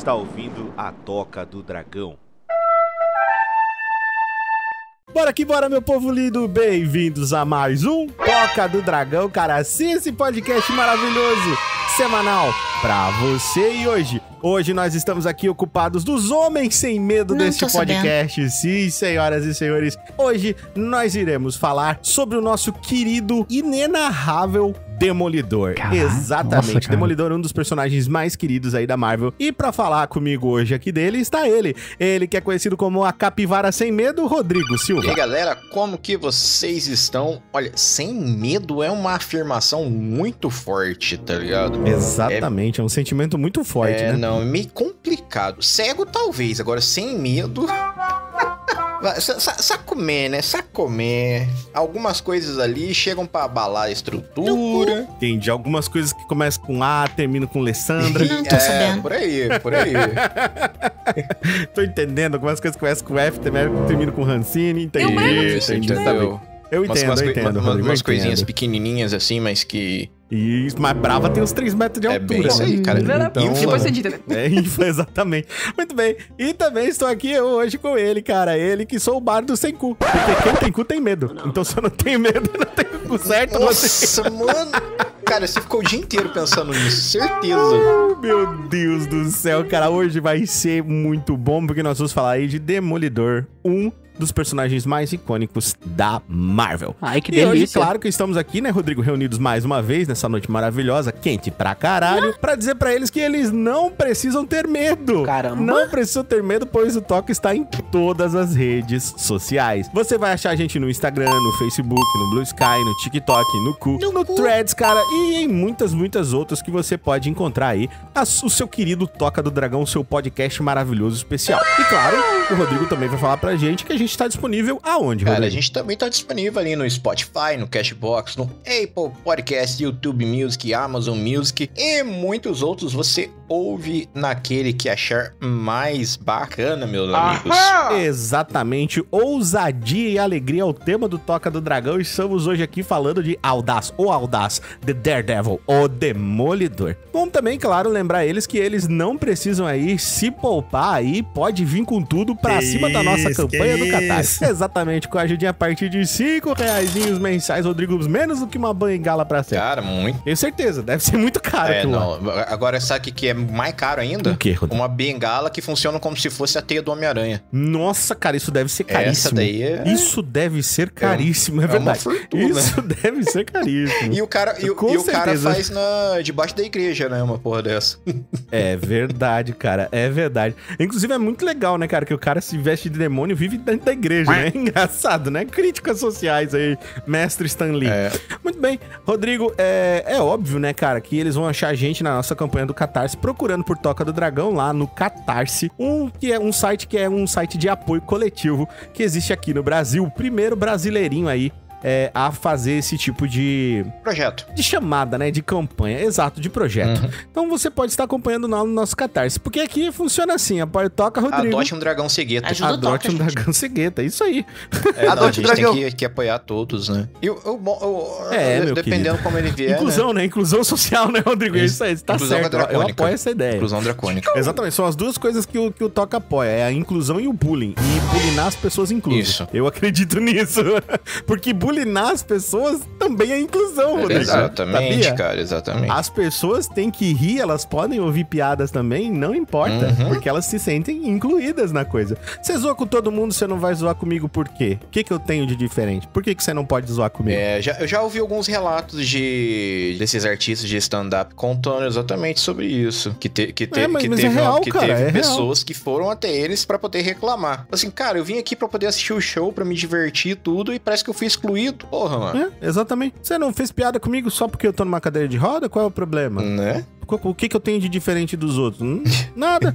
está ouvindo a Toca do Dragão. Bora que bora, meu povo lindo! Bem-vindos a mais um Toca do Dragão, cara. Sim, esse podcast maravilhoso, semanal pra você. E hoje nós estamos aqui ocupados dos homens sem medo deste podcast. Sim, senhoras e senhores, hoje nós iremos falar sobre o nosso querido, inenarrável Demolidor. Caraca, exatamente, nossa, Demolidor, um dos personagens mais queridos aí da Marvel. E pra falar comigo hoje aqui dele está ele que é conhecido como a Capivara Sem Medo, Rodrigo Silva. E aí, galera, como que vocês estão? Olha, sem medo é uma afirmação muito forte, tá ligado? Exatamente, é um sentimento muito forte, né? Não, é meio complicado. Cego talvez, agora sem medo... Sabe comer, né? Sabe comer. Algumas coisas ali chegam pra abalar a estrutura. Entendi. Algumas coisas que começam com A, terminam com Alessandra. Não tô sabendo. Por aí. Tô entendendo. Algumas coisas começam com F, terminam com Rancine. Entendi. Entendeu? Eu entendo, Rodrigo. Umas coisinhas pequenininhas assim, mas que... Isso, mas Brava tem uns 3 metros de altura. É bem isso aí, cara. Então, Depois você dita, né? É, infla, exatamente. Muito bem. E também estou aqui hoje com ele, cara. Ele que sou o bardo sem cu. Porque quem tem cu tem medo. Então se eu não tenho medo, eu não tenho cu certo. Nossa, mano. Cara, você ficou o dia inteiro pensando nisso, certeza. Oh, meu Deus do céu, cara. Hoje vai ser muito bom, porque nós vamos falar aí de Demolidor, um dos personagens mais icônicos da Marvel. Ai, que E delícia. hoje, claro que estamos aqui, né, Rodrigo, reunidos mais uma vez nessa noite maravilhosa, quente pra caralho, pra dizer pra eles que eles não precisam ter medo. Caramba. Não precisam ter medo, pois o Toca está em todas as redes sociais. Você vai achar a gente no Instagram, no Facebook, no Blue Sky, no TikTok, no Cu, no Threads, cara, e em muitas outras que você pode encontrar aí o seu querido Toca do Dragão, o seu podcast maravilhoso especial. E claro, o Rodrigo também vai falar pra gente que a gente tá disponível aonde, Cara, Rodrigo? a gente também tá disponível ali no Spotify, no Cashbox, no Apple Podcast, YouTube Music, Amazon Music e muitos outros. Você ouve naquele que achar mais bacana, meus amigos. Exatamente, ousadia e alegria é o tema do Toca do Dragão. E estamos hoje aqui falando de Audaz, The Daredevil, o Demolidor. Vamos também, claro, lembrar eles que eles não precisam aí se poupar aí, pode vir com tudo pra cima da nossa campanha do Catarse. Exatamente, com a ajudinha a partir de R$5 mensais, Rodrigo, menos do que uma bengala pra sempre. Cara, muito. Tenho certeza, deve ser muito caro aquilo lá. Não. Agora, sabe o que é mais caro ainda? O quê, Rodrigo? Uma bengala que funciona como se fosse a teia do Homem-Aranha. Nossa, cara, isso deve ser caríssimo. Essa daí é... Isso deve ser caríssimo, é verdade. uma fortuna. Isso deve ser caríssimo. E o cara, Com o cara certeza. faz debaixo da igreja, né? Uma porra dessa. É verdade, cara, é verdade. Inclusive é muito legal, né, cara, que o cara se veste de demônio e vive dentro da igreja, né? Engraçado, né? Críticas sociais aí, mestre Stan Lee. Muito bem, Rodrigo, é óbvio, né, cara, que eles vão achar a gente na nossa campanha do Catarse, procurando por Toca do Dragão lá no Catarse, que é um site de apoio coletivo que existe aqui no Brasil, o primeiro brasileirinho aí a fazer esse tipo de Projeto. de chamada, né, de campanha, exato, de projeto. Então você pode estar acompanhando no nosso Catarse, porque aqui funciona assim, apoio Toca, Rodrigo. Adote um dragão cegueta. Ajuda o Adote Toca, um gente. dragão cegueta, isso aí. A gente tem que apoiar todos, né? E meu dependendo querido. como ele vier, Inclusão, né? Inclusão social, né, Rodrigo? É isso aí, tá Inclusão certo. Eu dracônica. apoio essa ideia. Inclusão dracônica. Exatamente, são as duas coisas que o Toca apoia, é a inclusão e o bullying. E bulinar as pessoas inclusas. Isso. Eu acredito nisso. Porque bulinar as pessoas também é inclusão, Rodrigo. Exatamente, Sabia? cara, exatamente. As pessoas têm que rir, elas podem ouvir piadas também, não importa, porque elas se sentem incluídas na coisa. Você zoa com todo mundo, você não vai zoar comigo por quê? O que eu tenho de diferente? Por que você não pode zoar comigo? Eu já ouvi alguns relatos desses artistas de stand-up contando exatamente sobre isso. Que teve pessoas que foram até eles pra poder reclamar. Assim, cara, eu vim aqui pra poder assistir o show, pra me divertir e tudo, e parece que eu fui excluído. Porra, mano. Exatamente. Você não fez piada comigo só porque eu tô numa cadeira de roda? Qual é o problema? Né? O que eu tenho de diferente dos outros? Nada.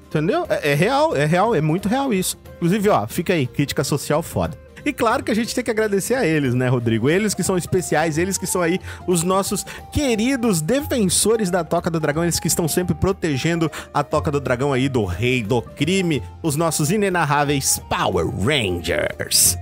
Entendeu? É real, é muito real isso. Inclusive, ó, fica aí, crítica social foda. E claro que a gente tem que agradecer a eles, né, Rodrigo? Eles que são especiais, eles que são aí os nossos queridos defensores da Toca do Dragão, eles que estão sempre protegendo a Toca do Dragão aí do rei do crime, os nossos inenarráveis Power Rangers.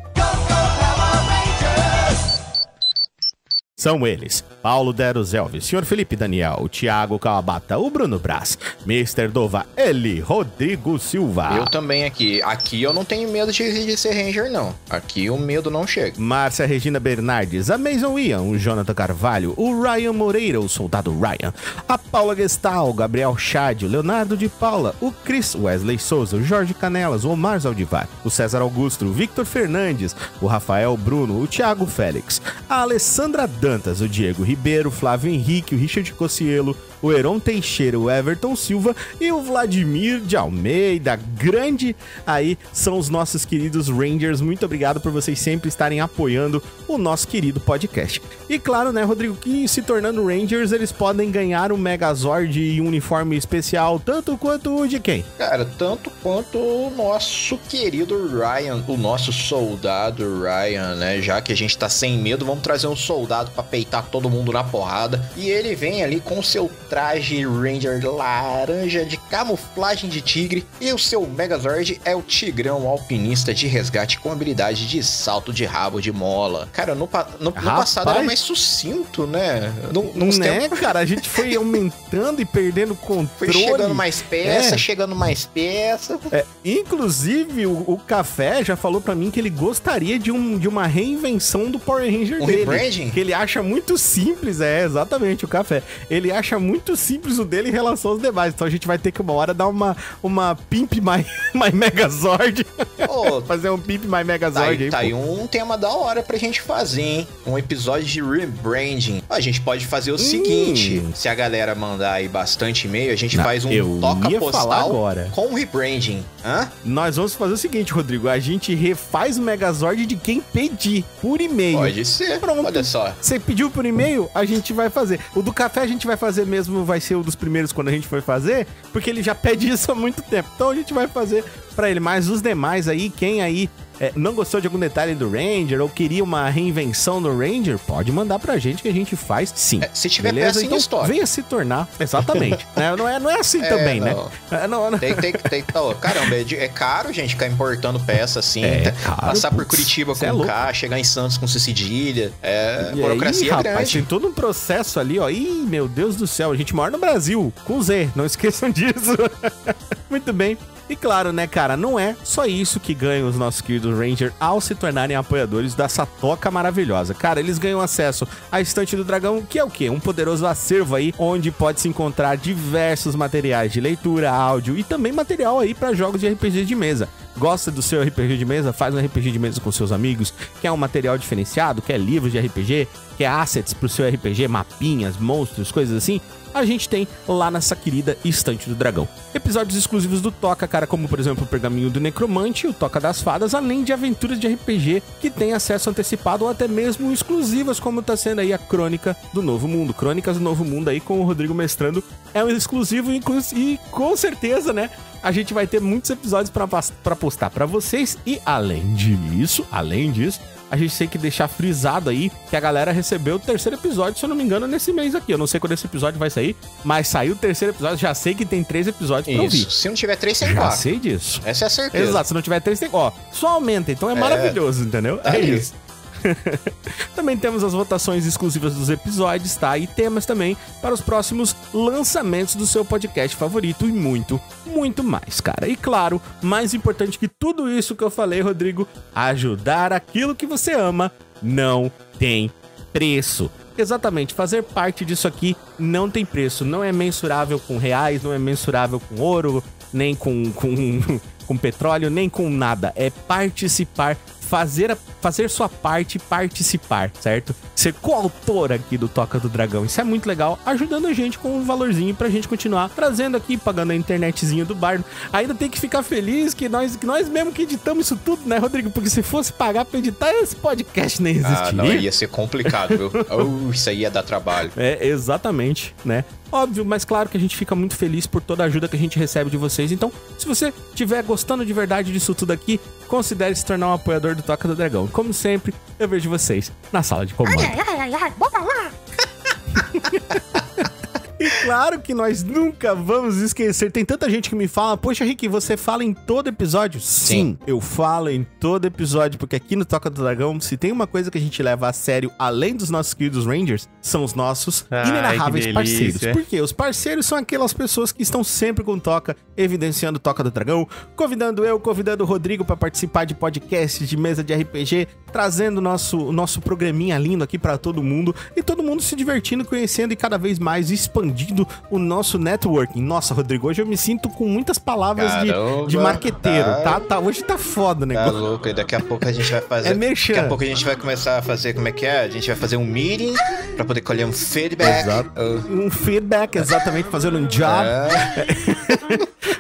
são eles: Paulo Deros Elvis, Sr. Felipe Daniel, o Thiago Kawabata, o Bruno Brás, Mr. Dova, ele, Rodrigo Silva. Eu também aqui. Aqui eu não tenho medo de ser Ranger, não. Aqui o medo não chega. Márcia Regina Bernardes, a Mason Ian, o Jonathan Carvalho, o Ryan Moreira, o Soldado Ryan, a Paula Gestal, o Gabriel Chad, o Leonardo de Paula, o Chris Wesley Souza, o Jorge Canelas, o Omar Zaldivar, o César Augusto, o Victor Fernandes, o Rafael Bruno, o Thiago Félix, a Alessandra Dantas, o Diego Ribeiro, o Flávio Henrique, o Richard Cocielo, o Heron Teixeira, o Everton Silva e o Vladimir de Almeida. Grande aí são os nossos queridos Rangers. Muito obrigado por vocês sempre estarem apoiando o nosso querido podcast. E claro, né, Rodrigo, que se tornando Rangers, eles podem ganhar um Megazord e um uniforme especial, tanto quanto o de quem? Cara, tanto quanto o nosso querido Ryan, o nosso soldado Ryan, né? Já que a gente tá sem medo, vamos trazer um soldado pra peitar todo mundo na porrada. E ele vem ali com o seu traje Ranger laranja de camuflagem de tigre, e o seu Megazord é o Tigrão Alpinista de resgate com habilidade de salto de rabo de mola. Cara, no passado era mais sucinto, né? Cara, a gente foi aumentando e perdendo controle. Foi chegando mais peça, Inclusive, o Café já falou pra mim que ele gostaria de uma reinvenção do Power Ranger dele. Rebranding? Que ele acha muito simples, exatamente, o Café. Ele acha muito simples o dele em relação aos demais. Então a gente vai ter que uma hora dar uma Pimp My Megazord. Fazer um Pimp My Megazord tá aí um tema da hora pra gente fazer, hein? Um episódio de rebranding. A gente pode fazer o seguinte: se a galera mandar aí bastante e-mail, a gente faz um toca postal com rebranding. Hã? Nós vamos fazer o seguinte, Rodrigo. A gente refaz o Megazord de quem pedir por e-mail. Pode ser. Pronto. Olha só. Você pediu por e-mail, a gente vai fazer. O do Café a gente vai fazer mesmo, vai ser um dos primeiros quando a gente for fazer, porque ele já pede isso há muito tempo. Então a gente vai fazer pra ele. Mas os demais aí, quem aí não gostou de algum detalhe do Ranger ou queria uma reinvenção do Ranger, pode mandar pra gente que a gente faz sim. Se tiver peça em estoque. Venha se tornar. Exatamente. Não é assim também, não. Né? Não. Caramba, é caro, gente, ficar importando peça assim. Caro, passar por Curitiba com K, chegar em Santos com C cedilha. Burocracia grande. Rapaz, tem todo um processo ali, ó. Ih, meu Deus do céu, a gente mora no Brasil, com Z, não esqueçam disso. Muito bem. E claro, né, cara, não é só isso que ganham os nossos queridos Ranger ao se tornarem apoiadores dessa toca maravilhosa. Cara, eles ganham acesso à Estante do Dragão, que é o quê? Um poderoso acervo aí, onde pode se encontrar diversos materiais de leitura, áudio e também material aí para jogos de RPG de mesa. Gosta do seu RPG de mesa? Faz um RPG de mesa com seus amigos? Quer um material diferenciado? Quer livros de RPG? Quer assets pro seu RPG? Mapinhas, monstros, coisas assim? A gente tem lá nessa querida Estante do Dragão. Episódios exclusivos do Toca, cara, como por exemplo o Pergaminho do Necromante e o Toca das Fadas, além de aventuras de RPG que tem acesso antecipado ou até mesmo exclusivas, como tá sendo aí a Crônica do Novo Mundo. Crônicas do Novo Mundo aí com o Rodrigo mestrando é um exclusivo e com certeza, né, a gente vai ter muitos episódios pra postar pra vocês. E além disso, a gente tem que deixar frisado aí que a galera recebeu o terceiro episódio, se eu não me engano, nesse mês aqui. Eu não sei quando esse episódio vai sair, mas saiu o terceiro episódio. Já sei que tem 3 episódios pra ouvir. Se não tiver 3, tem 4. Já sei disso. Essa é a certeza. Exato, se não tiver 3, tem... Ó, só aumenta, então é maravilhoso, entendeu? É isso. Também temos as votações exclusivas dos episódios, tá? E temas também para os próximos lançamentos do seu podcast favorito e muito, muito mais, cara. E claro, mais importante que tudo isso que eu falei, Rodrigo, ajudar aquilo que você ama não tem preço. Exatamente, fazer parte disso aqui não tem preço, não é mensurável com reais, não é mensurável com ouro, nem com petróleo, nem com nada. É participar, fazer sua parte e participar, certo? Ser coautor aqui do Toca do Dragão. Isso é muito legal, ajudando a gente com um valorzinho pra gente continuar trazendo aqui, pagando a internetzinha do Bardo. Ainda tem que ficar feliz que nós mesmo que editamos isso tudo, né, Rodrigo? Porque se fosse pagar pra editar, esse podcast nem existiria. Não, ia ser complicado, viu? Isso aí ia dar trabalho. Exatamente, né? Óbvio, mas claro que a gente fica muito feliz por toda a ajuda que a gente recebe de vocês. Então, se você estiver gostando de verdade disso tudo aqui, considere se tornar um apoiador do Toca do Dragão. Como sempre, eu vejo vocês na sala de comando. Bora lá! E Claro que nós nunca vamos esquecer. Tem tanta gente que me fala, poxa, Rick, você fala em todo episódio? Sim, eu falo em todo episódio, porque aqui no Toca do Dragão, se tem uma coisa que a gente leva a sério, além dos nossos queridos Rangers, são os nossos inenarráveis parceiros. Porque os parceiros são aquelas pessoas que estão sempre com Toca, evidenciando Toca do Dragão, convidando o Rodrigo pra participar de podcasts, de mesa de RPG, trazendo o nosso programinha lindo aqui pra todo mundo, e todo mundo se divertindo, conhecendo e cada vez mais expandindo o nosso networking. Nossa, Rodrigo, hoje eu me sinto com muitas palavras de marqueteiro, tá? Hoje tá foda o negócio. Tá louco, e daqui a pouco a gente vai fazer... Daqui a pouco a gente vai começar a fazer, como é que é? A gente vai fazer um meeting pra poder colher um feedback. Exato. Um feedback, exatamente, fazendo um job.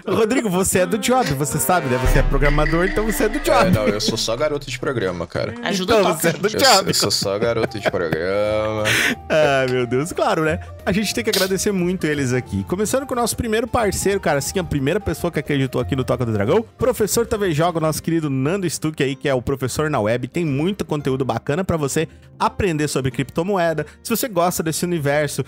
Rodrigo, você é do job, você sabe, né? Você é programador, então você é do job. Não, eu sou só garoto de programa, cara. Ajuda então, você é do job. Eu sou só garoto de programa. Ai, meu Deus, claro, né? A gente tem que agradecer muito eles aqui. Começando com o nosso primeiro parceiro, cara, assim, a primeira pessoa que acreditou aqui no Toca do Dragão, professor TV Joga, o nosso querido Nando Stuck aí, que é o professor na web, tem muito conteúdo bacana pra você aprender sobre criptomoeda. Se você gosta desse universo,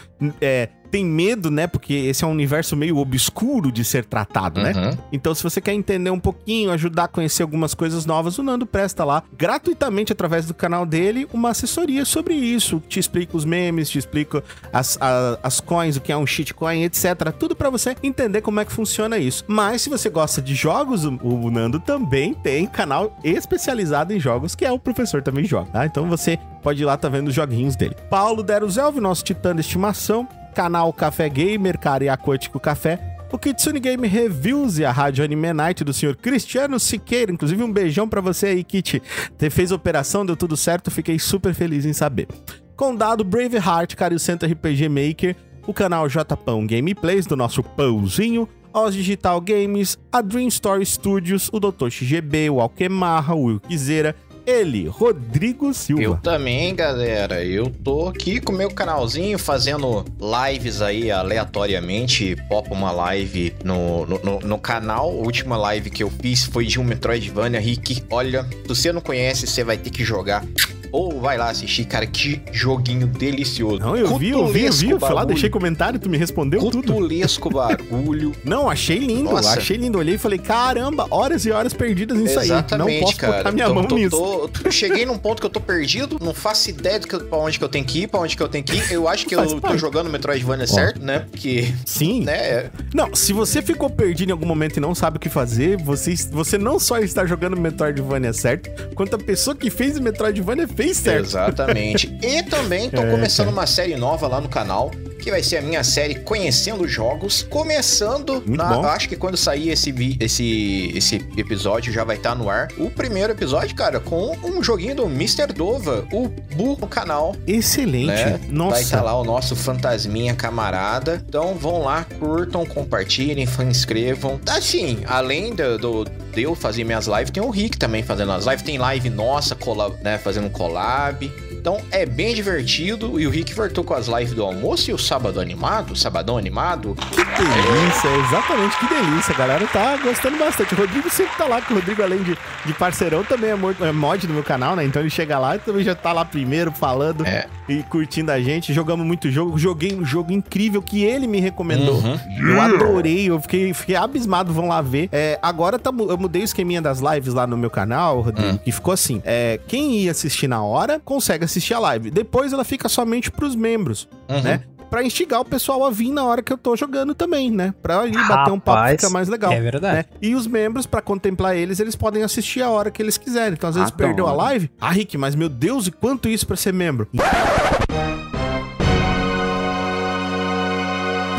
tem medo, né? Porque esse é um universo meio obscuro de ser tratado, né? Então, se você quer entender um pouquinho, ajudar a conhecer algumas coisas novas, o Nando presta lá, gratuitamente, através do canal dele, uma assessoria sobre isso. Te explica os memes, te explica as coins, o que é um shitcoin, etc. Tudo pra você entender como é que funciona isso. Mas, se você gosta de jogos, o Nando também tem canal especializado em jogos, que é o Professor Também Joga, tá? Então, você pode ir lá, tá vendo os joguinhos dele. Paulo Deruzelv, nosso titã de estimação, canal Café Gamer, cara, e Aquático Café, o Kitsune Game Reviews e a Rádio Anime Night do senhor Cristiano Siqueira. Inclusive, um beijão pra você aí, Kit. Você fez a operação, deu tudo certo, fiquei super feliz em saber. Condado Braveheart, cara, e o Centro RPG Maker, o canal Jpão Gameplays do nosso Pãozinho, Os Digital Games, a Dream Story Studios, o Dr. XGB, o Alquemarra, o Will Quiseira, ele, Rodrigo Silva. Eu também, galera. Eu tô aqui com o meu canalzinho fazendo lives aí aleatoriamente. Popa uma live no canal. A última live que eu fiz foi de um Metroidvania, Rick. Olha, se você não conhece, você vai ter que jogar. Ou vai lá assistir, cara, que joguinho delicioso. Não, eu vi. Fui lá, deixei comentário, tu me respondeu tudo. Cutulesco barulho. Não, achei lindo, Olhei e falei, caramba, horas e horas perdidas nisso aí. Não posso botar minha mão nisso. Eu cheguei num ponto que eu tô perdido, não faço ideia pra onde que eu tenho que ir, Eu acho que eu tô jogando Metroidvania certo, né? Porque... Sim. Né? Não, se você ficou perdido em algum momento e não sabe o que fazer, você não só está jogando Metroidvania certo, quanto a pessoa que fez o Metroidvania fez certo. Exatamente. E também tô começando uma série nova lá no canal, que vai ser a minha série Conhecendo Jogos, começando acho que quando sair esse episódio já vai estar no ar. O primeiro episódio, cara, com um joguinho do Mr. Dova, o Bu no canal. Excelente. Né? Nossa. Vai estar lá o nosso fantasminha camarada. Então vão lá, curtam, compartilhem, inscrevam. Assim, além de eu fazer minhas lives, tem o Rick também fazendo as lives. Tem live nossa, né, fazendo collab. Então é bem divertido. E o Rick voltou com as lives do almoço e o sabadão animado. Que delícia, exatamente, que delícia. A galera tá gostando bastante. O Rodrigo sempre tá lá, porque o Rodrigo, além de parceirão, também é mod do meu canal, né? Então ele chega lá e também já tá lá primeiro falando e curtindo a gente. Jogamos muito jogo. Joguei um jogo incrível que ele me recomendou. Eu adorei, eu fiquei abismado. Vão lá ver. Agora eu mudei o esqueminha das lives lá no meu canal, Rodrigo, que ficou assim. Quem ia assistir na hora, consegue assistir a live. Depois ela fica somente pros membros, né? Pra instigar o pessoal a vir na hora que eu tô jogando também, né? Pra ali bater um papo, fica mais legal. É verdade. Né? E os membros, pra contemplar eles podem assistir a hora que eles quiserem. Então, às vezes, perdeu a live. Ah, Rick, mas meu Deus, e quanto isso pra ser membro?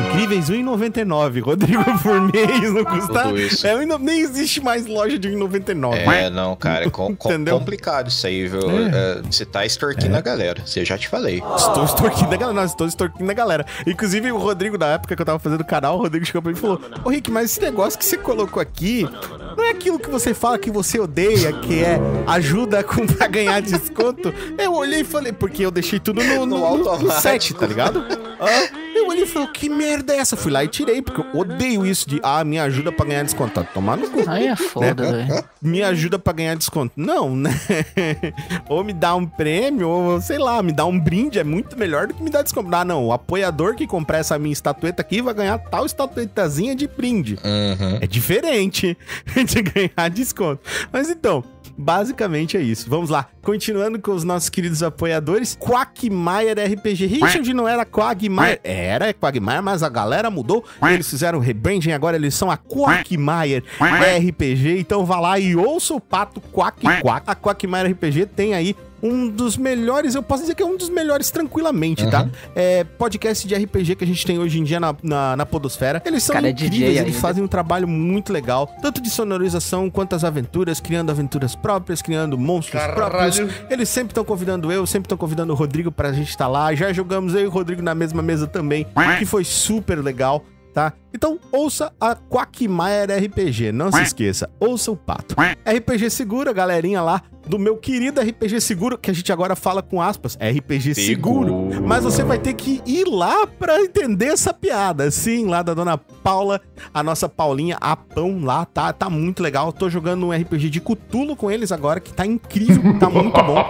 Incríveis, R$1,99. Rodrigo por mês, não custa... Nem existe mais loja de R$1,99. Não, cara, é complicado isso aí, viu? Você tá extorquindo a galera, você já te falei. Estou extorquindo a galera, estou extorquindo a galera. Inclusive, o Rodrigo, da época que eu tava fazendo o canal, o Rodrigo chegou pra mim e falou: ô Rick, mas esse negócio que você colocou aqui, não é aquilo que você fala que você odeia, que é ajuda pra ganhar desconto? Eu olhei e falei, porque eu deixei tudo no set, tá ligado? Eu eu olhei e falei, que merda é essa? Fui lá e tirei, porque eu odeio isso de, me ajuda pra ganhar desconto. Tá, tomar no cu. Aí é foda, né? velho. Me ajuda pra ganhar desconto. Não, né? Ou me dá um prêmio, ou sei lá, me dá um brinde, é muito melhor do que me dar desconto. Não, o apoiador que comprar essa minha estatueta aqui vai ganhar tal estatuetazinha de brinde. Uhum. É diferente de ganhar desconto. Mas então, basicamente é isso. Vamos lá. Continuando com os nossos queridos apoiadores. Quagmire RPG. Richard não era Quagmire. Era Quagmire, mas a galera mudou. Eles fizeram rebranding, agora eles são a Quagmire RPG. Então vá lá e ouça o pato Quack Quack. A Quagmire RPG tem aí um dos melhores, eu posso dizer que é um dos melhores tranquilamente, tá? É podcast de RPG que a gente tem hoje em dia na podosfera. Eles são incríveis, eles fazem um trabalho muito legal, tanto de sonorização quanto as aventuras, criando aventuras próprias, criando monstros próprios. Eles sempre estão convidando sempre estão convidando o Rodrigo pra gente estar lá. Já jogamos eu e o Rodrigo na mesma mesa também, que foi super legal. Tá? Então, ouça a Quagmire RPG. Não se esqueça, ouça o pato. RPG Seguro, a galerinha lá do meu querido RPG Seguro, que a gente agora fala com aspas, RPG Seguro. Mas você vai ter que ir lá pra entender essa piada. Sim, lá da dona Paula, a nossa Paulinha, a Pão lá, tá muito legal. Tô jogando um RPG de Cthulhu com eles agora, que tá incrível, tá muito bom.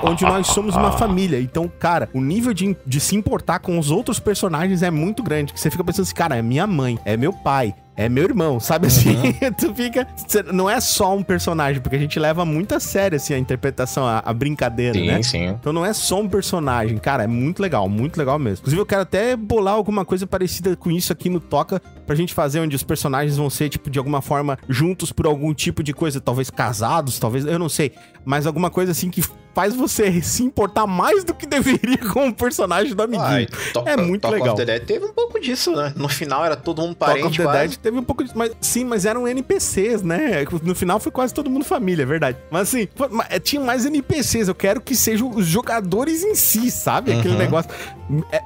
Onde nós somos uma família. Então, cara, o nível de se importar com os outros personagens é muito grande. Que você fica pensando assim, cara, é minha mãe, é meu pai, é meu irmão, sabe assim? Tu fica... Não é só um personagem, porque a gente leva muito a sério, assim, a interpretação, a brincadeira, né? Sim. Então não é só um personagem. Cara, é muito legal mesmo. Inclusive, eu quero até bolar alguma coisa parecida com isso aqui no Toca, pra gente fazer onde os personagens vão ser, tipo, de alguma forma, juntos por algum tipo de coisa, talvez casados, talvez, eu não sei, mas alguma coisa assim que faz você se importar mais do que deveria com o personagem do amiguinho. É muito legal. Talk of the Dead teve um pouco disso, né? No final era todo mundo parente. Talk of the Dead teve um pouco disso, mas eram NPCs, né? No final foi quase todo mundo família, é verdade. Mas assim, tinha mais NPCs, eu quero que sejam os jogadores em si, sabe? Aquele negócio.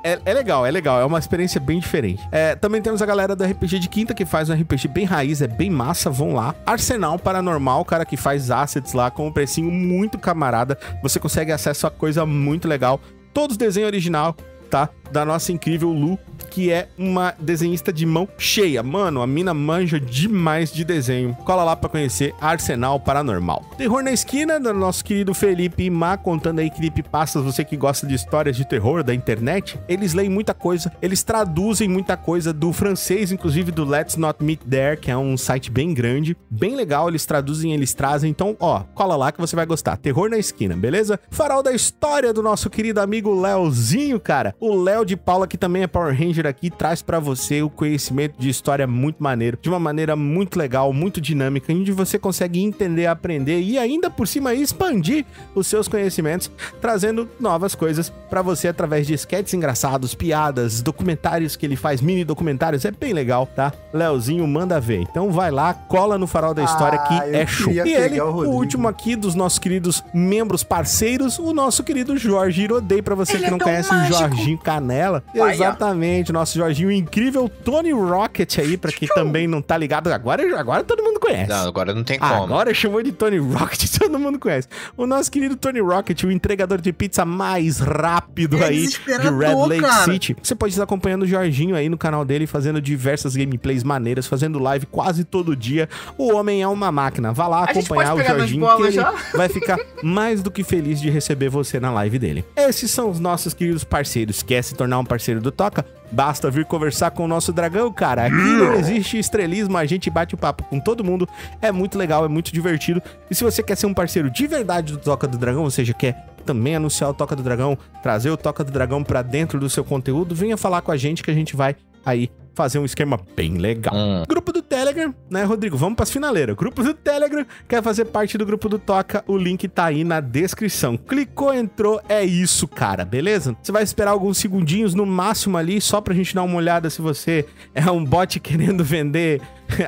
É legal, é uma experiência bem diferente. Também temos a galera do RPG de Quinta, que faz um RPG bem raiz, é bem massa, vão lá. Arsenal Paranormal, cara que faz assets lá com um precinho muito camarada. Você consegue acesso a coisa muito legal. Todos desenho original, tá? Da nossa incrível Lu, que é uma desenhista de mão cheia. Mano, a mina manja demais de desenho. Cola lá pra conhecer Arsenal Paranormal. Terror na Esquina, do nosso querido Felipe Imá, contando aí creepypastas, você que gosta de histórias de terror da internet. Eles leem muita coisa, eles traduzem muita coisa do francês, inclusive do Let's Not Meet There, que é um site bem grande, bem legal, eles traduzem, eles trazem. Então, cola lá que você vai gostar. Terror na Esquina, beleza? Farol da História, do nosso querido amigo Leozinho, cara. O Léo de Paula, que também é Power Ranger aqui, traz pra você o conhecimento de história muito maneiro, de uma maneira muito legal, muito dinâmica, onde você consegue entender, aprender e ainda por cima expandir os seus conhecimentos, trazendo novas coisas pra você através de sketches engraçados, piadas, documentários que ele faz, mini documentários, é bem legal, tá? Leozinho manda ver. Então vai lá, cola no Farol da História que é show. E ele, o último aqui dos nossos queridos membros parceiros, o nosso querido Jorge Irodei, pra você que não conhece o Jorginho Canela. Exatamente, nosso Jorginho incrível, Tony Rocket aí, pra quem também não tá ligado, agora todo mundo conhece. Não, agora não tem como. Agora chamou de Tony Rocket, todo mundo conhece. O nosso querido Tony Rocket, o entregador de pizza mais rápido aí de Red Lake City. Você pode estar acompanhando o Jorginho aí no canal dele, fazendo diversas gameplays maneiras, fazendo live quase todo dia. O homem é uma máquina. Vá lá acompanhar o Jorginho, que ele vai ficar mais do que feliz de receber você na live dele. Esses são os nossos queridos parceiros. Quer se tornar um parceiro do Toca? Basta vir conversar com o nosso dragão, cara. Aqui não existe estrelismo, a gente bate o papo com todo mundo. É muito legal, é muito divertido. E se você quer ser um parceiro de verdade do Toca do Dragão, ou seja, quer também anunciar o Toca do Dragão, trazer o Toca do Dragão pra dentro do seu conteúdo, venha falar com a gente que a gente vai aí fazer um esquema bem legal. Grupo do Telegram, né, Rodrigo? Vamos pras finaleiras. Grupo do Telegram, quer fazer parte do grupo do Toca? O link tá aí na descrição. Clicou, entrou, é isso, cara, beleza? Você vai esperar alguns segundinhos no máximo ali, só pra gente dar uma olhada se você é um bot querendo vender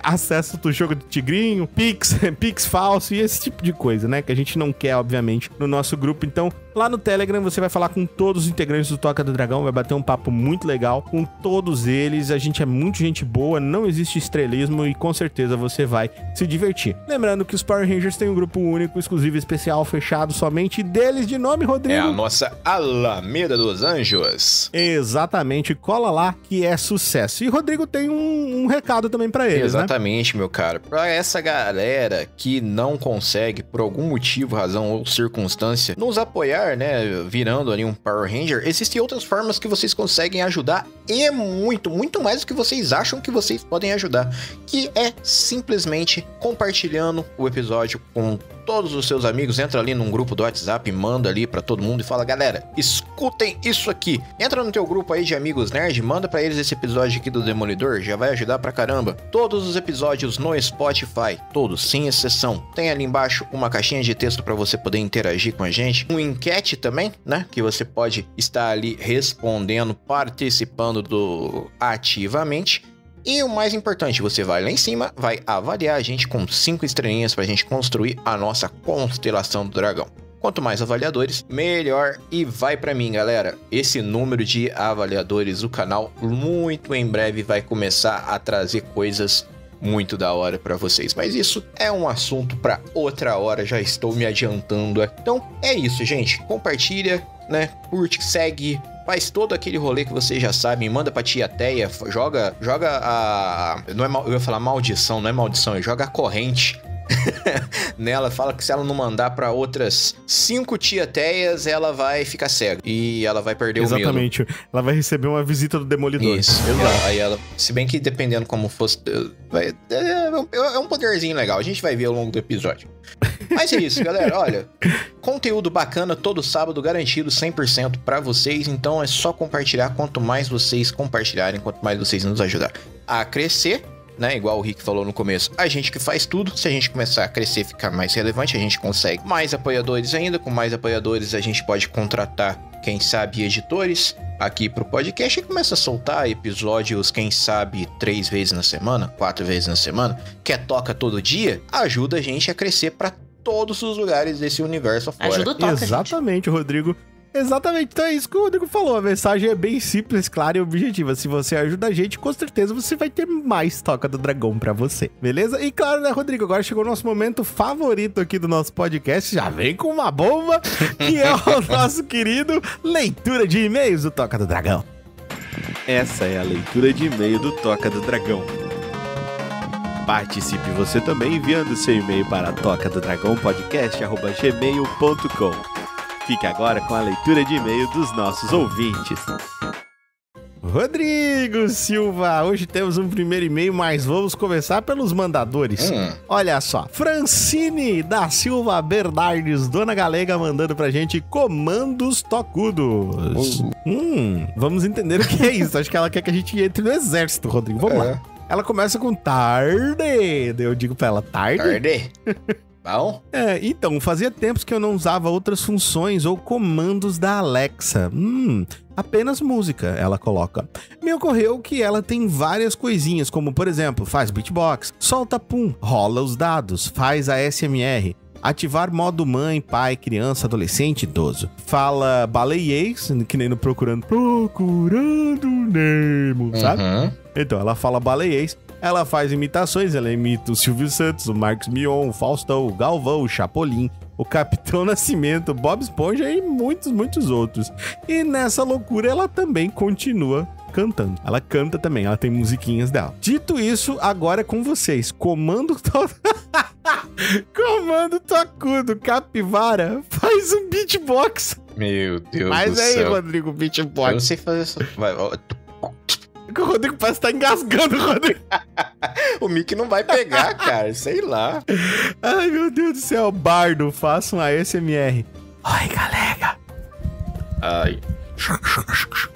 acesso do jogo do Tigrinho, Pix falso e esse tipo de coisa, né? Que a gente não quer, obviamente, no nosso grupo. Então, lá no Telegram, você vai falar com todos os integrantes do Toca do Dragão, vai bater um papo muito legal com todos eles. A gente gente é muito gente boa, não existe estrelismo e com certeza você vai se divertir. Lembrando que os Power Rangers têm um grupo único, exclusivo, especial, fechado somente deles, de nome, Rodrigo? É a nossa Alameda dos Anjos. Exatamente, cola lá que é sucesso. E Rodrigo tem um recado também pra eles, exatamente, né? Meu cara. Pra essa galera que não consegue, por algum motivo, razão ou circunstância, nos apoiar, né, virando ali um Power Ranger, existem outras formas que vocês conseguem ajudar e muito mais do que vocês acham que vocês podem ajudar, que é simplesmente compartilhando o episódio com todos os seus amigos. Entra ali num grupo do WhatsApp, manda ali pra todo mundo e fala: galera, escutem isso aqui. Entra no teu grupo aí de amigos nerd, manda pra eles esse episódio aqui do Demolidor, já vai ajudar pra caramba. Todos os episódios no Spotify, todos, sem exceção, tem ali embaixo uma caixinha de texto pra você poder interagir com a gente, uma enquete também, né, que você pode estar ali respondendo, participando do ativamente. E o mais importante, você vai lá em cima, vai avaliar a gente com 5 estrelinhas pra gente construir a nossa constelação do dragão. Quanto mais avaliadores, melhor. E vai pra mim, galera. Esse número de avaliadores do canal, muito em breve, vai começar a trazer coisas muito da hora pra vocês. Mas isso é um assunto pra outra hora, já estou me adiantando. Então é isso, gente. Compartilha, né? Curte, segue. Faz todo aquele rolê que vocês já sabem, manda pra tia Teia, joga a... Não é eu ia falar maldição, não é maldição, joga a corrente nela, fala que se ela não mandar pra outras 5 tia Teias, ela vai ficar cega e ela vai perder o medo. Exatamente, ela vai receber uma visita do Demolidor. Isso, aí ela, se bem que dependendo como fosse, é um poderzinho legal, a gente vai ver ao longo do episódio. Mas é isso, galera, olha, conteúdo bacana todo sábado, garantido 100% pra vocês, então é só compartilhar. Quanto mais vocês compartilharem, quanto mais vocês nos ajudar a crescer, né, igual o Rick falou no começo, a gente que faz tudo. Se a gente começar a crescer, ficar mais relevante, a gente consegue mais apoiadores ainda. Com mais apoiadores a gente pode contratar, quem sabe, editores aqui pro podcast e começa a soltar episódios, quem sabe, 3 vezes na semana, 4 vezes na semana. Quer toca todo dia? Ajuda a gente a crescer pra todos os lugares desse universo afora. Ajuda o toca, exatamente, gente. Rodrigo. Exatamente, então é isso que o Rodrigo falou. A mensagem é bem simples, clara e objetiva. Se você ajuda a gente, com certeza você vai ter mais Toca do Dragão pra você, beleza? E claro, né, Rodrigo, agora chegou o nosso momento favorito aqui do nosso podcast. Já vem com uma bomba, que é o nosso querido leitura de e-mails do Toca do Dragão. Essa é a leitura de e-mail do Toca do Dragão. Participe você também enviando seu e-mail para tocadodragãopodcast@gmail.com. Fique agora com a leitura de e-mail dos nossos ouvintes. Rodrigo Silva, hoje temos um primeiro e-mail, mas vamos começar pelos mandadores. Olha só, Francine da Silva Bernardes, Dona Galega, mandando pra gente comandos tocudos. Vamos entender o que é isso. Acho que ela quer que a gente entre no exército, Rodrigo. Vamos lá. Ela começa com tarde. Eu digo pra ela, tarde? Bom? Então, fazia tempos que eu não usava outras funções ou comandos da Alexa. Apenas música, ela coloca. Me ocorreu que ela tem várias coisinhas, como, por exemplo, faz beatbox, solta pum, rola os dados, faz ASMR, ativar modo mãe, pai, criança, adolescente, idoso. Fala baleiês, que nem no Procurando Nemo, sabe? Então, ela fala baleiês. Ela faz imitações, ela imita o Silvio Santos, o Marcos Mion, o Faustão, o Galvão, o Chapolin, o Capitão Nascimento, o Bob Esponja e muitos outros. E nessa loucura ela também continua cantando. Ela canta também, ela tem musiquinhas dela. Dito isso, agora é com vocês. Comando tocudo, capivara, faz um beatbox. Meu Deus Faz do aí, céu. Rodrigo, beatbox. Eu não sei fazer isso. Vai. O Rodrigo parece que tá engasgando, Rodrigo. O Mickey não vai pegar, cara. Sei lá. Ai, meu Deus do céu. Bardo, faça um ASMR. Oi, galega. Ai. Deixa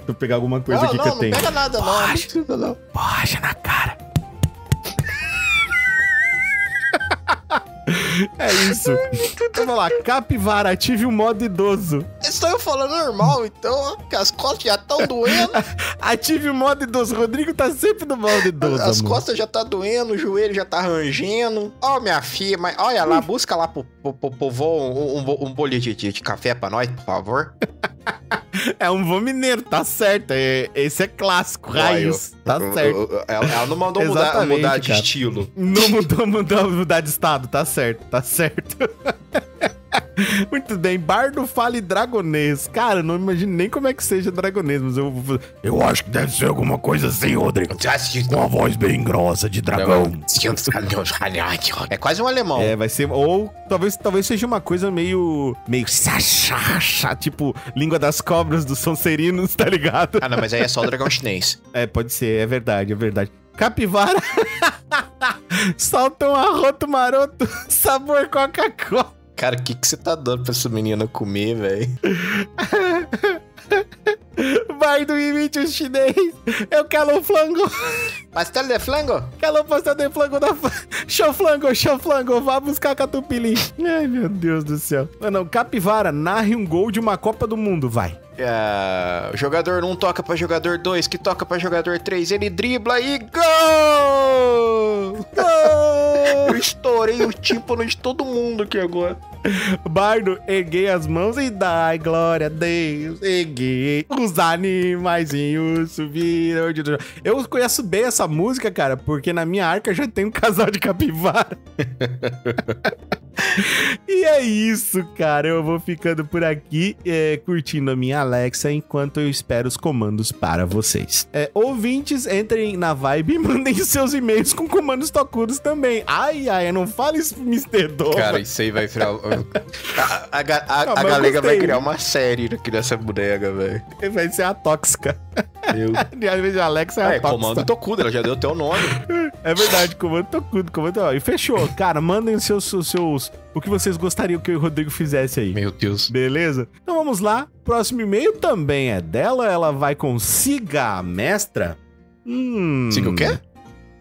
eu pegar alguma coisa aqui que eu tenho. Não pega nada, não. Borracha na cara. É isso. Vamos lá, capivara, ative o modo idoso. Estou eu falando normal, então, que as costas já estão doendo. Ative o modo idoso. Rodrigo tá sempre no modo idoso. As costas já tá doendo, o joelho já tá rangendo. Ó, minha filha, mas olha lá, busca lá pro vô um bolinho de café pra nós, por favor. É um vô mineiro, tá certo. Esse é clássico, raiz. Tá certo. Ela não mandou mudar de estilo. Não mudar de estado, tá certo, tá certo. Muito bem, Bardo fale dragonês. Cara, eu não imagino nem como é que seja dragonês, mas eu acho que deve ser alguma coisa assim, Rodrigo. Com uma voz bem grossa de dragão. É quase um alemão. É, vai ser, ou talvez seja uma coisa meio tipo língua das cobras dos Sonserinos, tá ligado? Ah, não, mas aí é só o dragão chinês. É, pode ser, é verdade. Capivara solta um arroto maroto, sabor Coca-Cola. Cara, o que você tá dando pra essa menina comer, velho? Bardo imite o chinês. Eu quero um flango. Pastel de flango? Quero pastel de flango da... Show flango. Vá buscar catupiry. Ai, meu Deus do céu. Não, Capivara, narre um gol de uma Copa do Mundo, vai. Jogador 1 toca pra jogador 2, que toca pra jogador 3, ele dribla e gol! Eu estourei o tímpano de todo mundo aqui agora. Bardo, erguei as mãos e dai glória a Deus. Erguei os animaizinhos subiram. Eu conheço bem essa música, cara, porque na minha arca já tem um casal de capivara. E é isso, cara. Eu vou ficando por aqui, curtindo a minha Alexa, enquanto eu espero os comandos para vocês. Ouvintes, entrem na vibe e mandem seus e-mails com comandos tocudos também. Ai, não fale isso pro Mr. Dom. Cara, isso aí vai virar... A galega vai criar uma série aqui dessa bodega, velho. Vai ser a tóxica. Ao invés de Alexa, é a tóxica. Comando tocudo, ela já deu teu nome. É verdade, comando tocudo. E fechou. Cara, mandem os seus... O que vocês gostariam que o Rodrigo fizesse aí. Meu Deus. Beleza? Então vamos lá. Próximo e-mail também é dela. Ela vai com Siga a Mestra. Siga o quê?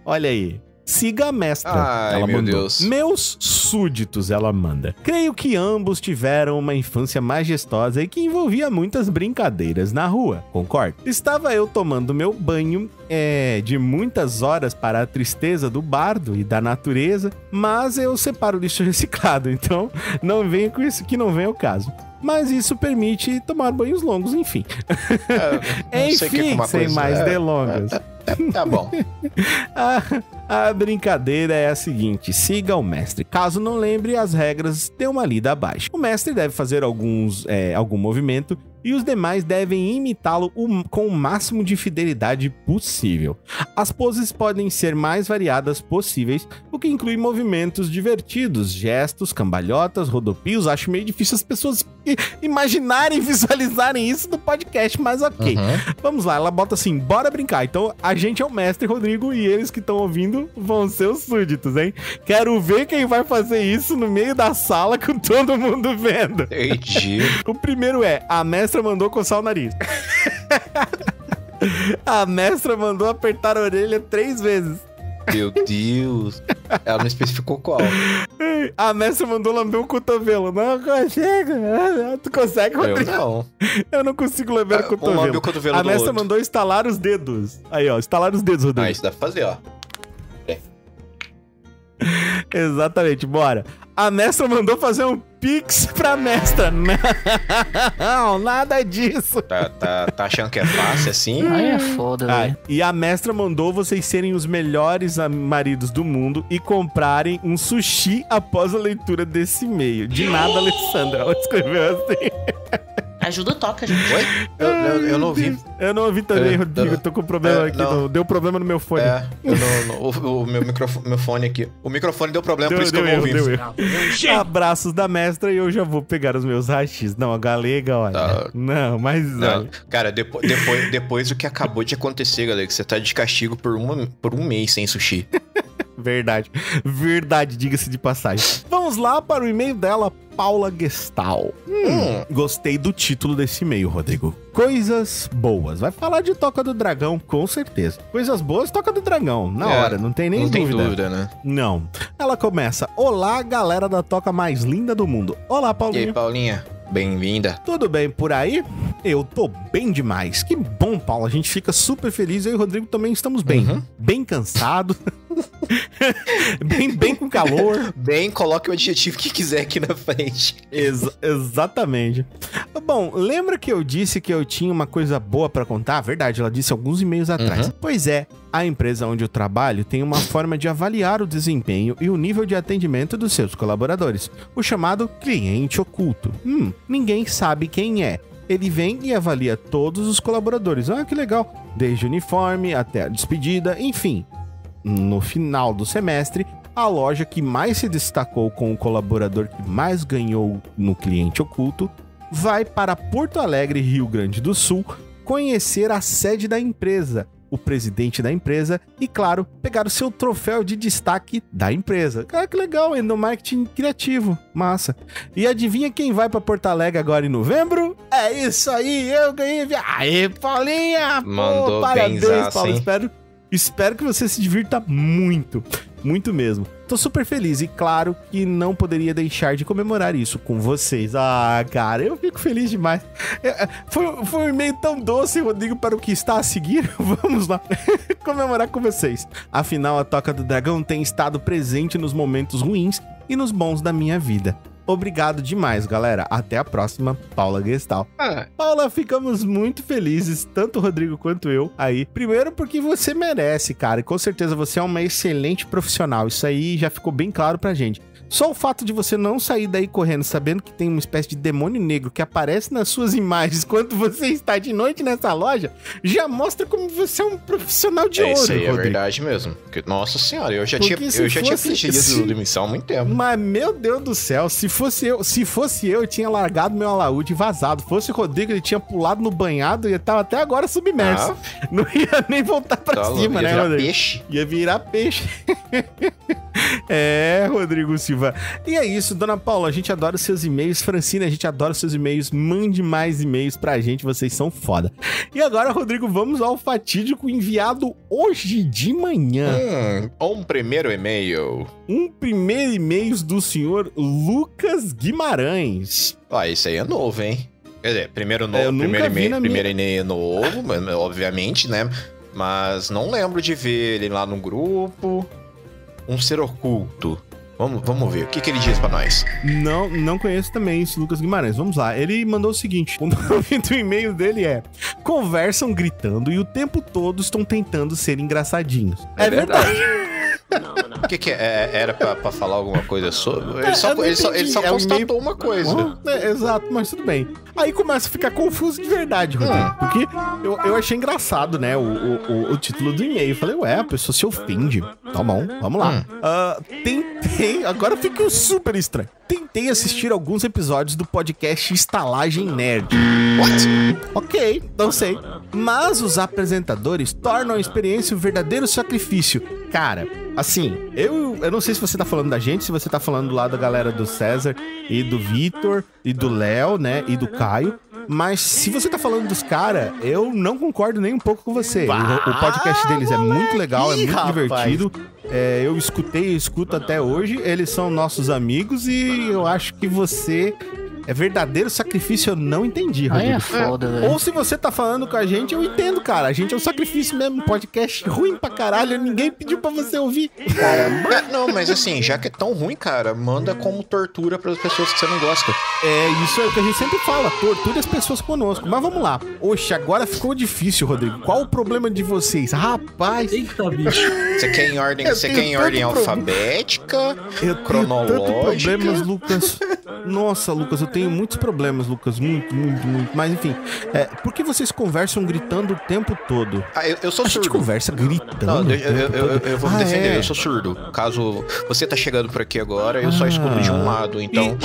Olha aí. Siga a Mestra. Ai, ela meu mandou. Deus. Meus súditos, ela manda. Creio que ambos tiveram uma infância majestosa e que envolvia muitas brincadeiras na rua. Concordo? Estava eu tomando meu banho de muitas horas para a tristeza do bardo e da natureza, mas eu separo lixo reciclado, então não venha com isso que não vem ao caso. Mas isso permite tomar banhos longos, enfim. Enfim, sem mais delongas. Tá bom. A brincadeira é a seguinte: siga o mestre. Caso não lembre, as regras dê uma lida abaixo. O mestre deve fazer algum movimento e os demais devem imitá-lo com o máximo de fidelidade possível. As poses podem ser mais variadas possíveis, o que inclui movimentos divertidos, gestos, cambalhotas, rodopios. Acho meio difícil as pessoas imaginarem e visualizarem isso no podcast, mas ok. Vamos lá, ela bota assim, bora brincar. Então a gente é o mestre, Rodrigo, e eles que estão ouvindo vão ser os súditos, hein? Quero ver quem vai fazer isso no meio da sala com todo mundo vendo. Entendi. O primeiro é, a mestra mandou coçar o nariz. A mestra mandou apertar a orelha 3 vezes. Meu Deus. Ela não especificou qual. A mestra mandou lamber o cotovelo. Não consigo. Tu consegue, Rodrigo? Eu não. Eu não consigo lamber o cotovelo. O cotovelo a mestra outro. mandou estalar os dedos. Aí, ó. Estalar os dedos, Rodrigo. Isso dá pra fazer, ó. Exatamente, bora. A mestra mandou fazer um pix pra mestra. Não, nada disso. Tá achando que é fácil assim? Aí é foda, velho. E a mestra mandou vocês serem os melhores maridos do mundo e comprarem um sushi após a leitura desse e-mail. De nada, Alessandra. Ela escreveu assim. Ajuda, toca, gente. Oi? Eu não ouvi. Eu não ouvi também, Rodrigo. Eu tô com problema aqui. Deu problema no meu fone. O meu fone aqui. O microfone deu problema, por isso que eu não ouvi. Abraços da mestra e eu já vou pegar os meus rachis. Não, a galega, olha. Tá. Não, mas... Não. Cara, depois do que acabou de acontecer, galera, que você tá de castigo por um mês sem sushi. Verdade, diga-se de passagem. Vamos lá para o e-mail dela, Paula Gestal. Gostei do título desse e-mail, Rodrigo. Coisas boas. Vai falar de Toca do Dragão, com certeza. Coisas boas, Toca do Dragão. Na hora, não tem nem dúvida. Não tem dúvida, né? Não. Ela começa, olá, galera da toca mais linda do mundo. Olá, Paulinha. E aí, Paulinha? Bem-vinda. Tudo bem por aí? Eu tô bem demais. Que bom, Paulo. A gente fica super feliz. Eu e o Rodrigo também estamos bem. Bem cansado. bem com calor. Bem, coloque o adjetivo que quiser aqui na frente. Exatamente. Bom, lembra que eu disse que eu tinha uma coisa boa pra contar? Verdade, ela disse alguns e-mails atrás. Pois é, a empresa onde eu trabalho tem uma forma de avaliar o desempenho e o nível de atendimento dos seus colaboradores, o chamado cliente oculto. Ninguém sabe quem é. Ele vem e avalia todos os colaboradores. Ah, que legal. Desde o uniforme até a despedida, enfim. No final do semestre, a loja que mais se destacou com o colaborador que mais ganhou no cliente oculto vai para Porto Alegre, Rio Grande do Sul, conhecer a sede da empresa, o presidente da empresa e, claro, pegar o seu troféu de destaque da empresa. Cara, que legal, ainda no marketing criativo. Massa. E adivinha quem vai para Porto Alegre agora em novembro? É isso aí, eu ganhei. Aê, Paulinha! Mandou parabéns, benzaço, Paulo. Espero que você se divirta muito. Muito mesmo. Tô super feliz e claro que não poderia deixar de comemorar isso com vocês. Ah, cara, eu fico feliz demais. Foi um e-mail tão doce, Rodrigo, para o que está a seguir. Vamos lá comemorar com vocês. Afinal, a Toca do Dragão tem estado presente nos momentos ruins e nos bons da minha vida. Obrigado demais, galera. Até a próxima, Paula Gestal. Paula, ficamos muito felizes, tanto o Rodrigo quanto eu aí. Primeiro porque você merece, cara. E com certeza você é uma excelente profissional. Isso aí já ficou bem claro pra gente. Só o fato de você não sair daí correndo sabendo que tem uma espécie de demônio negro que aparece nas suas imagens quando você está de noite nessa loja, já mostra como você é um profissional de ouro, isso aí, Rodrigo. É verdade mesmo. Porque, nossa senhora, eu já tinha pedido demissão há muito tempo. Mas, meu Deus do céu, se fosse eu tinha largado meu alaúde e vazado. Fosse o Rodrigo, ele tinha pulado no banhado e tava até agora submerso. Não ia nem voltar pra cima, né, Rodrigo? Peixe. Ia virar peixe. É, Rodrigo Silva. E é isso, dona Paula, a gente adora os seus e-mails. Francine, a gente adora os seus e-mails. Mande mais e-mails pra gente, vocês são foda. E agora, Rodrigo, vamos ao fatídico enviado hoje de manhã. Um primeiro e-mail. Um primeiro e-mail do senhor Lucas Guimarães. Isso aí é novo, hein? Quer dizer, primeiro e-mail é novo, obviamente, né? Mas não lembro de ver ele lá no grupo. Um ser oculto. Vamos ver. O que ele diz pra nós? Não conheço também esse Lucas Guimarães. Vamos lá. Ele mandou o seguinte. O nome do e-mail dele é: conversam gritando e o tempo todo estão tentando ser engraçadinhos. É verdade. O que era pra falar alguma coisa sobre? Ele só constatou uma coisa. Exato, mas tudo bem. Aí começa a ficar confuso de verdade, Rodrigo. Porque eu achei engraçado, né, o título do e-mail. Eu falei, a pessoa se ofende. Tá bom, vamos lá. Tentei, agora fica super estranho. Tentei assistir alguns episódios do podcast Estalagem Nerd. What? Ok, não sei. Mas os apresentadores tornam a experiência um verdadeiro sacrifício. Cara, assim, eu não sei se você tá falando da gente, se você tá falando lá da galera do César e do Vitor e do Léo, né, e do Caio. Mas se você tá falando dos caras, eu não concordo nem um pouco com você. O podcast deles é muito legal, é muito divertido. Eu escuto até hoje. Eles são nossos amigos e eu acho que você... É verdadeiro sacrifício, eu não entendi, Rodrigo. É foda, velho. Ou se você tá falando com a gente, eu entendo, cara. A gente é um sacrifício mesmo, podcast ruim pra caralho, ninguém pediu pra você ouvir. Caramba. Não, mas assim, já que é tão ruim, cara, manda como tortura pras pessoas que você não gosta. Isso é o que a gente sempre fala, torture as pessoas conosco. Mas vamos lá. Oxe, agora ficou difícil, Rodrigo. Qual o problema de vocês? Rapaz. Eita, bicho. Você quer em ordem alfabética, cronológica? Problemas, Lucas. Nossa, Lucas, eu tenho muitos problemas, Lucas. Muito. Mas enfim, por que vocês conversam gritando o tempo todo? Eu sou surdo. A gente conversa gritando. Não, eu vou me defender, eu sou surdo. Caso você tá chegando por aqui agora, eu só escuto de um lado, então...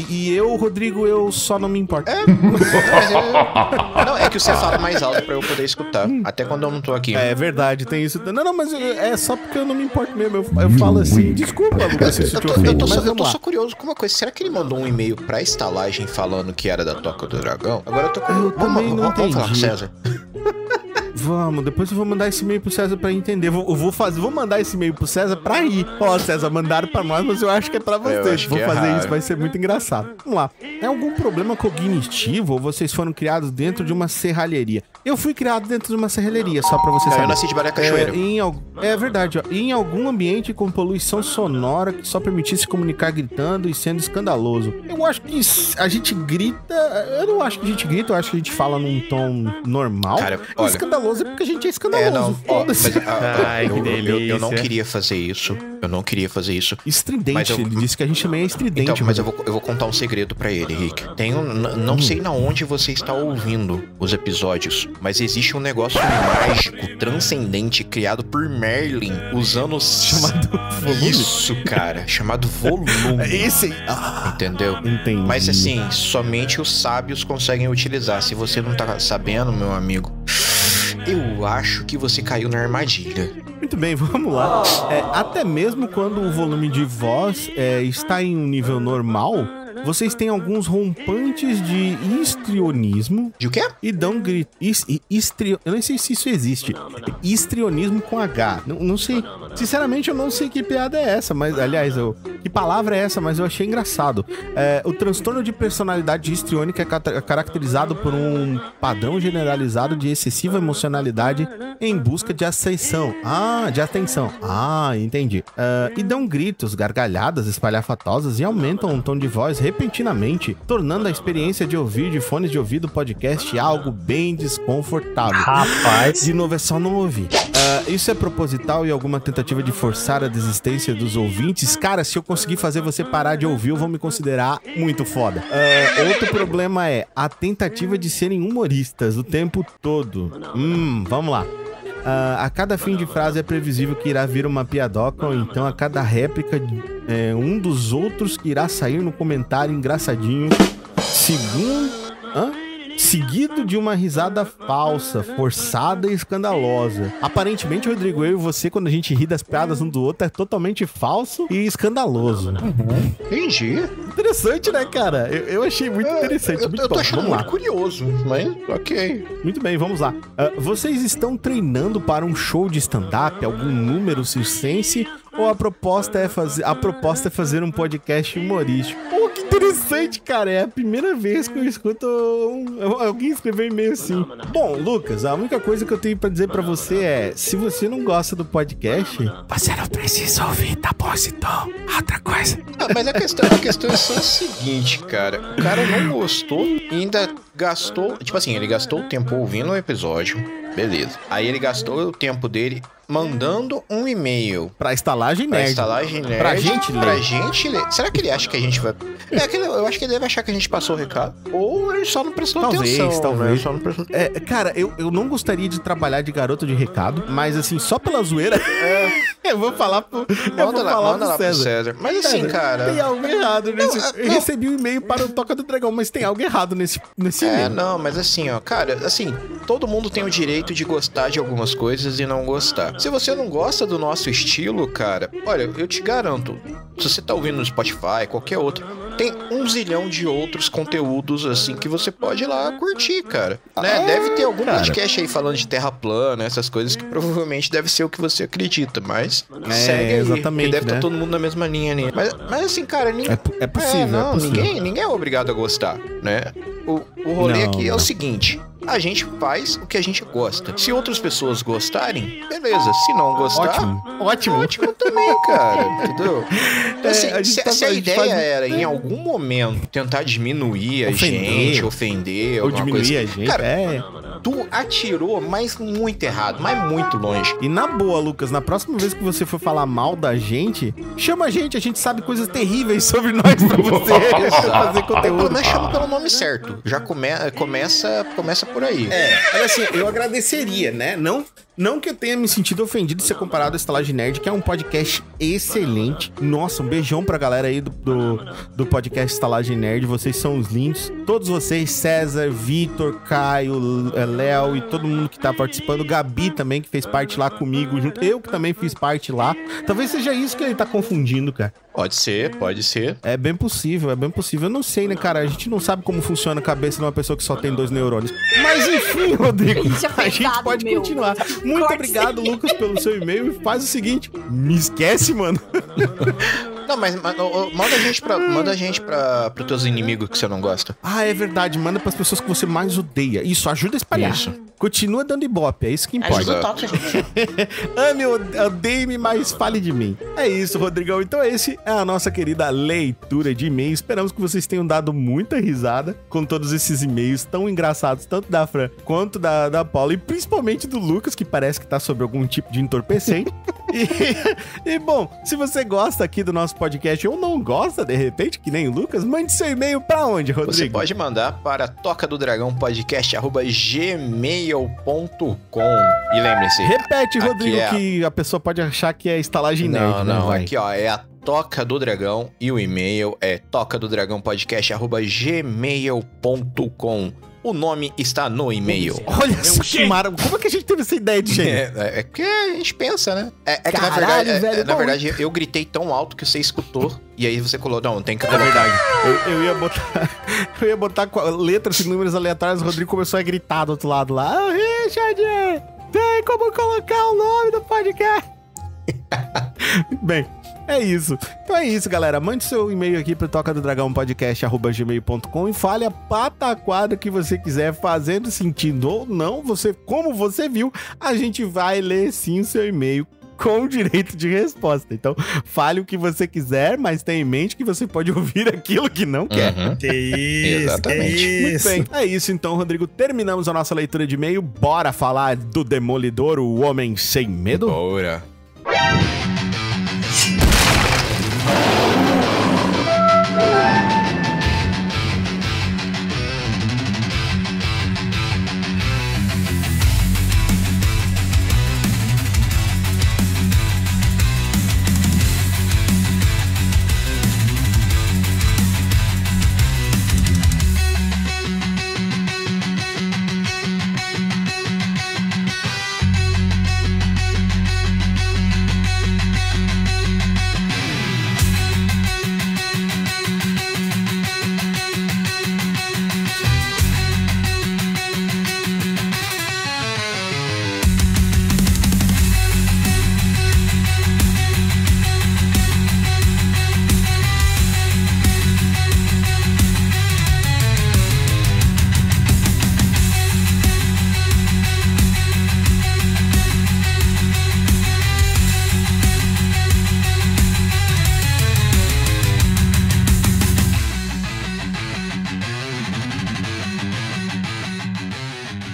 E eu, Rodrigo, eu só não me importo. Não, é que você fala mais alto pra eu poder escutar, até quando eu não tô aqui. É verdade, tem isso. Não, mas é só porque eu não me importo mesmo. Eu falo assim, desculpa, Lucas, se te ofende. Eu tô só curioso com uma coisa. Será que ele mandou um e-mail pra Estalagem falando que era da Toca do Dragão? Agora eu tô com... Eu também não entendi. Vamos falar com o César. Vamos, depois eu vou mandar esse e-mail pro César pra entender. Vou mandar esse e-mail pro César pra rir. Ó, César, mandaram pra nós, mas eu acho que é pra vocês. Vou fazer isso, vai ser muito engraçado. Vamos lá. É algum problema cognitivo ou vocês foram criados dentro de uma serralheria? Eu fui criado dentro de uma serralheria, só pra vocês saberem. Eu nasci de Baré Cachoeira. É verdade, ó. Em algum ambiente com poluição sonora que só permitisse comunicar gritando e sendo escandaloso. Eu acho que a gente grita... Eu não acho que a gente grita, eu acho que a gente fala num tom normal. Cara, olha... Escandaloso é porque a gente é escandaloso. Ai, que delícia. Eu não queria fazer isso. Estridente, ele disse que a gente também é estridente. Então, mas eu vou contar um segredo pra ele, Rick. Não sei na onde você está ouvindo os episódios, mas existe um negócio mágico, transcendente, criado por Merlin, usando... Chamado volume? Isso, cara. Chamado volume. Esse... Entendeu? Entendi. Mas assim, somente os sábios conseguem utilizar. Se você não tá sabendo, meu amigo... Eu acho que você caiu na armadilha. Muito bem, vamos lá. Até mesmo quando o volume de voz está em um nível normal, vocês têm alguns rompantes de histrionismo. De o quê? E dão grito. Eu nem sei se isso existe. Histrionismo com H. Não sei. Sinceramente, eu não sei que piada é essa, mas, aliás, que palavra é essa, mas eu achei engraçado. O transtorno de personalidade histriônica é caracterizado por um padrão generalizado de excessiva emocionalidade em busca de atenção. Entendi. E dão gritos, gargalhadas espalhafatosas e aumentam o tom de voz repentinamente, tornando a experiência de ouvir de fones de ouvido podcast algo bem desconfortável. Rapaz. De novo, é só não ouvir. Isso é proposital e alguma tentativa de forçar a desistência dos ouvintes? Cara, se eu conseguir fazer você parar de ouvir, eu vou me considerar muito foda. Outro problema é a tentativa de serem humoristas o tempo todo. Vamos lá. A cada fim de frase é previsível que irá vir uma piadoca, ou então a cada réplica um dos outros que irá sair no comentário engraçadinho, seguido de uma risada falsa, forçada e escandalosa. Aparentemente, Rodrigo, eu e você, quando a gente ri das piadas um do outro, é totalmente falso e escandaloso. Entendi. Interessante, né, cara? Eu achei muito interessante. Eu tô achando muito curioso, mas ok. Muito bem, vamos lá. Vocês estão treinando para um show de stand-up, algum número circense, ou a proposta é fazer um podcast humorístico? Pô, que interessante, cara. É a primeira vez que eu escuto alguém escrever e-mail assim. Bom, Lucas, a única coisa que eu tenho pra dizer pra você é, se você não gosta do podcast, você não precisa ouvir, tá bom, então? Outra coisa. Mas a questão é só a seguinte, cara. O cara não gostou e ainda gastou... Tipo assim, ele gastou o tempo ouvindo o episódio. Beleza. Aí ele gastou o tempo dele mandando um e-mail pra Estalagem Nerd. Pra gente ler. Será que ele acha que a gente vai... eu acho que ele deve achar que a gente passou o recado. Ou ele só não prestou atenção. Talvez. Só não prestou... Cara, eu não gostaria de trabalhar de garoto de recado, mas assim, só pela zoeira... eu vou falar pro César. Mas assim, cara... Tem algo errado nesse... Eu recebi um e-mail para o Toca do Dragão, mas tem algo errado nesse e-mail. Não, mas assim, ó, cara, assim, todo mundo tem o direito de gostar de algumas coisas e não gostar. Se você não gosta do nosso estilo, cara, olha, eu te garanto, se você tá ouvindo no Spotify, qualquer outro, tem 1 zilhão de outros conteúdos, assim, que você pode ir lá curtir, cara. Né? Deve ter algum podcast aí falando de terra plana, essas coisas que provavelmente deve ser o que você acredita, mas segue aí, exatamente, deve estar todo mundo na mesma linha ali. Mas assim, cara, é possível, é possível. Ninguém é obrigado a gostar, né? O rolê aqui é o seguinte... A gente faz o que a gente gosta. Se outras pessoas gostarem, beleza. Se não gostar, ótimo também, cara. Entendeu? Então, se a ideia era, em algum momento, tentar diminuir a gente, ofender, ou diminuir coisa, a gente, cara, tu atirou, mas muito errado, mas muito longe. E na boa, Lucas, na próxima vez que você for falar mal da gente, chama a gente sabe coisas terríveis sobre nós pra você fazer conteúdo. Mas chama pelo nome certo. Já começa por aí. Olha assim, eu agradeceria, né? Não que eu tenha me sentido ofendido de ser comparado ao Estalagem Nerd, que é um podcast excelente. Nossa, um beijão pra galera aí do podcast Estalagem Nerd. Vocês são os lindos. Todos vocês, César, Vitor, Caio, Léo e todo mundo que tá participando. Gabi também, que fez parte lá comigo junto. Eu que também fiz parte lá. Talvez seja isso que ele tá confundindo, cara. Pode ser. É bem possível. Eu não sei, né, cara? A gente não sabe como funciona a cabeça de uma pessoa que só tem 2 neurônios. Mas enfim, Rodrigo, a gente pode continuar. Muito obrigado, Lucas, pelo seu e-mail. E faz o seguinte, me esquece, mano. Não, mas manda a gente pros teus inimigos que você não gosta. Ah, é verdade. Manda pras pessoas que você mais odeia. Isso, ajuda a espalhar. Isso. Continua dando ibope, é isso que importa. Ajuda o toque, gente. Ame, odeie-me, mas fale de mim. É isso, Rodrigão. Então esse é a nossa querida leitura de e-mails. Esperamos que vocês tenham dado muita risada com todos esses e-mails tão engraçados, tanto da Fran quanto da Paula, e principalmente do Lucas, que parece que tá sob algum tipo de entorpecente. E bom, se você gosta aqui do nosso podcast ou não gosta, de repente, que nem o Lucas, mande seu e-mail pra onde, Rodrigo? Você pode mandar para tocadodragãopodcast@gmail.com. E lembre-se... Repete, Rodrigo, que a pessoa pode achar que é estalagem nerd. Não, aqui ó, é a Toca do Dragão e o e-mail é tocadodragãopodcast@gmail.com. O nome está no e-mail. Olha só que maravilha. Como é que a gente teve essa ideia de gênio? É que a gente pensa, né? Caralho, velho. Na verdade, eu gritei tão alto que você escutou. E aí você colocou, não, tem que... É verdade. Eu ia botar letras e números aleatórios. O Rodrigo começou a gritar do outro lado lá. Ah, Richard, tem como colocar o nome do podcast? Bem... É isso. Então é isso, galera. Mande seu e-mail aqui pro tocadodragãopodcast@gmail.com e fale a pataquada que você quiser, fazendo sentido ou não. Como você viu, a gente vai ler sim o seu e-mail com direito de resposta. Então, fale o que você quiser, mas tenha em mente que você pode ouvir aquilo que não quer. Que isso, exatamente. Muito bem. É isso então, Rodrigo. Terminamos a nossa leitura de e-mail. Bora falar do Demolidor, o Homem Sem Medo? Bora.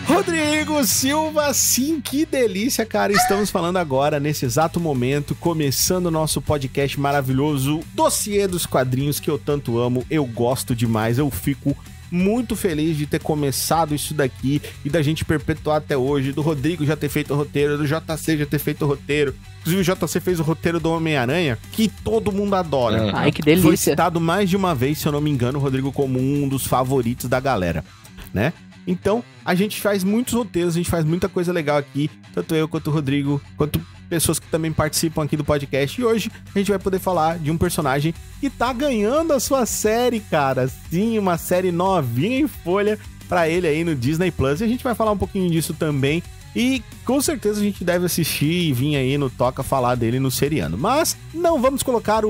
Rodrigo Silva, sim, que delícia, cara. Estamos falando agora, nesse exato momento, começando o nosso podcast maravilhoso, Dossiê dos Quadrinhos, que eu tanto amo, eu gosto demais, eu fico muito feliz de ter começado isso daqui e da gente perpetuar até hoje, do Rodrigo já ter feito o roteiro, do JC já ter feito o roteiro. Inclusive o JC fez o roteiro do Homem-Aranha, que todo mundo adora. Ai, que delícia. Foi citado mais de uma vez, se eu não me engano, o Rodrigo como um dos favoritos da galera, né? Então, a gente faz muitos roteiros, a gente faz muita coisa legal aqui, tanto eu quanto o Rodrigo, quanto pessoas que também participam aqui do podcast. E hoje a gente vai poder falar de um personagem que tá ganhando a sua série, cara. Sim, uma série novinha em folha pra ele aí no Disney Plus. E a gente vai falar um pouquinho disso também. E com certeza a gente deve assistir e vir aí no Toca falar dele no seriano. Mas não vamos colocar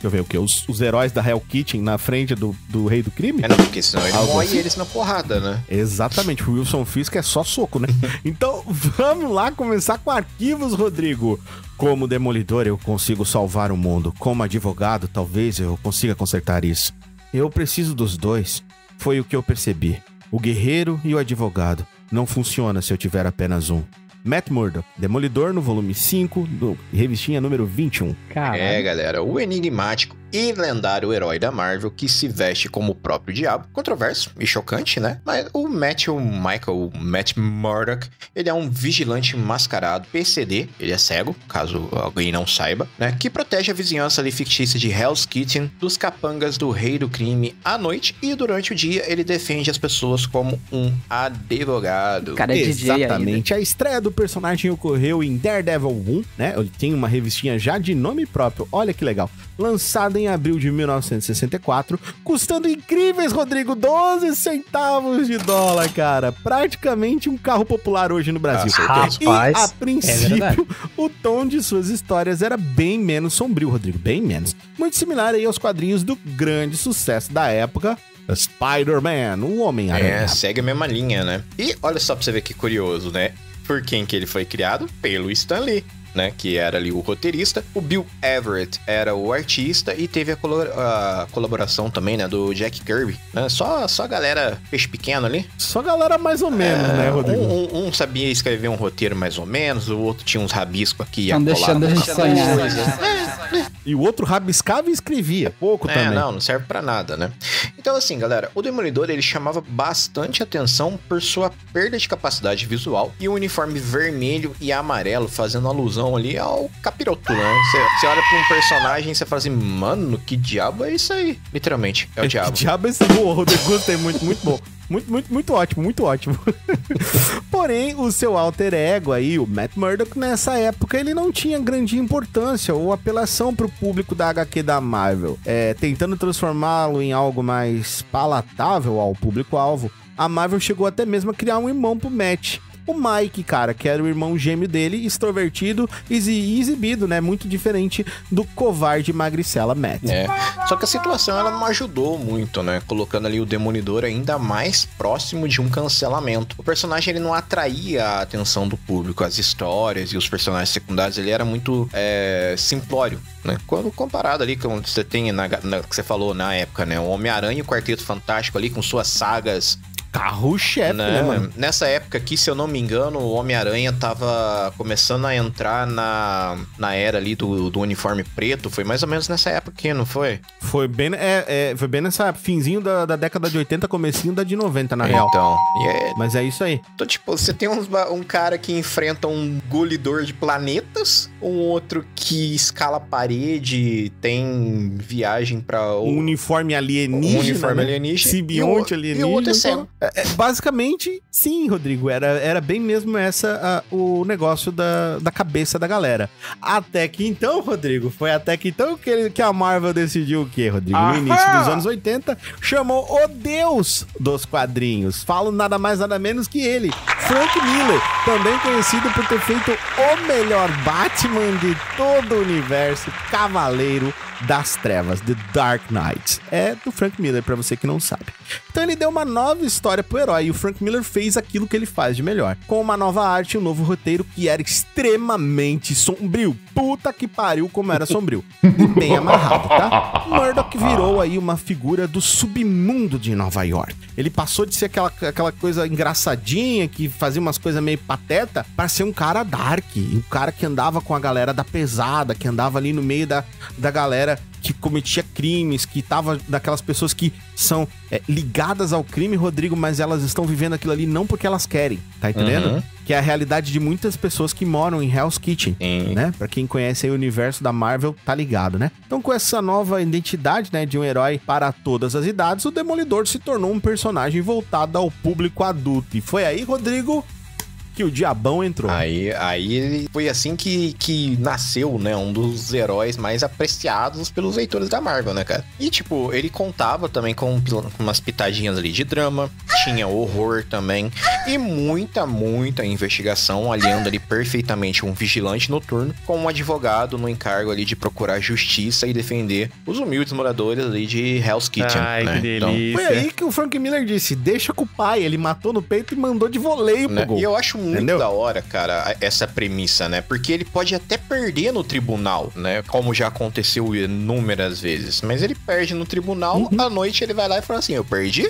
deixa eu ver o que? Os heróis da Hell Kitchen na frente do Rei do Crime? Não, porque senão ele moe eles na porrada, né? Exatamente, o Wilson Fisk é só soco, né? Então, vamos lá começar com arquivos, Rodrigo. Como Demolidor, eu consigo salvar o mundo. Como advogado, talvez eu consiga consertar isso. Eu preciso dos dois. Foi o que eu percebi. O guerreiro e o advogado. Não funciona se eu tiver apenas um. Matt Murdock, Demolidor, no volume 5, revistinha número 21. Caramba. É, galera, o enigmático e lendário herói da Marvel que se veste como o próprio diabo. Controverso e chocante, né? Mas o Matt Murdock, ele é um vigilante mascarado PCD, ele é cego, caso alguém não saiba, né? Que protege a vizinhança ali fictícia de Hell's Kitchen dos capangas do rei do crime à noite, e durante o dia ele defende as pessoas como um advogado. Cara, é DJ exatamente. A estreia do personagem ocorreu em Daredevil 1, né? Ele tem uma revistinha já de nome próprio, olha que legal. Lançada em abril de 1964, custando incríveis, Rodrigo, 12 centavos de dólar, cara. Praticamente um carro popular hoje no Brasil. Rapaz, e, a princípio, o tom de suas histórias era bem menos sombrio, Rodrigo, bem menos. Muito similar aí aos quadrinhos do grande sucesso da época, Spider-Man, o Homem-Aranha. Segue a mesma linha, né? E olha só pra você ver que curioso, né? Por quem que ele foi criado? Pelo Stan Lee, né, que era ali o roteirista. O Bill Everett era o artista e teve a colaboração também, né, do Jack Kirby, né? Só a galera peixe pequeno ali. Só galera mais ou menos, né, Rodrigo? Um sabia escrever um roteiro mais ou menos, o outro tinha uns rabiscos aqui e não deixando a gente sonhar. E o outro rabiscava e escrevia, pouco também. Não serve pra nada, né? Então assim, galera, o Demolidor, ele chamava bastante atenção por sua perda de capacidade visual e o uniforme vermelho e amarelo fazendo alusão ali ao capiroto, né? Você olha pra um personagem e você fala assim, mano, que diabo é isso aí? Literalmente, é o diabo. Que diabo é esse? Boa, Rodrigo, gostei muito, muito bom. Muito ótimo, muito ótimo. Porém, o seu alter ego aí, o Matt Murdock, nessa época, ele não tinha grande importância ou apelação pro público da HQ da Marvel. Tentando transformá-lo em algo mais palatável ao público-alvo, a Marvel chegou até mesmo a criar um irmão pro Matt. O Mike, cara, que era o irmão gêmeo dele, extrovertido e exibido, né? Muito diferente do covarde magricela Matt. Só que a situação, ela não ajudou muito, né? Colocando ali o Demolidor ainda mais próximo de um cancelamento. O personagem, ele não atraía a atenção do público. As histórias e os personagens secundários, ele era muito simplório, né? Quando comparado ali com você tem, que você falou na época, né? O Homem-Aranha e o Quarteto Fantástico ali com suas sagas carro-chefe, né, mano? Nessa época aqui, se eu não me engano, o Homem-Aranha tava começando a entrar na era ali do uniforme preto. Foi mais ou menos nessa época aqui, não foi? Foi bem, foi bem nessa finzinho da década de 80, comecinho da de 90, na real. Então, mas é isso aí. Então, tipo, você tem um cara que enfrenta um golidor de planetas, um outro que escala a parede, tem viagem pra... Um uniforme alienígena, simbionte alienígena. E o outro é cego. Basicamente, sim, Rodrigo, era bem mesmo o negócio da cabeça da galera. Até que então, Rodrigo, foi até que então que a Marvel decidiu o quê, Rodrigo? No início dos anos 80, chamou o deus dos quadrinhos. Falo nada mais, nada menos que ele, Frank Miller, também conhecido por ter feito o melhor Batman de todo o universo, Cavaleiro das Trevas, The Dark Knight. É do Frank Miller, pra você que não sabe. Então ele deu uma nova história pro herói e o Frank Miller fez aquilo que ele faz de melhor, com uma nova arte e um novo roteiro que era extremamente sombrio. Puta que pariu como era sombrio. E bem amarrado, tá? Murdock virou aí uma figura do submundo de Nova York. Ele passou de ser aquela coisa engraçadinha, que fazia umas coisas meio pateta, pra ser um cara dark, um cara que andava com a galera da pesada, que andava ali no meio da galera que cometia crimes, que tava daquelas pessoas que são ligadas ao crime, Rodrigo, mas elas estão vivendo aquilo ali não porque elas querem, tá entendendo? Uhum. Que é a realidade de muitas pessoas que moram em Hell's Kitchen, né? Pra quem conhece aí o universo da Marvel, tá ligado, né? Então, com essa nova identidade, né, de um herói para todas as idades, o Demolidor se tornou um personagem voltado ao público adulto. E foi aí, Rodrigo, que o diabão entrou. Aí foi assim que nasceu, né, um dos heróis mais apreciados pelos leitores da Marvel, né, cara? E, tipo, ele contava também com umas pitadinhas ali de drama, tinha horror também, e muita investigação, aliando ali perfeitamente um vigilante noturno com um advogado no encargo ali de procurar justiça e defender os humildes moradores ali de Hell's Kitchen. Ai, né? Que delícia. Então, foi aí que o Frank Miller disse, deixa com o pai, ele matou no peito e mandou de voleio pro gol. E eu acho muito da hora, cara, essa premissa, né? Porque ele pode até perder no tribunal, né? Como já aconteceu inúmeras vezes. Mas ele perde no tribunal, à noite ele vai lá e fala assim, eu perdi?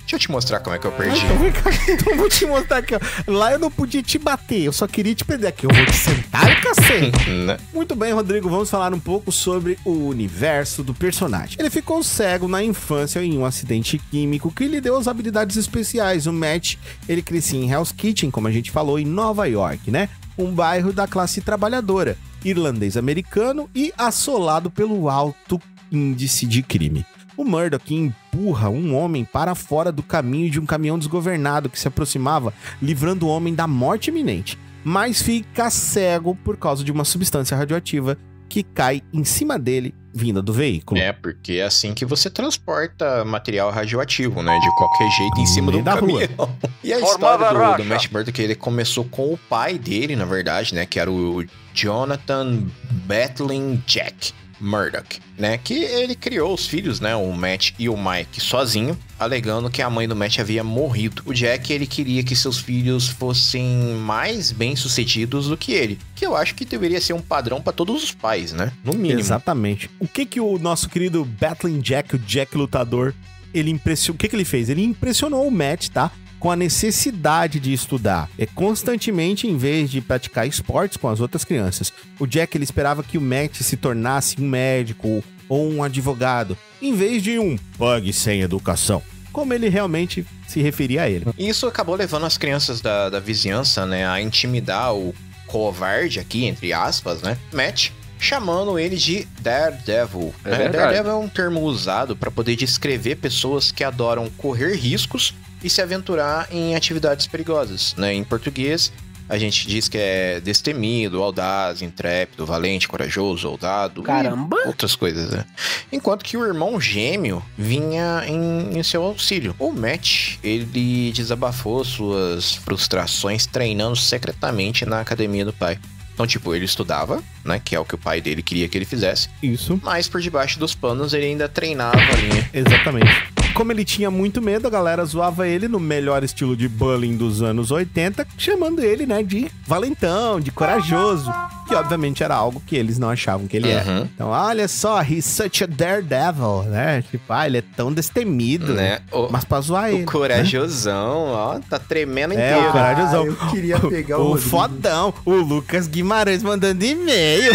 Deixa eu te mostrar como é que eu perdi. Então vem cá, então eu vou te mostrar aqui, ó. Lá eu não podia te bater, eu só queria te prender aqui. Eu vou te sentar e cacete. Muito bem, Rodrigo, vamos falar um pouco sobre o universo do personagem. Ele ficou cego na infância em um acidente químico que lhe deu as habilidades especiais. O Matt, ele crescia em Hell's Kitchen, como a gente falou, em Nova York, né? Um bairro da classe trabalhadora, irlandês-americano e assolado pelo alto índice de crime. O Murdoch empurra um homem para fora do caminho de um caminhão desgovernado que se aproximava, livrando o homem da morte iminente, mas fica cego por causa de uma substância radioativa que cai em cima dele, vinda do veículo. É, porque é assim que você transporta material radioativo, né? De qualquer jeito, em cima do caminhão. E a história do Matt Murdock, ele começou com o pai dele, na verdade, né? Que era o Jonathan Battling Jack Murdoch, né? Que ele criou os filhos, né? O Matt e o Mike sozinho, alegando que a mãe do Matt havia morrido. O Jack, ele queria que seus filhos fossem mais bem-sucedidos do que ele. Que eu acho que deveria ser um padrão para todos os pais, né? No mínimo. Exatamente. O que o nosso querido Battling Jack, o Jack lutador, ele impressionou... O que ele fez? Ele impressionou o Matt, tá? Com a necessidade de estudar constantemente em vez de praticar esportes com as outras crianças. O Jack, ele esperava que o Matt se tornasse um médico ou um advogado, em vez de um bug sem educação, como ele realmente se referia a ele. Isso acabou levando as crianças da vizinhança, né, a intimidar o covarde aqui, entre aspas, né, Matt, chamando ele de Daredevil. Daredevil é um termo usado para poder descrever pessoas que adoram correr riscos e se aventurar em atividades perigosas, né? Em português, a gente diz que é destemido, audaz, intrépido, valente, corajoso, ousado. Caramba! E outras coisas, né? Enquanto que o irmão gêmeo vinha em seu auxílio. O Matt, ele desabafou suas frustrações treinando secretamente na academia do pai. Então, tipo, ele estudava, né? Que é o que o pai dele queria que ele fizesse. Isso. Mas por debaixo dos panos, ele ainda treinava ali. Exatamente. Como ele tinha muito medo, a galera zoava ele no melhor estilo de bullying dos anos 80, chamando ele, né, de valentão, de corajoso, que obviamente era algo que eles não achavam que ele era. Então, olha só, he's such a daredevil, né? Tipo, ele é tão destemido, né? Mas pra zoar ele. O corajosão, né? Ó, tá tremendo inteiro. É, o corajosão. Eu queria pegar o fodão, o Lucas Guimarães mandando e-mail.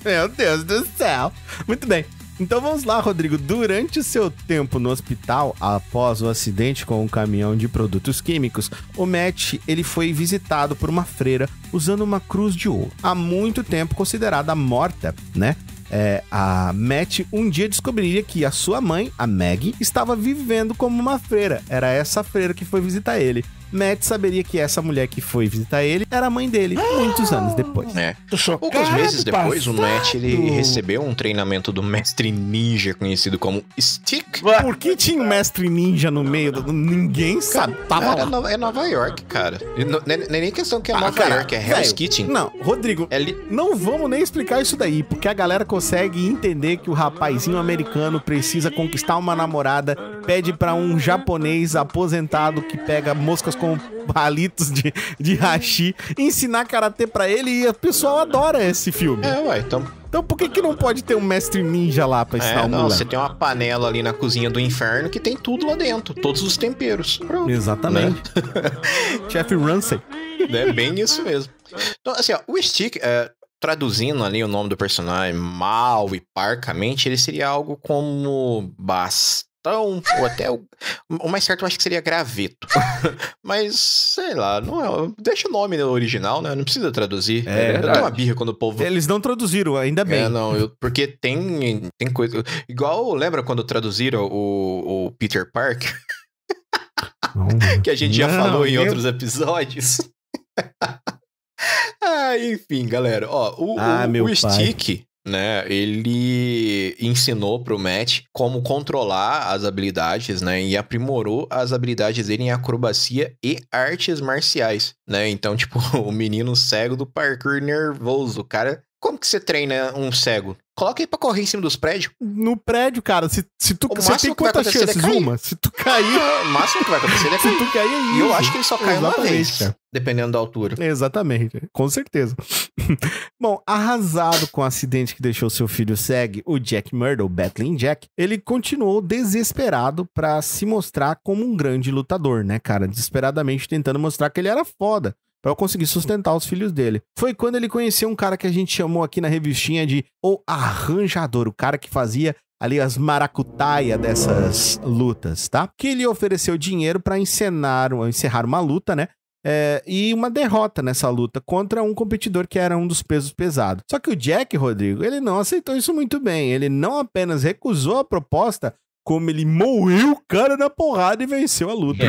Meu Deus do céu. Muito bem. Então vamos lá, Rodrigo. Durante o seu tempo no hospital, após o acidente com um caminhão de produtos químicos, o Matt, ele foi visitado por uma freira usando uma cruz de ouro. Há muito tempo considerada morta, né? A Matt um dia descobriria que a sua mãe, a Maggie, estava vivendo como uma freira. Era essa freira que foi visitar ele. Matt saberia que essa mulher que foi visitar ele era a mãe dele, muitos anos depois. Poucos meses depois, o Matt, ele recebeu um treinamento do mestre ninja, conhecido como Stick. Por que tinha um mestre ninja no meio? Ninguém sabe. Cara, é Nova York, cara. Não é nem questão que é Nova York, é Hell's Kitchen. Não, Rodrigo, não vamos nem explicar isso daí, porque a galera consegue entender que o rapazinho americano precisa conquistar uma namorada, pede pra um japonês aposentado que pega moscas com palitos de hashi, ensinar karatê pra ele, e o pessoal adora esse filme. Então por que não pode ter um mestre ninja lá pra ensinar o moleque? Você tem uma panela ali na cozinha do inferno que tem tudo lá dentro, todos os temperos. Pronto. Exatamente. Chef Ramsay. É bem isso mesmo. Então, assim, ó, o Stick, traduzindo ali o nome do personagem mal e parcamente, ele seria algo como ou até o mais certo eu acho que seria graveto. Mas, sei lá, não é, deixa o nome original, né? Não precisa traduzir. Eu tenho uma birra quando o povo... Eles não traduziram, ainda bem. Porque tem coisa... Igual, lembra quando traduziram o Peter Parker? Que a gente já falou em outros episódios. Enfim, galera. Ó, o Stick... né, ele ensinou pro Matt como controlar as habilidades, né, e aprimorou as habilidades dele em acrobacia e artes marciais, né, então, tipo, o menino cego do parkour nervoso, o cara Como que você treina um cego? Coloca ele pra correr em cima dos prédios. No prédio, cara, se tu... Você tem quantas chances? Uma? Se tu cair... O máximo que vai acontecer é cair. Se tu cair, é isso. E eu acho que ele só cai uma vez, cara. Dependendo da altura. Exatamente, com certeza. Bom, arrasado com o acidente que deixou seu filho cego, o Jack Murdoch, o Battling Jack, ele continuou desesperado pra se mostrar como um grande lutador, né, cara? Desesperadamente tentando mostrar que ele era foda, pra conseguir sustentar os filhos dele. Foi quando ele conheceu um cara que a gente chamou aqui na revistinha de O Arranjador, o cara que fazia ali as maracutaia dessas lutas, tá? Que ele ofereceu dinheiro pra encerrar uma luta, né? E uma derrota nessa luta contra um competidor que era um dos pesos pesados. Só que o Jack, Rodrigo, ele não aceitou isso muito bem. Ele não apenas recusou a proposta, como ele morreu o cara na porrada e venceu a luta.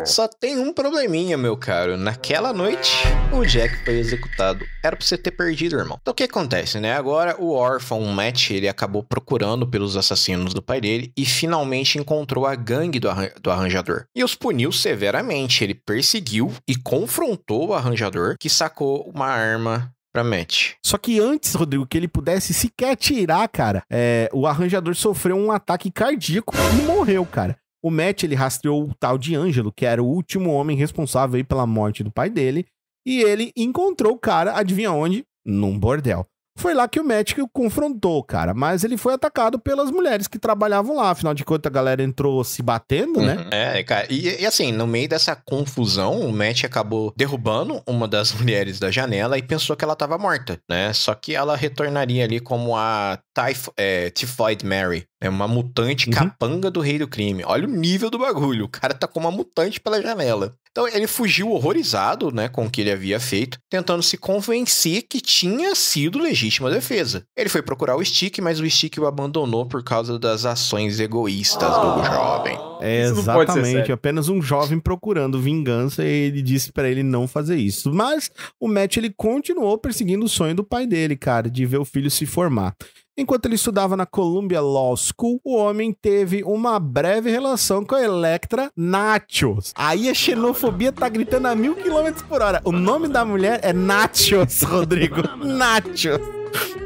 Só tem um probleminha, meu caro. Naquela noite, o Jack foi executado. Era pra você ter perdido, irmão. Então o que acontece, né? Agora o órfão, o Matt, ele acabou procurando pelos assassinos do pai dele e finalmente encontrou a gangue do arranjador. E os puniu severamente. Ele perseguiu e confrontou o arranjador, que sacou uma arma pra Matt. Só que antes, Rodrigo, que ele pudesse sequer atirar, cara, o arranjador sofreu um ataque cardíaco e morreu, cara. O Matt, ele rastreou o tal de Ângelo, que era o último homem responsável aí pela morte do pai dele, e ele encontrou o cara, adivinha onde? Num bordel. Foi lá que o Matt o confrontou, cara, mas ele foi atacado pelas mulheres que trabalhavam lá, afinal de contas a galera entrou se batendo, né? Cara, e assim, no meio dessa confusão, o Matt acabou derrubando uma das mulheres da janela e pensou que ela tava morta, né? Só que ela retornaria ali como a Typhoid Mary, uma mutante capanga do rei do crime. Olha o nível do bagulho, o cara tá com uma mutante pela janela. Então ele fugiu horrorizado, né, com o que ele havia feito, tentando se convencer que tinha sido legítima defesa. Ele foi procurar o Stick, mas o Stick o abandonou por causa das ações egoístas do jovem. Exatamente, apenas um jovem procurando vingança, e ele disse pra ele não fazer isso. Mas o Matt, ele continuou perseguindo o sonho do pai dele, cara, de ver o filho se formar. Enquanto ele estudava na Columbia Law School, o homem teve uma breve relação com a Electra Nachos. Aí a xenofobia tá gritando a 1000 km/h. O nome da mulher é Nachos, Rodrigo. Nachos.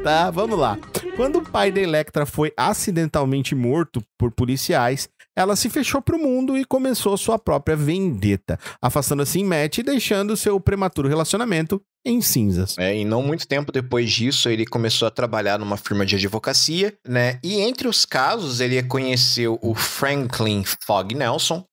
Tá, vamos lá. Quando o pai da Electra foi acidentalmente morto por policiais, ela se fechou pro mundo e começou sua própria vendetta, afastando assim Matt e deixando seu prematuro relacionamento em cinzas. E não muito tempo depois disso, ele começou a trabalhar numa firma de advocacia, né? E entre os casos, ele conheceu o Franklin Fogg Nelson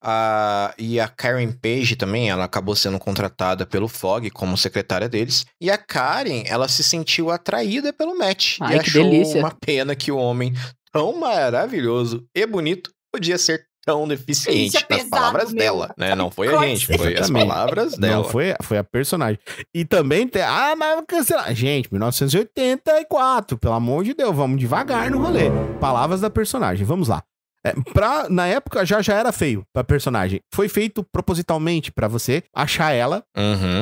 e a Karen Page também. Ela acabou sendo contratada pelo Fogg como secretária deles. E a Karen, ela se sentiu atraída pelo Matt. Ai, e que achou delícia. uma pena que o homem tão maravilhoso e bonito podia ser tão deficiente, Isso é nas palavras pesado, dela, né? Não foi a gente, foi as palavras dela. Não, foi a personagem. E também tem... mas cancelar. Gente, 1984, pelo amor de Deus, vamos devagar no rolê. Palavras da personagem, vamos lá. Na época já era feio pra personagem. Foi feito propositalmente pra você achar ela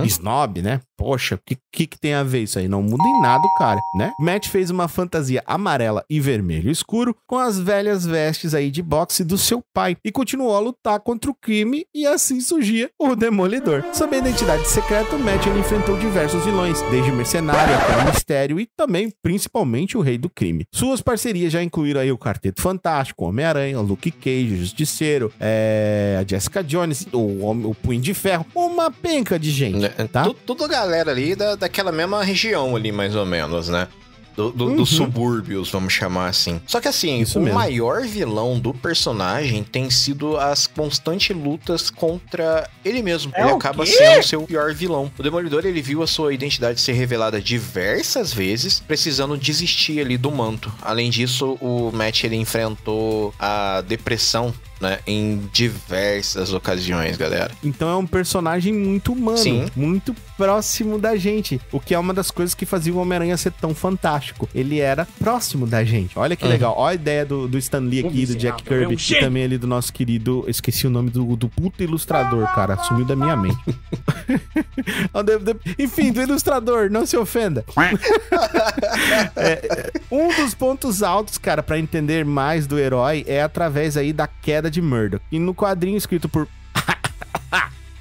snob, né? Poxa, o que tem a ver isso aí? Não muda em nada o cara, né? Matt fez uma fantasia amarela e vermelho escuro com as velhas vestes aí de boxe do seu pai e continuou a lutar contra o crime, e assim surgia o Demolidor. Sob a identidade secreta, o Matt ele enfrentou diversos vilões, desde o Mercenário até o Mistério e também, principalmente, o Rei do Crime. Suas parcerias já incluíram aí o Quarteto Fantástico, o Homem-Aranha, o Luke Cage, o Justiceiro, a Jessica Jones, o Punho de Ferro, uma penca de gente, tá? Tudo galera ali daquela mesma região ali, mais ou menos, né? Dos subúrbios, vamos chamar assim. Só que assim, maior vilão do personagem tem sido as constantes lutas contra ele mesmo. Ele acaba sendo o seu pior vilão. O Demolidor, ele viu a sua identidade ser revelada diversas vezes, precisando desistir ali do manto. Além disso, o Matt, ele enfrentou a depressão, né, em diversas ocasiões, galera. Então é um personagem muito humano, muito próximo da gente, o que é uma das coisas que fazia o Homem-Aranha ser tão fantástico. Ele era próximo da gente. Olha que legal. Olha a ideia do Stan Lee aqui, do Jack Kirby, e também ali do nosso querido, esqueci o nome do puto ilustrador, cara, sumiu da minha mente. Enfim, do ilustrador, não se ofenda. Um dos pontos altos, cara, pra entender mais do herói é através aí da queda de Murdoch. E no quadrinho escrito por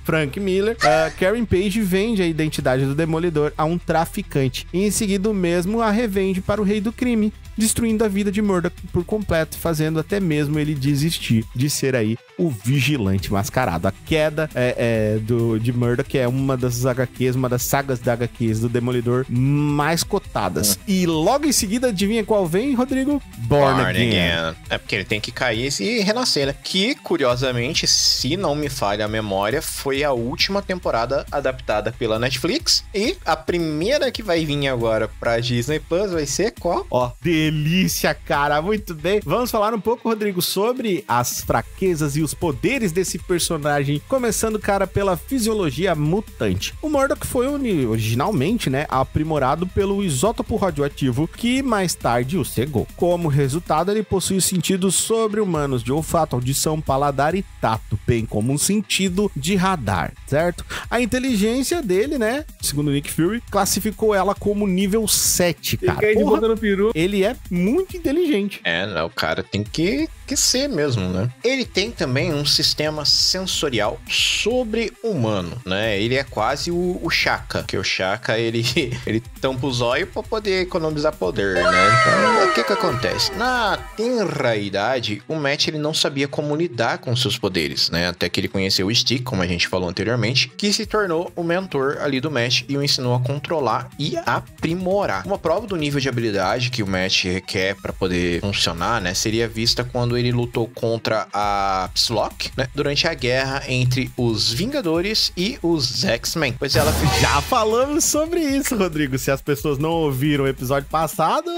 Frank Miller, Karen Page vende a identidade do Demolidor a um traficante. E em seguida o mesmo a revende para o Rei do Crime, destruindo a vida de Murdock por completo, fazendo até mesmo ele desistir de ser aí o Vigilante Mascarado. A queda de Murdock é uma das HQs, uma das sagas da HQs do Demolidor mais cotadas. E logo em seguida, adivinha qual vem, Rodrigo? Born Again. É porque ele tem que cair e renascer, né? Que, curiosamente, se não me falha a memória, foi a última temporada adaptada pela Netflix. E a primeira que vai vir agora pra Disney Plus vai ser qual? Ó, delícia, cara. Muito bem. Vamos falar um pouco, Rodrigo, sobre as fraquezas e os poderes desse personagem, começando, cara, pela fisiologia mutante. O Murdock foi originalmente, né, aprimorado pelo isótopo radioativo que mais tarde o cegou. Como resultado, ele possui sentidos sobre-humanos de olfato, audição, paladar e tato, bem como um sentido de radar, certo? A inteligência dele, né, segundo Nick Fury, classificou ela como nível 7, cara. Ele é muito inteligente. Né, o cara tem que ser mesmo, né? Ele tem também um sistema sensorial sobre-humano, né? Ele é quase o Shaka, que o Shaka, ele tampa os olhos pra poder economizar poder, né? Então, o que acontece? Na tenra idade, o Matt, ele não sabia como lidar com seus poderes, né? Até que ele conheceu o Stick, como a gente falou anteriormente, que se tornou o mentor ali do Matt e o ensinou a controlar e aprimorar. Uma prova do nível de habilidade que o Matt requer para poder funcionar, né, seria vista quando ele lutou contra a Psylocke, né, durante a guerra entre os Vingadores e os X-Men. Pois ela já falamos sobre isso, Rodrigo. Se as pessoas não ouviram o episódio passado,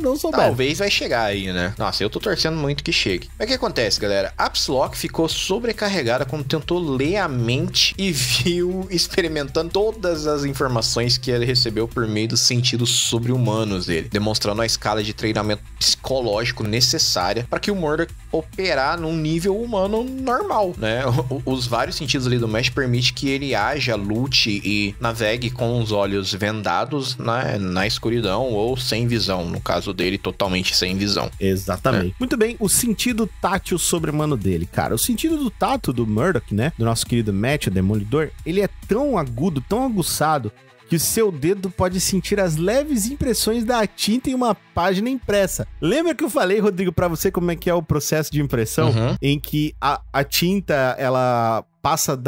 não souberam. Talvez vai chegar aí, né? Nossa, eu tô torcendo muito que chegue. Mas o que acontece, galera? A Psylocke ficou sobrecarregada quando tentou ler a mente e viu experimentando todas as informações que ele recebeu por meio dos sentidos sobre-humanos dele, demonstrando a escala de treinamento psicológico necessária para que o Murdock operar num nível humano normal, né? Os vários sentidos ali do Mesh permite que ele haja, lute e navegue com os olhos vendados na escuridão ou sem visão, no caso dele, totalmente sem visão. Exatamente. Muito bem, o sentido tátil sobre-humano dele, cara. O sentido do tato do Murdock, né? Do nosso querido Matt, o Demolidor, ele é tão agudo, tão aguçado, que o seu dedo pode sentir as leves impressões da tinta em uma página impressa. Lembra que eu falei, Rodrigo, pra você como é que é o processo de impressão? Em que a tinta, ela passa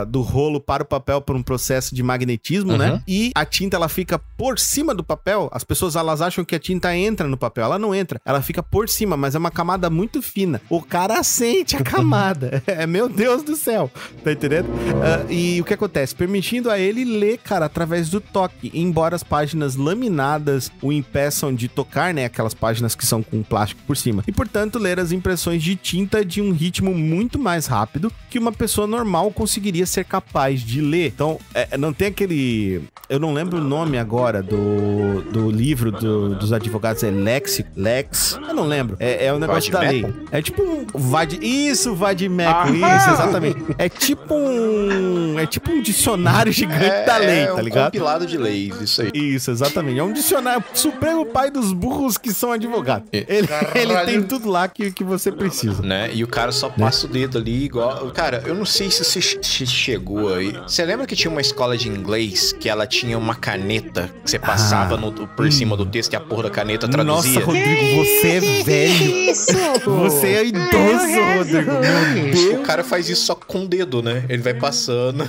do rolo para o papel por um processo de magnetismo, né? E a tinta, ela fica por cima do papel. As pessoas, elas acham que a tinta entra no papel. Ela não entra. Ela fica por cima, mas é uma camada muito fina. O cara sente a camada. Meu Deus do céu. Tá entendendo? E o que acontece? Permitindo a ele ler, cara, através do toque. Embora as páginas laminadas o impeçam de tocar, né? Aquelas páginas que são com plástico por cima. E, portanto, ler as impressões de tinta de um ritmo muito mais rápido que uma pessoa normal conseguiria ser capaz de ler. Então, não tem aquele... Eu não lembro o nome agora do livro dos advogados. É Lex? Eu não lembro. É um negócio da lei. É tipo um... Isso, Vadimeco. Isso, exatamente. É tipo um dicionário gigante da lei, tá ligado? É um compilado de leis, isso aí. Isso, exatamente. É um dicionário supremo pai dos burros que são advogados. Ele tem tudo lá que você precisa. Né? E o cara só passa o dedo ali igual... Cara, eu não sei se você chegou aí. Você lembra que tinha uma escola de inglês que ela tinha uma caneta que você passava por cima do texto e a porra da caneta traduzia? Nossa, Rodrigo, você é velho. Isso? Você é idoso, Rodrigo. Meu Deus. O cara faz isso só com o dedo, né? Ele vai passando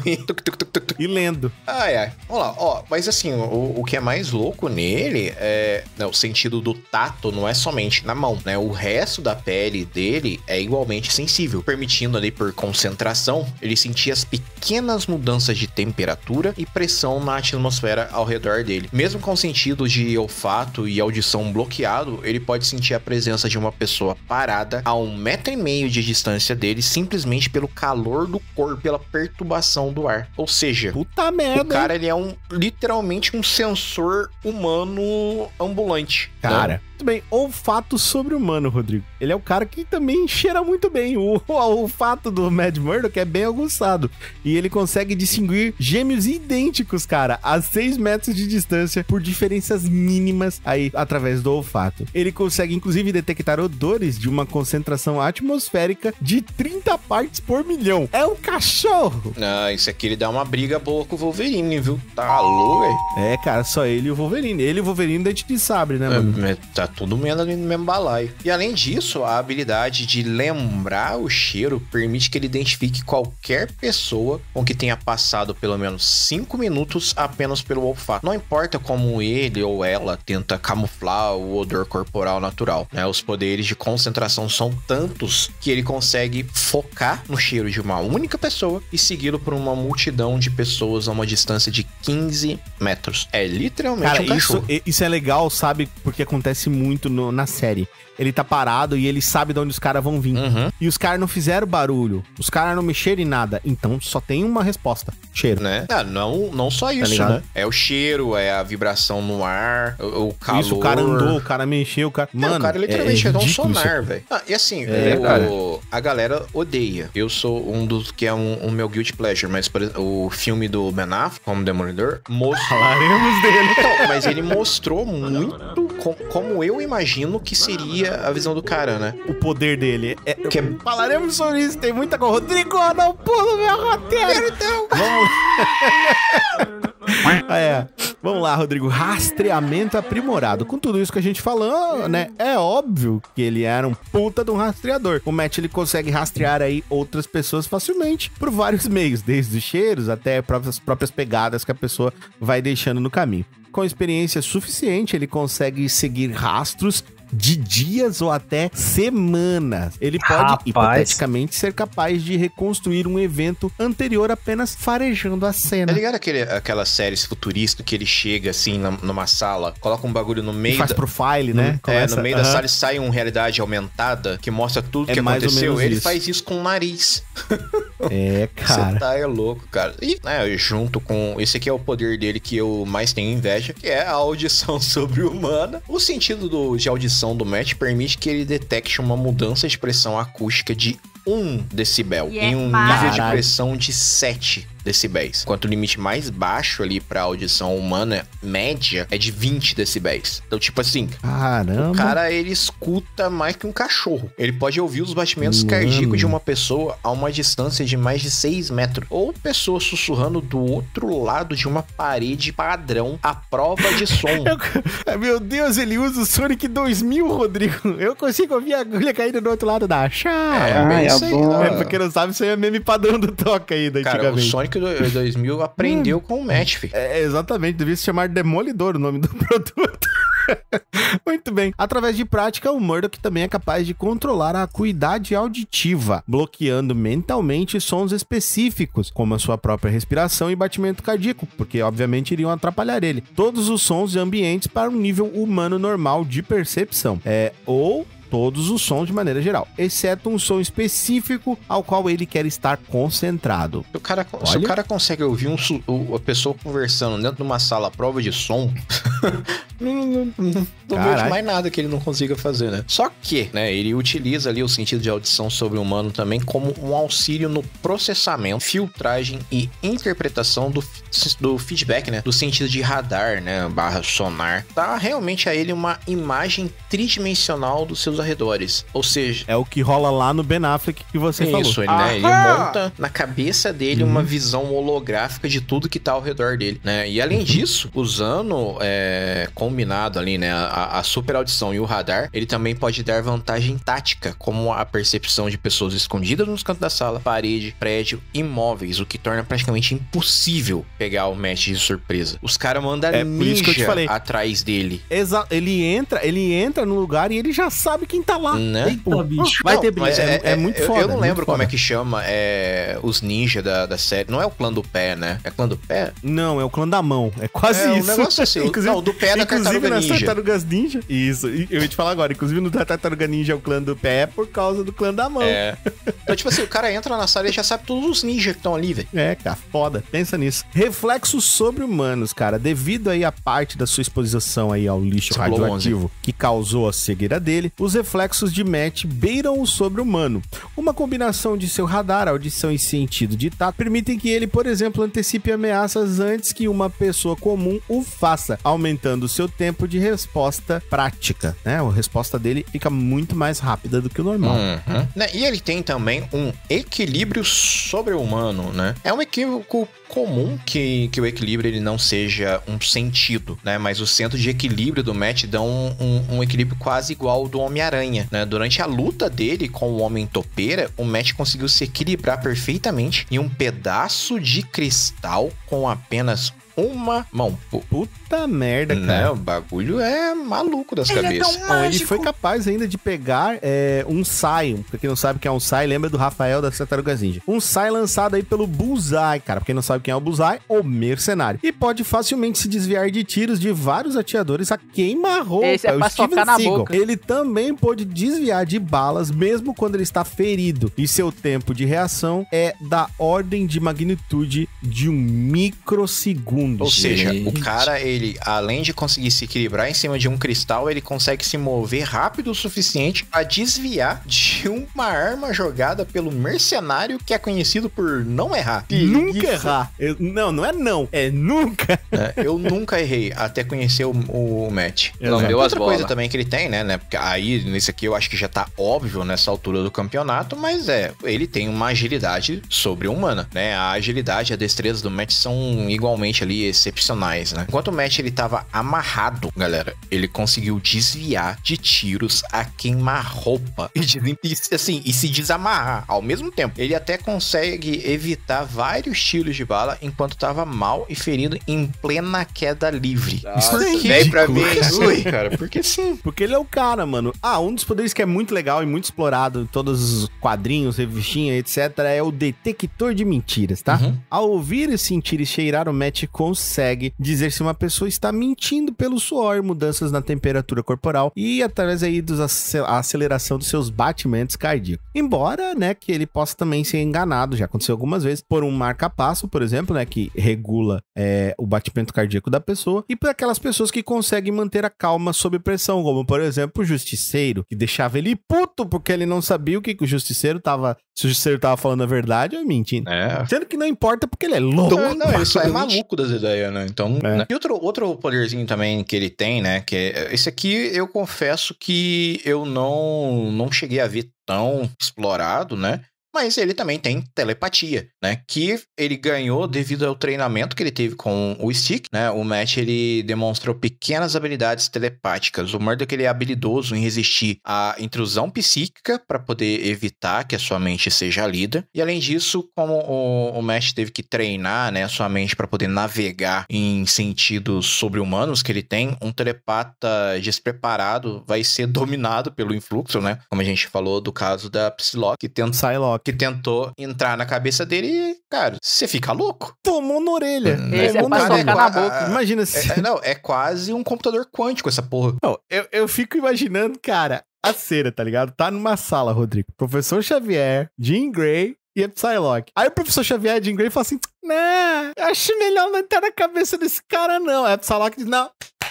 e lendo. Ai. Vamos lá, ó. Mas assim, o que é mais louco nele é... o sentido do tato não é somente na mão, né? O resto da pele dele é igualmente sensível, permitindo ali por concentração ele sentia as pequenas mudanças de temperatura e pressão na atmosfera ao redor dele. Mesmo com sentidos de olfato e audição bloqueado, ele pode sentir a presença de uma pessoa parada a 1,5 metro de distância dele, simplesmente pelo calor do corpo, pela perturbação do ar. Ou seja, puta merda, o cara, ele é literalmente um sensor humano ambulante. Cara, Muito bem, olfato sobre-humano, Rodrigo. Ele é o cara que também cheira muito bem. O olfato do Matt Murdock é bem aguçado. E ele consegue distinguir gêmeos idênticos, cara, a 6 metros de distância por diferenças mínimas aí através do olfato. Ele consegue, inclusive, detectar odores de uma concentração atmosférica de 30 partes por milhão. É um cachorro! Ah, isso aqui ele dá uma briga boa com o Wolverine, viu? Tá louco, velho? É, cara, só ele e o Wolverine. Ele e o Wolverine dente de sabre, né, mano? Tá tudo menos ali no mesmo balaio. E além disso, a habilidade de lembrar o cheiro permite que ele identifique qualquer pessoa com que tenha passado pelo menos 5 minutos apenas pelo olfato. Não importa como ele ou ela tenta camuflar o odor corporal natural, né? Os poderes de concentração são tantos que ele consegue focar no cheiro de uma única pessoa e segui-lo por uma multidão de pessoas a uma distância de 15 metros. É literalmente cara, um cachorro. Isso é legal, sabe? Porque acontece muito na série. Ele tá parado e ele sabe de onde os caras vão vir. Uhum. E os caras não fizeram barulho. Os caras não mexeram em nada. Então só tem uma resposta. Cheiro. Né? Não só isso, tá, né? É o cheiro, é a vibração no ar, o calor. Isso, o cara andou, o cara mexeu, o cara... Mano, o cara literalmente é um sonar, velho. E assim, a galera odeia. Eu sou um dos que é um meu guilty pleasure, mas por exemplo, o filme do Ben Affleck, como Demolidor, falaremos dele. Então, mas ele mostrou muito como eu imagino que seria a visão do cara, né? O poder dele. Falaremos sobre isso, tem muita coisa. Rodrigo, não pula meu roteiro. Então. Vamos lá, Rodrigo. Rastreamento aprimorado. Com tudo isso que a gente falou, né? É óbvio que ele era um puta de um rastreador. O Matt, ele consegue rastrear aí outras pessoas facilmente por vários meios, desde os cheiros até as próprias pegadas que a pessoa vai deixando no caminho. Com experiência suficiente, ele consegue seguir rastros de dias ou até semanas. Ele pode, hipoteticamente, ser capaz de reconstruir um evento anterior apenas farejando a cena. Tá ligado aquelas séries futuristas que ele chega assim numa sala, coloca um bagulho no meio faz profile, né? No meio da sala e sai uma realidade aumentada que mostra tudo que aconteceu. Ele faz isso com o nariz. Cara. Você tá louco, cara. E, né, junto com... Esse aqui é o poder dele que eu mais tenho inveja, que é a audição sobre-humana. O sentido de audição do Matt permite que ele detecte uma mudança de pressão acústica de 1 decibel em um nível de pressão de 7 decibéis. Enquanto o limite mais baixo ali pra audição humana média é de 20 decibéis. Então, tipo assim, caramba, o cara, ele escuta mais que um cachorro. Ele pode ouvir os batimentos cardíacos de uma pessoa a uma distância de mais de 6 metros. Ou pessoa sussurrando do outro lado de uma parede padrão à prova de som. Meu Deus, ele usa o Sonic 2000, Rodrigo. Eu consigo ouvir a agulha caindo do outro lado da chave. Pra quem não sabe, isso aí é meme padrão do Toca aí da cara, o Sonic 2000 aprendeu com o Matt, filho. Exatamente, devia se chamar Demolidor o nome do produto. Muito bem. Através de prática, o Murdock também é capaz de controlar a acuidade auditiva, bloqueando mentalmente sons específicos, como a sua própria respiração e batimento cardíaco, porque obviamente iriam atrapalhar ele. Todos os sons e ambientes para um nível humano normal de percepção. Ou todos os sons de maneira geral, exceto um som específico ao qual ele quer estar concentrado. Se o cara consegue ouvir a pessoa conversando dentro de uma sala à prova de som, não vejo mais nada que ele não consiga fazer, né? Só que, né, ele utiliza ali o sentido de audição sobre-humano também como um auxílio no processamento, filtragem e interpretação do feedback, né? Do sentido de radar, né? / sonar. Dá realmente a ele uma imagem tridimensional dos seus arredores. Ou seja... É o que rola lá no Ben Affleck que você falou. Isso, ele monta na cabeça dele uma visão holográfica de tudo que tá ao redor dele, né? E além disso, usando combinado ali, né, a super audição e o radar, ele também pode dar vantagem tática, como a percepção de pessoas escondidas nos cantos da sala, parede, prédio, imóveis, o que torna praticamente impossível pegar o Matt de surpresa. Os caras mandam ninja atrás dele. Exato, ele entra no lugar e ele já sabe quem tá lá. Né? Eita, bicho. Vai ter briga. É muito foda. Eu não lembro como é que chama os ninjas da série. Não é o clã do pé, né? É clã do pé? Não, é o clã da mão. É quase isso. Um negócio assim. Inclusive, Não, do pé da Tartaruga Ninja. Inclusive nas Tartarugas Ninja. Isso, eu ia te falar agora. Inclusive no Tartaruga Ninja o clã do pé é por causa do clã da mão. Então, tipo assim, o cara entra na sala e já sabe todos os ninjas que estão ali, velho. Cara, foda. Pensa nisso. Reflexos sobre-humanos, cara. Devido aí a parte da sua exposição aí ao lixo radioativo que causou a cegueira dele, os reflexos de Matt beiram o sobre-humano. Uma combinação de seu radar, audição e sentido de tato permitem que ele, por exemplo, antecipe ameaças antes que uma pessoa comum o faça, aumentando seu tempo de resposta prática, né? A resposta dele fica muito mais rápida do que o normal. E ele tem também um equilíbrio sobre-humano, né? É um equívoco comum que o equilíbrio ele não seja um sentido, né? Mas o centro de equilíbrio do Matt dá um equilíbrio quase igual ao do Homem-Aranha, né? Durante a luta dele com o Homem-Topeira, o Matt conseguiu se equilibrar perfeitamente em um pedaço de cristal com apenas uma mão. Puta merda, cara. O bagulho é maluco das cabeças. Ele foi capaz ainda de pegar um Sai. Pra quem não sabe quem é um Sai, lembra do Rafael da Tartarugas Ninja. Um Sai lançado aí pelo Bullseye, cara. Pra quem não sabe quem é o Bullseye, o mercenário. E pode facilmente se desviar de tiros de vários atiradores a queima-roupa. Esse é pra socar na boca. Ele também pode desviar de balas mesmo quando ele está ferido. E seu tempo de reação é da ordem de magnitude de 1 microsegundo. Ou seja, o cara, ele, além de conseguir se equilibrar em cima de um cristal, ele consegue se mover rápido o suficiente para desviar de uma arma jogada pelo mercenário que é conhecido por não errar. Nunca errar. Não é não. É nunca. Eu nunca errei até conhecer o Matt. Outra coisa também que ele tem, né? Porque aí, nesse aqui, eu acho que já tá óbvio nessa altura do campeonato, mas ele tem uma agilidade sobre-humana, né? A agilidade e a destreza do Matt são igualmente ali excepcionais, né? Enquanto o Matt ele tava amarrado, galera, ele conseguiu desviar de tiros a queima-roupa e se desamarrar ao mesmo tempo. Ele até consegue evitar vários tiros de bala enquanto tava mal e ferido em plena queda livre. Isso é pra mim, cara, porque sim. Porque ele é o cara, mano. Um dos poderes que é muito legal e muito explorado em todos os quadrinhos, revistinhas, etc, é o detector de mentiras, tá? Ao ouvir, sentir e cheirar, o Matt consegue dizer se uma pessoa está mentindo pelo suor, mudanças na temperatura corporal e através aí a aceleração dos seus batimentos cardíacos. Embora, né, que ele possa também ser enganado, já aconteceu algumas vezes, por um marca-passo, por exemplo, né, que regula o batimento cardíaco da pessoa, e por aquelas pessoas que conseguem manter a calma sob pressão, como, por exemplo, o Justiceiro, que deixava ele puto porque ele não sabia o que o Justiceiro tava... Se o Justiceiro tava falando a verdade ou mentindo. Sendo que não importa porque ele é louco. Não, ele só é maluco das ideias, né? Então, né? E outro poderzinho também que ele tem, né? Que esse aqui eu confesso que eu não cheguei a ver tão explorado, né? Mas ele também tem telepatia, né? Que ele ganhou devido ao treinamento que ele teve com o Stick, né? O Matt, ele demonstrou pequenas habilidades telepáticas. O Murdock, ele é habilidoso em resistir à intrusão psíquica para poder evitar que a sua mente seja lida. E além disso, como o Matt teve que treinar, né, a sua mente para poder navegar em sentidos sobre-humanos que ele tem, um telepata despreparado vai ser dominado pelo influxo, né? Como a gente falou do caso da Psylocke, que tentou entrar na cabeça dele e, cara, você fica louco. Tomou na orelha. Esse é pra socar na boca. Imagina se... É quase um computador quântico essa porra. Não, eu fico imaginando, cara, a cena, tá ligado? Tá numa sala, Rodrigo. Professor Xavier, Jean Grey e a Psylocke. Aí o professor Xavier e Jean Grey falam assim, não, eu acho melhor não entrar na cabeça desse cara, não. Aí a Psylocke diz, não...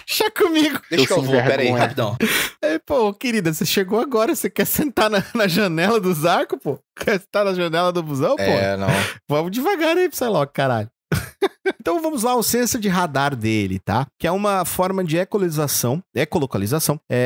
Deixa comigo. Deixa que eu vou, pera aí, rapidão. Pô, querida, você chegou agora, você quer sentar na janela dos arcos, pô? Quer sentar na janela do busão, pô? Não. Vamos devagar aí, Psylocke, caralho. Então vamos lá, o sensor de radar dele, tá? Que é uma forma de ecolocalização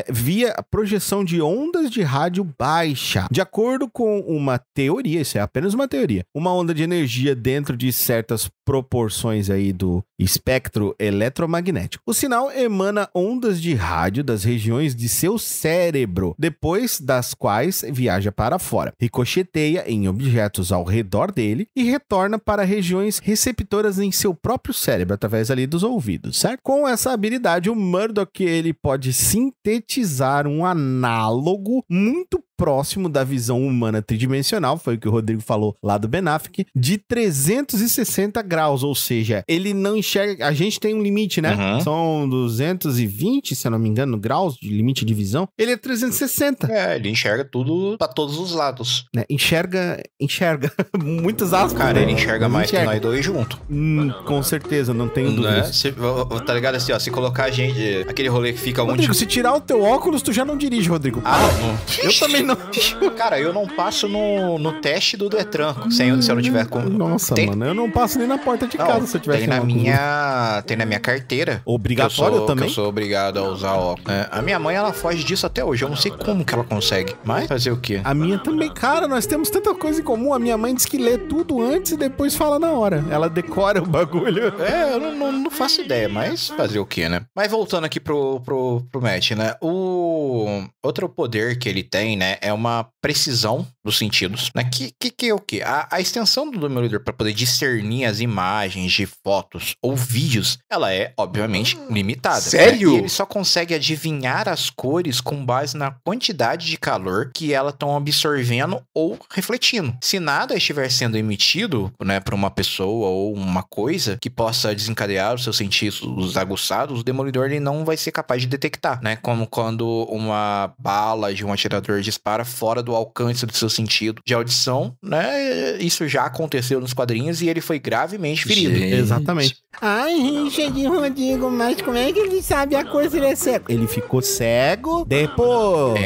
via projeção de ondas de rádio baixa. De acordo com uma teoria, isso é apenas uma teoria, uma onda de energia dentro de certas proporções aí do espectro eletromagnético. O sinal emana ondas de rádio das regiões de seu cérebro, depois das quais viaja para fora, ricocheteia em objetos ao redor dele e retorna para regiões receptoras em seu próprio cérebro, através ali dos ouvidos, certo? Com essa habilidade, o Murdock, ele pode sintetizar um análogo muito próximo da visão humana tridimensional, foi o que o Rodrigo falou lá do Ben Affleck, de 360 graus, ou seja, ele não enxerga... A gente tem um limite, né? Uhum. São 220, se eu não me engano, graus de limite de visão. Ele é 360. Ele enxerga tudo pra todos os lados. Né? Enxerga muitas aspas. Cara, ele enxerga mais que nós dois juntos. Com certeza, não tenho dúvida. Tá ligado assim, ó, se colocar a gente... Aquele rolê que fica Rodrigo, se tirar o teu óculos, tu já não dirige, Rodrigo. Não. Eu também não. Cara, eu não passo no teste do Detran se eu não tiver com... Nossa, mano, eu não passo nem na porta de casa se eu tiver Tem na minha carteira. Obrigatório também? Que eu sou obrigado a usar óculos. A minha mãe, ela foge disso até hoje. Eu não sei como que ela consegue. Mas fazer o quê? A minha também. Cara, nós temos tanta coisa em comum. A minha mãe diz que lê tudo antes e depois fala na hora. Ela decora o bagulho. Eu não faço ideia, mas fazer o quê, né? Mas voltando aqui pro Matt, né? O outro poder que ele tem, né? É uma precisão dos sentidos, né? Que é o quê? A extensão do Demolidor para poder discernir as imagens de fotos ou vídeos, ela é, obviamente, limitada. Sério? Né? E ele só consegue adivinhar as cores com base na quantidade de calor que elas estão absorvendo ou refletindo. Se nada estiver sendo emitido, né, por uma pessoa ou uma coisa que possa desencadear os seus sentidos aguçados, o Demolidor ele não vai ser capaz de detectar, né? Como quando uma bala de um atirador dispara fora do alcance do seu sentido de audição, né? Isso já aconteceu nos quadrinhos e ele foi gravemente ferido. Gente. Exatamente. Ai, Richard, Rodrigo, mas como é que ele sabe a coisa? Ele é cego. Ele ficou cego depois.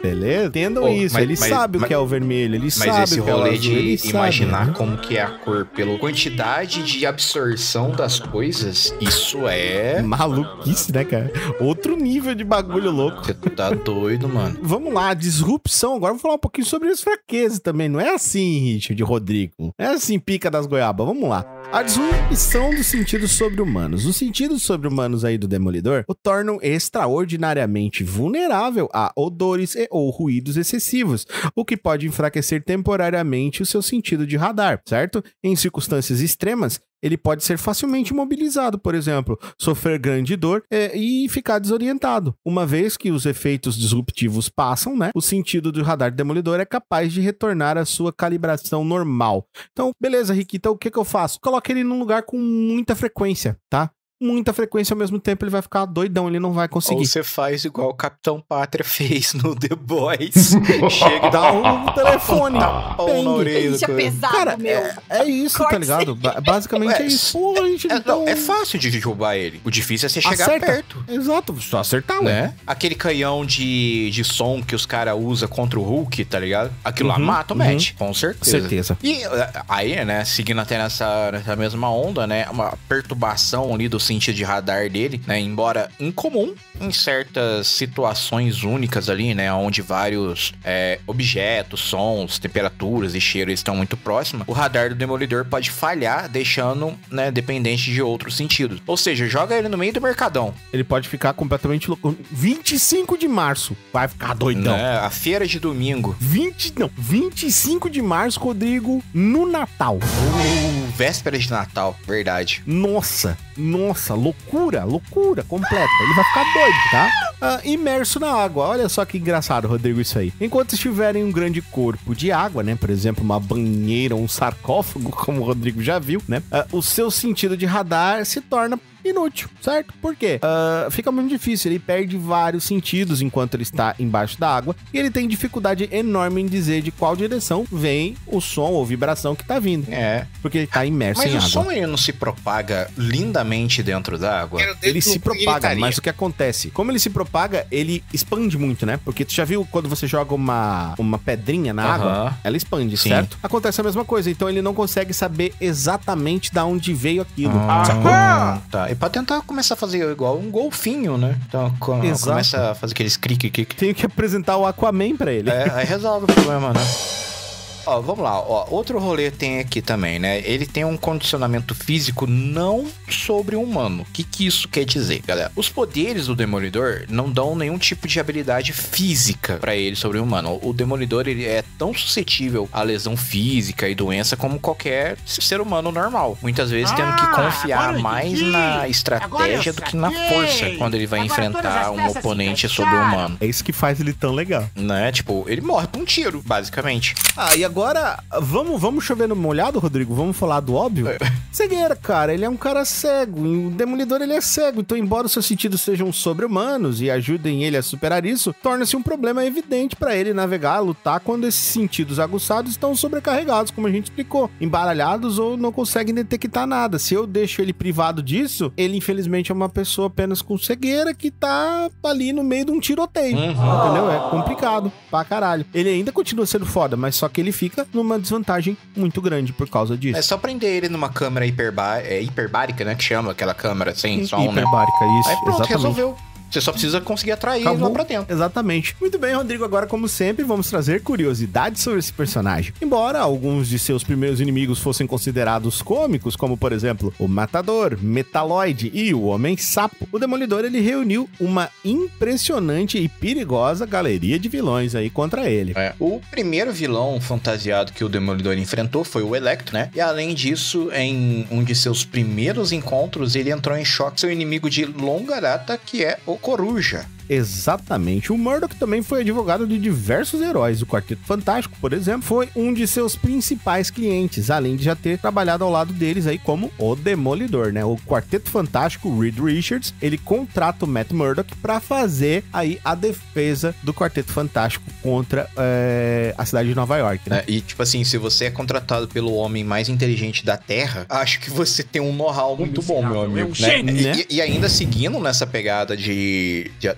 Beleza? Entendam isso. Ele sabe o que é o vermelho. Ele sabe esse o que é o rolê azul. de imaginar como que é a cor pela quantidade de absorção das coisas, isso é... maluquice, né, cara? Outro nível de bagulho louco. Você tá doido, mano. Vamos lá, disrupção. Agora vamos falar um pouquinho sobre as fraquezas também. Não é assim, Richard, Rodrigo. Não é assim, pica das goiabas. Vamos lá. A disrupção dos sentidos sobre-humanos. Os sentidos sobre-humanos aí do Demolidor o tornam extraordinariamente vulnerável a odores ou ruídos excessivos, o que pode enfraquecer temporariamente o seu sentido de radar, certo? Em circunstâncias extremas, ele pode ser facilmente imobilizado, por exemplo, sofrer grande dor e ficar desorientado. Uma vez que os efeitos disruptivos passam, né, o sentido do radar do Demolidor é capaz de retornar à sua calibração normal. Então, beleza, Rick, então o que eu faço? Coloque ele num lugar com muita frequência, tá? Muita frequência ao mesmo tempo, ele vai ficar doidão, ele não vai conseguir. Ou você faz igual o Capitão Pátria fez no The Boys. Chega e dá um telefone. Pão na orelha. Isso é pesado, cara, meu. É isso, tá ligado? Basicamente é isso. Porra, gente, então... É fácil de derrubar ele. O difícil é você chegar perto. Exato, só acertar, né? Aquele canhão de som que os caras usam contra o Hulk, tá ligado? Aquilo lá mata o Matt, com certeza. E aí, né, seguindo até nessa mesma onda, né, uma perturbação ali do sentido de radar dele, né, embora incomum em certas situações únicas ali, né, onde vários objetos, sons, temperaturas e cheiros estão muito próximos, o radar do Demolidor pode falhar, deixando, né, dependente de outros sentidos. Ou seja, joga ele no meio do mercadão. Ele pode ficar completamente louco. 25 de março, vai ficar doidão. A feira de domingo. 25 de março, Rodrigo, no Natal. Véspera de Natal, verdade. Nossa, loucura completa. Ele vai ficar doido, tá? Imerso na água. Olha só que engraçado, Rodrigo, isso aí. Enquanto estiver em um grande corpo de água, né? Por exemplo, uma banheira, um sarcófago, como o Rodrigo já viu, né? O seu sentido de radar se torna inútil, certo? Por quê? Fica muito difícil, ele perde vários sentidos enquanto ele está embaixo da água e ele tem dificuldade enorme em dizer de qual direção vem o som ou vibração que tá vindo. Porque ele tá imerso em água. Mas o som ele não se propaga lindamente dentro da água? Ele se propaga, mas o que acontece? Como ele se propaga, ele expande muito, né? Porque tu já viu quando você joga uma pedrinha na água? Ela expande, certo? Acontece a mesma coisa, então ele não consegue saber exatamente de onde veio aquilo. Sacou? Tá. E pra tentar começar a fazer igual um golfinho, né? Então começa a fazer aqueles crique. Tenho que apresentar o Aquaman pra ele. Aí resolve o problema, né? Ó, vamos lá, ó, outro rolê tem aqui também, né? Ele tem um condicionamento físico não sobre-humano. O que isso quer dizer, galera? Os poderes do Demolidor não dão nenhum tipo de habilidade física pra ele sobre-humano. O Demolidor, ele é tão suscetível à lesão física e doença como qualquer ser humano normal. Muitas vezes tendo que confiar mais na estratégia do que na força quando ele vai enfrentar um oponente sobre-humano. É isso que faz ele tão legal. Né? Tipo, ele morre por um tiro, basicamente. E agora agora, vamos chover no molhado, Rodrigo? Vamos falar do óbvio? Cegueira, cara, ele é um cara cego. O Demolidor, ele é cego. Então, embora os seus sentidos sejam sobre-humanos e ajudem ele a superar isso, torna-se um problema evidente pra ele navegar, lutar quando esses sentidos aguçados estão sobrecarregados, como a gente explicou, embaralhados ou não conseguem detectar nada. Se eu deixo ele privado disso, ele, infelizmente, é uma pessoa apenas com cegueira que tá ali no meio de um tiroteio. Entendeu? É complicado pra caralho. Ele ainda continua sendo foda, mas só que ele fica numa desvantagem muito grande por causa disso. É só prender ele numa câmera hiperbárica, né? Que chama aquela câmera sem som, né? Hiperbárica, isso. Aí pronto, exatamente. Resolveu. Você só precisa conseguir atrair ele lá pra dentro. Exatamente. Muito bem, Rodrigo. Agora, como sempre, vamos trazer curiosidades sobre esse personagem. Embora alguns de seus primeiros inimigos fossem considerados cômicos, como, por exemplo, o Matador, Metaloid e o Homem-Sapo, o Demolidor, ele reuniu uma impressionante e perigosa galeria de vilões aí contra ele. O primeiro vilão fantasiado que o Demolidor enfrentou foi o Electro, né? E, além disso, em um de seus primeiros encontros, ele entrou em choque seu inimigo de longa data, que é o Coruja. Exatamente. O Murdock também foi advogado de diversos heróis. O Quarteto Fantástico, por exemplo, foi um de seus principais clientes, além de já ter trabalhado ao lado deles aí como o Demolidor, né? O Quarteto Fantástico, Reed Richards, ele contrata o Matt Murdock pra fazer aí a defesa do Quarteto Fantástico contra a cidade de Nova York, né? E, tipo assim, se você é contratado pelo homem mais inteligente da Terra, acho que você tem um know-how muito bom, meu amigo, né? E ainda seguindo nessa pegada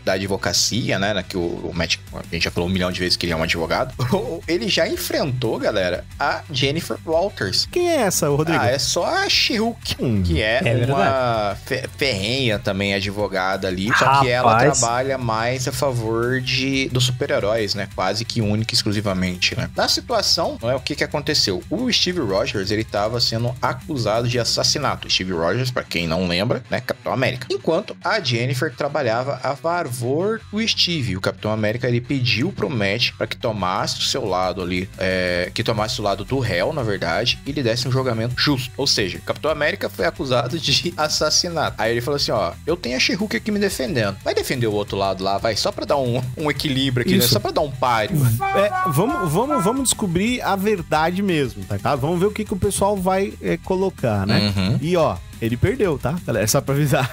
da advocacia, né, que o Matt, a gente já falou 1 milhão de vezes que ele é um advogado, ele já enfrentou, galera, a Jennifer Walters. Quem é essa, Rodrigo? É só a She-Hulk, que é uma ferrenha também advogada ali, só que ela trabalha mais a favor dos super-heróis, né, quase que única e exclusivamente, né. Na situação, o que aconteceu? O Steve Rogers, ele tava sendo acusado de assassinato. Steve Rogers, pra quem não lembra, né, Capitão América. Enquanto a Jennifer trabalhava a favor do Steve. O Capitão América, ele pediu pro Matt para que tomasse o seu lado ali, que tomasse o lado do réu, na verdade, e lhe desse um julgamento justo. Ou seja, o Capitão América foi acusado de assassinato. Aí ele falou assim, ó, eu tenho a She-Hulk aqui me defendendo. Vai defender o outro lado lá, vai, só pra dar um equilíbrio aqui, né? Só pra dar um páreo. Vamos descobrir a verdade mesmo, tá? Vamos ver o que o pessoal vai colocar, né? E ó, ele perdeu, tá? É só pra avisar.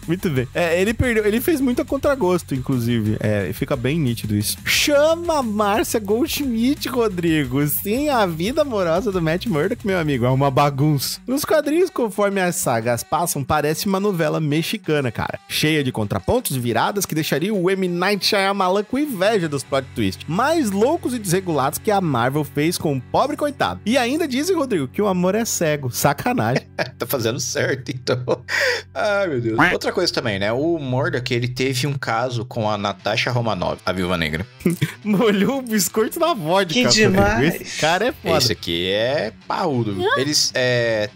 Muito bem. Ele perdeu. Ele fez muito a contragosto, inclusive. Fica bem nítido isso. Chama a Márcia Goldschmidt, Rodrigo. Sim, a vida amorosa do Matt Murdock, meu amigo, é uma bagunça. Nos quadrinhos, conforme as sagas passam, parece uma novela mexicana, cara. Cheia de contrapontos e viradas que deixaria o M. Night Shyamalan com inveja dos plot twists mais loucos e desregulados que a Marvel fez com o pobre coitado. E ainda dizem, Rodrigo, que o amor é cego. Sacanagem. Tá fazendo certo, então. Ai, meu Deus. Outra coisa também, né? O Murdock, ele teve um caso com a Natasha Romanoff, a Viúva Negra. Molhou o biscoito na vodka. Que demais. Esse cara é foda. Esse aqui é parrudo. Eles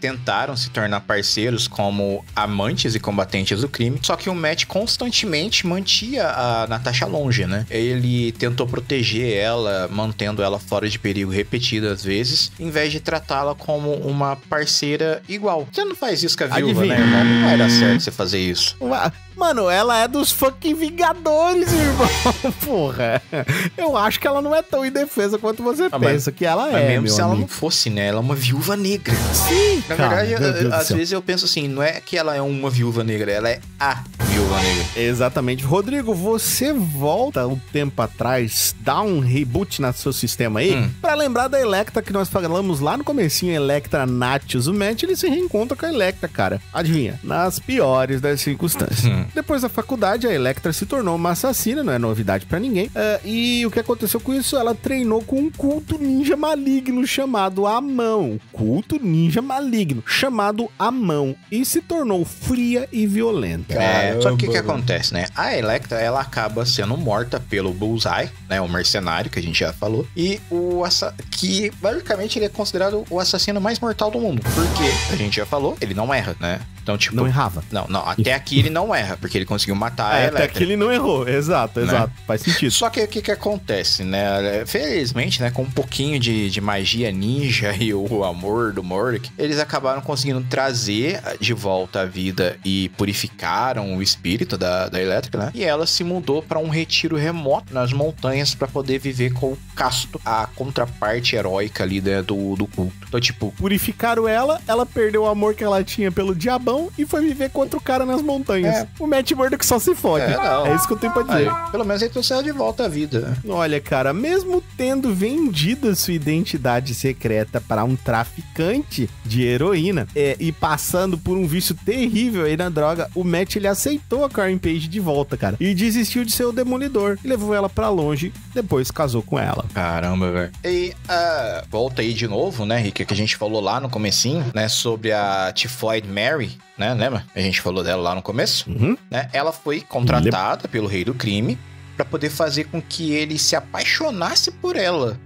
tentaram se tornar parceiros como amantes e combatentes do crime, só que o Matt constantemente mantinha a Natasha longe, né? Ele tentou proteger ela, mantendo ela fora de perigo repetidas vezes, em vez de tratá-la como uma parceira igual. Você não faz isso com a viúva, né, irmão? Não vai dar certo você fazer isso. Mano, ela é dos fucking Vingadores, irmão. Porra. Eu acho que ela não é tão indefesa quanto você pensa que ela é, mesmo se ela não fosse, né? Ela é uma viúva negra. Sim, na verdade, às vezes eu penso assim, não é que ela é uma viúva negra, ela é a viúva negra. Exatamente. Rodrigo, você volta um tempo atrás, dá um reboot no seu sistema aí, pra lembrar da Elektra que nós falamos lá no comecinho, Elektra Natius. O Matt, ele se reencontra com a Elektra, cara. Adivinha? Nas piores das circunstâncias. Depois da faculdade, a Elektra se tornou uma assassina, não é novidade pra ninguém. E o que aconteceu com isso? Ela treinou com um culto ninja maligno chamado Amão. Culto ninja maligno chamado Amão. E se tornou fria e violenta. Só que o que acontece, né? A Elektra, ela acaba sendo morta pelo Bullseye, né? O mercenário, que a gente já falou. E que, basicamente, ele é considerado o assassino mais mortal do mundo. Porque, a gente já falou, ele não erra, né? Então, tipo... Não errava. Não, até aqui ele não erra, porque ele conseguiu matar a Electra. Até aqui ele não errou, exato, né? Faz sentido. Só que o que acontece, né? Felizmente, né, com um pouquinho de magia ninja e o amor do Mordecai, eles acabaram conseguindo trazer de volta a vida e purificaram o espírito da Electra, né? E ela se mudou para um retiro remoto nas montanhas para poder viver com o Casto, a contraparte heróica ali, né, do culto. Então, tipo... Purificaram ela perdeu o amor que ela tinha pelo diabão e foi viver com outro cara nas montanhas. O Matt Murdock só se fode. É isso que eu tenho pra dizer. Aí, pelo menos ele trouxe ela de volta à vida. Olha, cara, mesmo tendo vendido a sua identidade secreta para um traficante de heroína e passando por um vício terrível aí na droga, o Matt, ele aceitou a Karen Page de volta, cara, e desistiu de ser o Demolidor e levou ela pra longe, depois casou com ela. Caramba, velho. E volta aí de novo, né, Rick, que a gente falou lá no comecinho, né, sobre a Tifoid Mary, né, lembra? A gente falou dela lá no começo, né? Ela foi contratada pelo Rei do Crime pra poder fazer com que ele se apaixonasse por ela.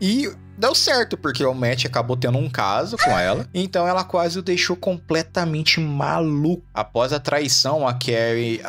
E deu certo, porque o Matt acabou tendo um caso com ela, então ela quase o deixou completamente maluco. Após a traição, a Carrie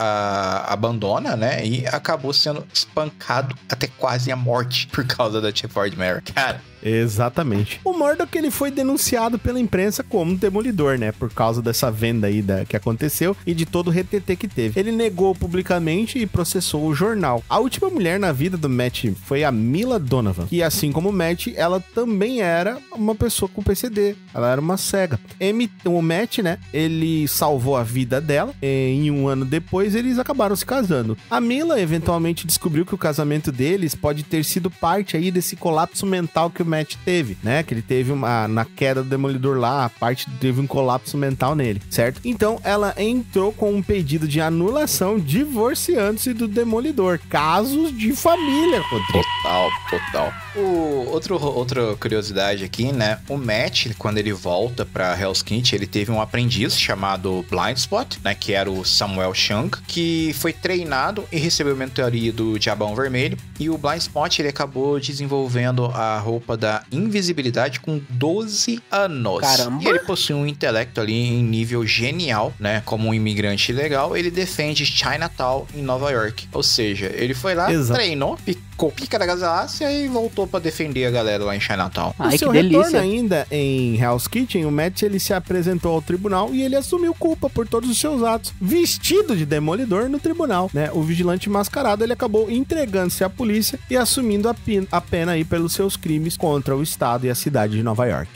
abandona, né, e acabou sendo espancado até quase a morte por causa da Tifoid Mary. Cara... Exatamente. O Murdock, ele foi denunciado pela imprensa como demolidor, né? Por causa dessa venda aí que aconteceu e de todo o retetê que teve. Ele negou publicamente e processou o jornal. A última mulher na vida do Matt foi a Mila Donovan, que assim como o Matt, ela também era uma pessoa com PCD. Ela era uma cega. O Matt, né? Ele salvou a vida dela. Em um ano depois, eles acabaram se casando. A Mila eventualmente descobriu que o casamento deles pode ter sido parte aí desse colapso mental que o Matt teve, né? Que ele teve na queda do Demolidor lá, a parte teve um colapso mental nele, certo? Então, ela entrou com um pedido de anulação, divorciando-se do Demolidor. Casos de família, Rodrigo. Total. Outra curiosidade aqui, né? O Matt, quando ele volta pra Hell's Kitchen, ele teve um aprendiz chamado Blindspot, né? Que era o Samuel Chung, que foi treinado e recebeu mentoria do Diabão Vermelho. E o Blindspot, ele acabou desenvolvendo a roupa da invisibilidade com 12 anos. Caramba! E ele possui um intelecto ali em nível genial, né? Como um imigrante ilegal, ele defende Chinatown em Nova York. Ou seja, ele foi lá, treinou, ficou pica da galáxia e voltou pra defender a galera lá em Chinatown. No seu retorno ainda em Hell's Kitchen, o Matt, ele se apresentou ao tribunal e ele assumiu culpa por todos os seus atos, vestido de demolidor no tribunal, né? O vigilante mascarado, ele acabou entregando-se à polícia e assumindo a pena aí pelos seus crimes contra o estado e a cidade de Nova York.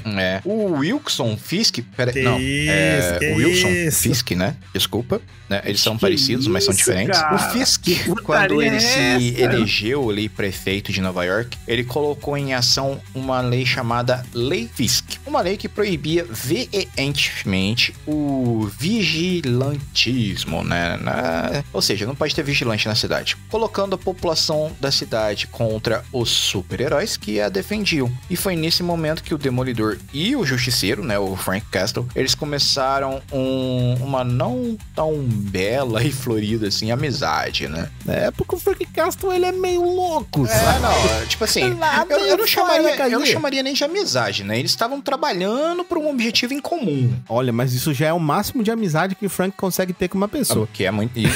O Wilson Fisk, o Wilson Fisk, né? Desculpa, né? Eles são parecidos, mas são diferentes. Cara? O Fisk, quando ele se elegeu ali prefeito de Nova York, ele colocou em ação uma lei chamada Lei Fisk. Uma lei que proibia veementemente o vigilantismo, né? Ou seja, não pode ter vigilante na cidade. Colocando a população da cidade contra os super-heróis que a defendiam. E foi nesse momento que o Demolidor e o Justiceiro, né? O Frank Castle, eles começaram uma não tão bela e florida, assim, amizade, né? Porque o Frank Castle, ele é meio louco, sabe? Tipo assim, eu não chamaria nem de amizade, né? Eles estavam trabalhando por um objetivo em comum. Olha, mas isso já é o máximo de amizade que o Frank consegue ter com uma pessoa. Que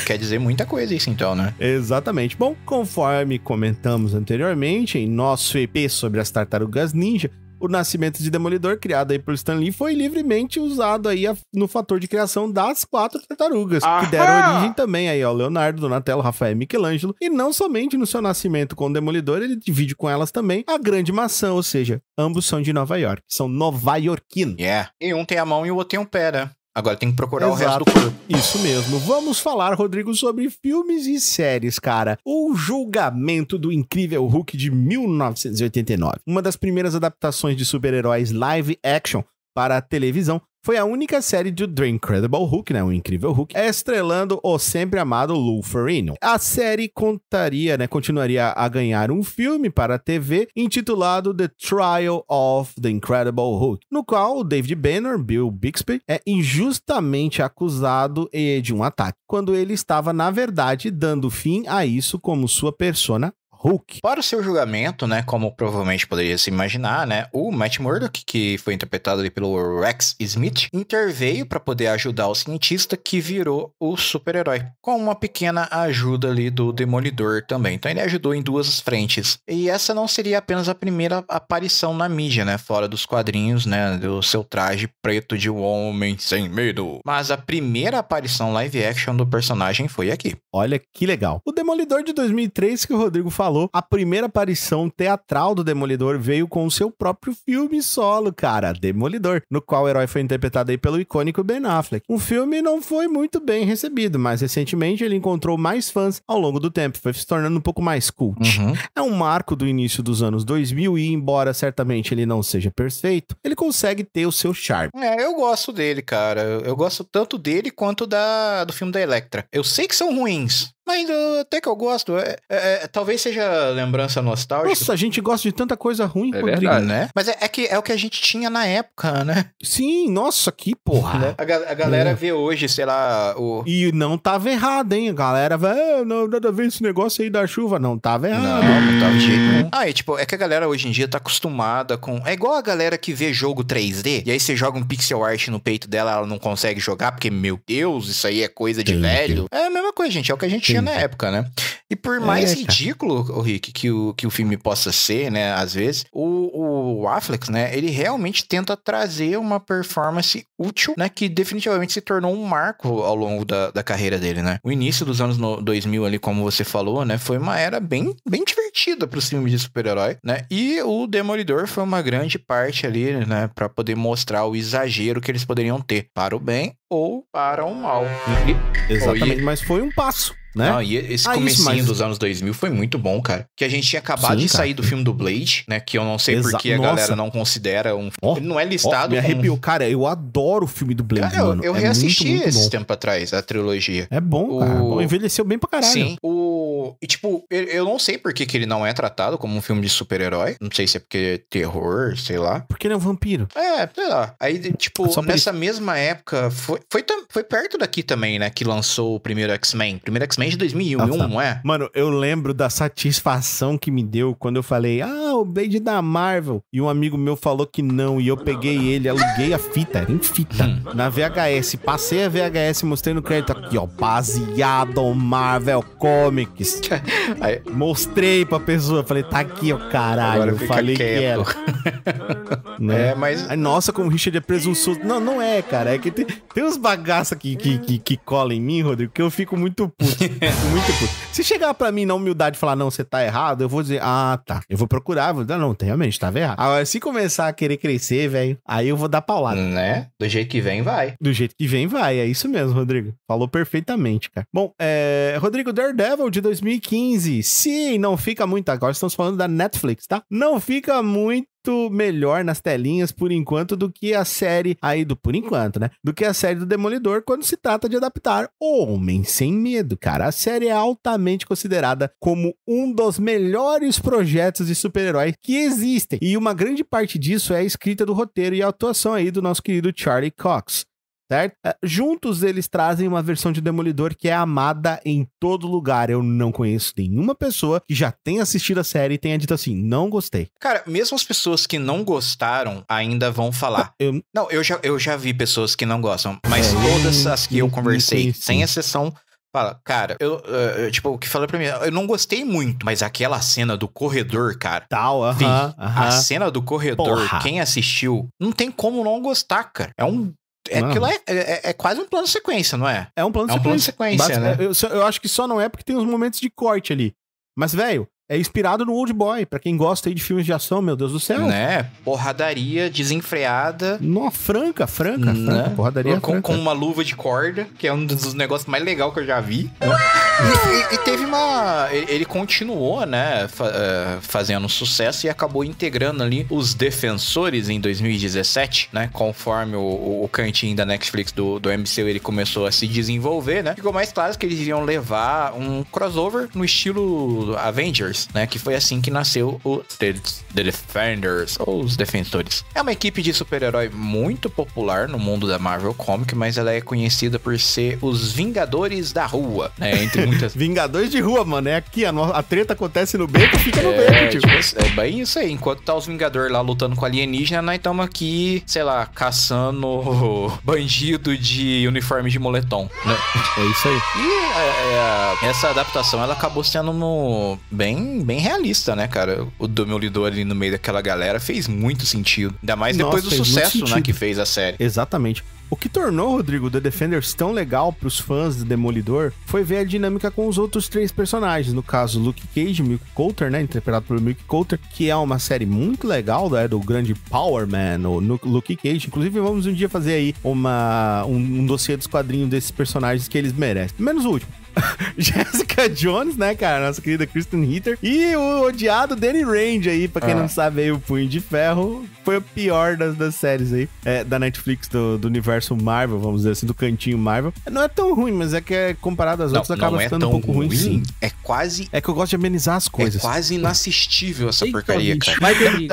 quer dizer muita coisa isso, então, né? Exatamente. Bom, conforme comentamos anteriormente em nosso EP sobre as Tartarugas Ninja, o nascimento de Demolidor, criado aí por Stan Lee, foi livremente usado aí no fator de criação das 4 tartarugas, que deram origem também aí ao Leonardo, Donatello, Rafael e Michelangelo. E não somente no seu nascimento com o Demolidor, ele divide com elas também a Grande Maçã, ou seja, ambos são de Nova York, são nova-iorquinos. E um tem a mão e o outro tem um pé, né? Agora tem que procurar o resto do corpo. Isso mesmo. Vamos falar, Rodrigo, sobre filmes e séries, cara. O Julgamento do Incrível Hulk de 1989. Uma das primeiras adaptações de super-heróis live action para a televisão. Foi a única série do The Incredible Hulk, né? O Incrível Hulk, estrelando o sempre amado Lou Ferrigno. A série continuaria a ganhar um filme para a TV intitulado The Trial of the Incredible Hulk, no qual o David Banner, Bill Bixby, é injustamente acusado de um ataque, quando ele estava, na verdade, dando fim a isso como sua persona Hulk. Para o seu julgamento, né, como provavelmente poderia se imaginar, né, o Matt Murdock, que foi interpretado ali pelo Rex Smith, interveio para poder ajudar o cientista que virou o super-herói, com uma pequena ajuda ali do Demolidor também. Então ele ajudou em duas frentes. E essa não seria apenas a primeira aparição na mídia, né, fora dos quadrinhos, né, do seu traje preto de um homem sem medo. Mas a primeira aparição live action do personagem foi aqui. Olha que legal. O Demolidor de 2003, que o Rodrigo falou, a primeira aparição teatral do Demolidor veio com o seu próprio filme solo, cara, Demolidor, no qual o herói foi interpretado aí pelo icônico Ben Affleck. O filme não foi muito bem recebido, mas recentemente ele encontrou mais fãs ao longo do tempo, foi se tornando um pouco mais cult. É um marco do início dos anos 2000 e, embora certamente ele não seja perfeito, ele consegue ter o seu charme. Eu gosto dele, cara. Eu gosto tanto dele quanto do filme da Elektra. Eu sei que são ruins, mas até que eu gosto. Talvez seja lembrança nostálgica. Nossa, a gente gosta de tanta coisa ruim, Rodrigo. Verdade, né? Mas é o que a gente tinha na época, né? Sim, nossa, que porra. Né? A galera vê hoje, sei lá, E não tava errado, hein? A galera vai, não, nada a ver esse negócio aí da chuva. Não tava errado. Não tava de jeito nenhum. E tipo, é que a galera hoje em dia tá acostumada com... É igual a galera que vê jogo 3D, e aí você joga um pixel art no peito dela, ela não consegue jogar, porque, meu Deus, isso aí é coisa de velho. É a mesma coisa, gente. É o que a gente tinha na época, né? E por mais ridículo, Rick, que o filme possa ser, né, às vezes, o Affleck, né, ele realmente tenta trazer uma performance útil, né, que definitivamente se tornou um marco ao longo da carreira dele, né? O início dos anos 2000 ali, como você falou, né, foi uma era bem divertida pros filmes de super-herói, né? E o Demolidor foi uma grande parte ali, né, pra poder mostrar o exagero que eles poderiam ter, para o bem ou para o mal. Exatamente, mas foi um passo. Né? Não, e esse comecinho dos anos 2000 foi muito bom, cara. Que a gente tinha acabado de sair do filme do Blade, né? Que eu não sei porque a galera não considera um... Ele não é listado me arrepiou. Cara, eu adoro o filme do Blade, cara, mano. Eu reassisti esse tempo atrás, a trilogia. É bom, cara. Envelheceu bem pra caralho. Sim. E tipo, eu não sei por que ele não é tratado como um filme de super-herói. Não sei se é porque é terror, sei lá. Porque ele é um vampiro. Sei lá. Aí, tipo, nessa mesma época, foi perto daqui também, né? Que lançou o primeiro X-Men. Primeiro X-Men de 2001, não é? Mano, eu lembro da satisfação que me deu quando eu falei, o Blade da Marvel. E um amigo meu falou que não, e eu peguei ele, aluguei a fita, era em fita, na VHS. Passei a VHS, mostrei no crédito aqui, ó, baseado Marvel Comics. Aí, mostrei pra pessoa, falei, tá aqui, ó, caralho. Eu falei quieto. Que era. Né? Mas... Aí, nossa, como o Richard é presunçoso. Não é, cara, é que tem uns bagaços que colam em mim, Rodrigo, que eu fico muito puto. Muito puto. Se chegar pra mim na humildade e falar, não, você tá errado, eu vou dizer, tá. Eu vou procurar, vou dizer, não, realmente, tava errado. Agora, se começar a querer crescer, velho, aí eu vou dar paulada. Né? Do jeito que vem, vai. Do jeito que vem, vai. É isso mesmo, Rodrigo. Falou perfeitamente, cara. Bom, Rodrigo, Daredevil de 2015. Sim, não fica muito... Agora estamos falando da Netflix, tá? Não fica muito melhor nas telinhas por enquanto do que a série aí por enquanto, né? Do que a série do Demolidor quando se trata de adaptar Homem Sem Medo, cara. A série é altamente considerada como um dos melhores projetos de super-herói que existem. E uma grande parte disso é a escrita do roteiro e a atuação aí do nosso querido Charlie Cox. Certo? Juntos eles trazem uma versão de Demolidor que é amada em todo lugar. Eu não conheço nenhuma pessoa que já tenha assistido a série e tenha dito assim, não gostei. Cara, mesmo as pessoas que não gostaram ainda vão falar. Eu já vi pessoas que não gostam, mas todas as que eu conversei, sem exceção, fala, cara, tipo, o que fala pra mim, eu não gostei muito, mas aquela cena do corredor, cara. A cena do corredor, quem assistiu, não tem como não gostar, cara. Aquilo é quase um plano de sequência, não é? É um plano de sequência, né? Eu acho que só não é porque tem uns momentos de corte ali. Mas, velho, é inspirado no Old Boy. Pra quem gosta aí de filmes de ação, meu Deus do céu. Né? Porradaria desenfreada. Franca. Né? Porradaria franca. Com uma luva de corda, que é um dos negócios mais legais que eu já vi. E teve ele continuou, né, fazendo sucesso e acabou integrando ali os Defensores em 2017, né, conforme o cantinho da Netflix do MCU ele começou a se desenvolver, né, ficou mais claro que eles iriam levar um crossover no estilo Avengers, né, que foi assim que nasceu o The Defenders, ou os Defensores. É uma equipe de super-herói muito popular no mundo da Marvel Comics, mas ela é conhecida por ser os Vingadores da Rua, né, entre muitas. Vingadores de rua, mano. É aqui, a treta acontece no beco, fica no beco, tio. É bem isso aí. Enquanto tá os Vingadores lá lutando com alienígena, nós estamos aqui, sei lá, caçando bandido de uniforme de moletom, né? É isso aí. E essa adaptação, ela acabou sendo bem realista, né, cara? O Demolidor ali no meio daquela galera fez muito sentido. Ainda mais depois do sucesso, né, que fez a série. Exatamente. O que tornou, Rodrigo, The Defenders tão legal pros fãs de Demolidor foi ver a dinâmica com os outros 3 personagens. No caso, Luke Cage, Milk Coulter, né? Interpretado pelo Milk Coulter, que é uma série muito legal, né, do grande Power Man, o Luke Cage. Inclusive, vamos um dia fazer aí um dossiê dos quadrinhos desses personagens que eles merecem. Menos o último. Jessica Jones, né, cara? Nossa querida Kristen Ritter. E o odiado Danny Rand aí, pra quem não sabe aí, o Punho de Ferro. Foi o pior das séries aí, da Netflix, do universo Marvel, vamos dizer assim, do cantinho Marvel. Não é tão ruim, mas é que comparado às outras acaba ficando um pouco ruim, sim. É quase... É que eu gosto de amenizar as coisas. É quase inassistível essa porcaria, cara.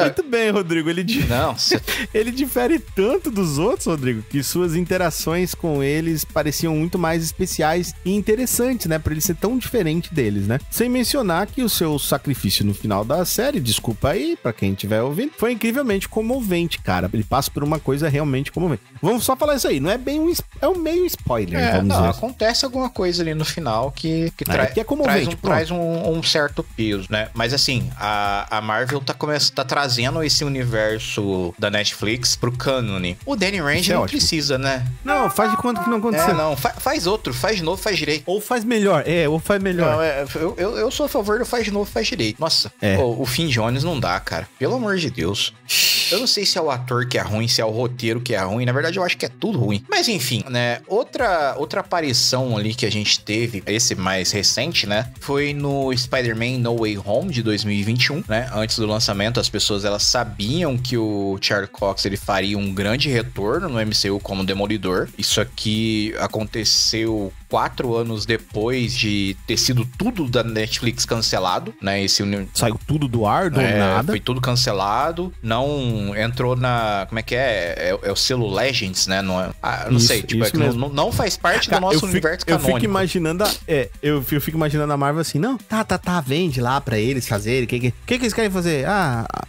Muito bem, Rodrigo. Ele difere tanto dos outros, Rodrigo, que suas interações com eles pareciam muito mais especiais e interessantes, né? Pra ele ser tão diferente deles, né? Sem mencionar que o seu sacrifício no final da série, desculpa aí, pra quem estiver ouvindo, foi incrivelmente comovente, cara. Ele passa por uma coisa realmente comovente. Vamos só falar isso aí, não é bem é um meio spoiler, vamos dizer. Acontece alguma coisa ali no final que é comovente, traz um certo peso, né? Mas assim, a Marvel tá trazendo esse universo da Netflix pro cânone. O Danny Rand não precisa, né? Não, faz de conta que não aconteceu. Faz outro, faz de novo, faz direito. Ou faz melhor, ou faz melhor. Não, eu sou a favor do faz de novo, faz direito. Nossa, o Finn Jones não dá, cara. Pelo amor de Deus. Eu não sei se é o ator que é ruim, se é o roteiro que é ruim. Na verdade, eu acho que é tudo ruim. Mas enfim, né? Outra aparição ali que a gente teve, esse mais recente, né? Foi no Spider-Man No Way Home de 2021, né? Antes do lançamento, as pessoas elas sabiam que o Charlie Cox ele faria um grande retorno no MCU como Demolidor. Isso aqui aconteceu 4 anos depois de ter sido tudo da Netflix cancelado, né? Saiu tudo do ar, do nada. Foi tudo cancelado. Não entrou na... Como é que é? É o selo Legends, né? Não sei. Tipo, não faz parte do nosso universo canônico. Eu fico imaginando... eu fico imaginando a Marvel assim, não? Vende lá pra eles fazerem. O que eles querem fazer?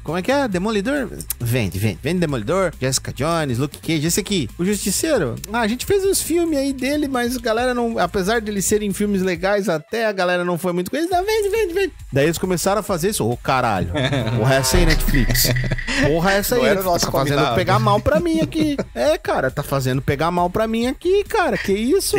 Como é que é? Demolidor? Vende Demolidor, Jessica Jones, Luke Cage, esse aqui. O Justiceiro? A gente fez uns filmes aí dele, mas a galera não... Apesar de eles serem filmes legais, até a galera não foi muito com eles. Vende. Daí eles começaram a fazer isso. Caralho. Porra, essa aí, Netflix. Porra, essa aí. Tá fazendo pegar mal pra mim aqui. Cara, tá fazendo pegar mal pra mim aqui, cara. Que isso?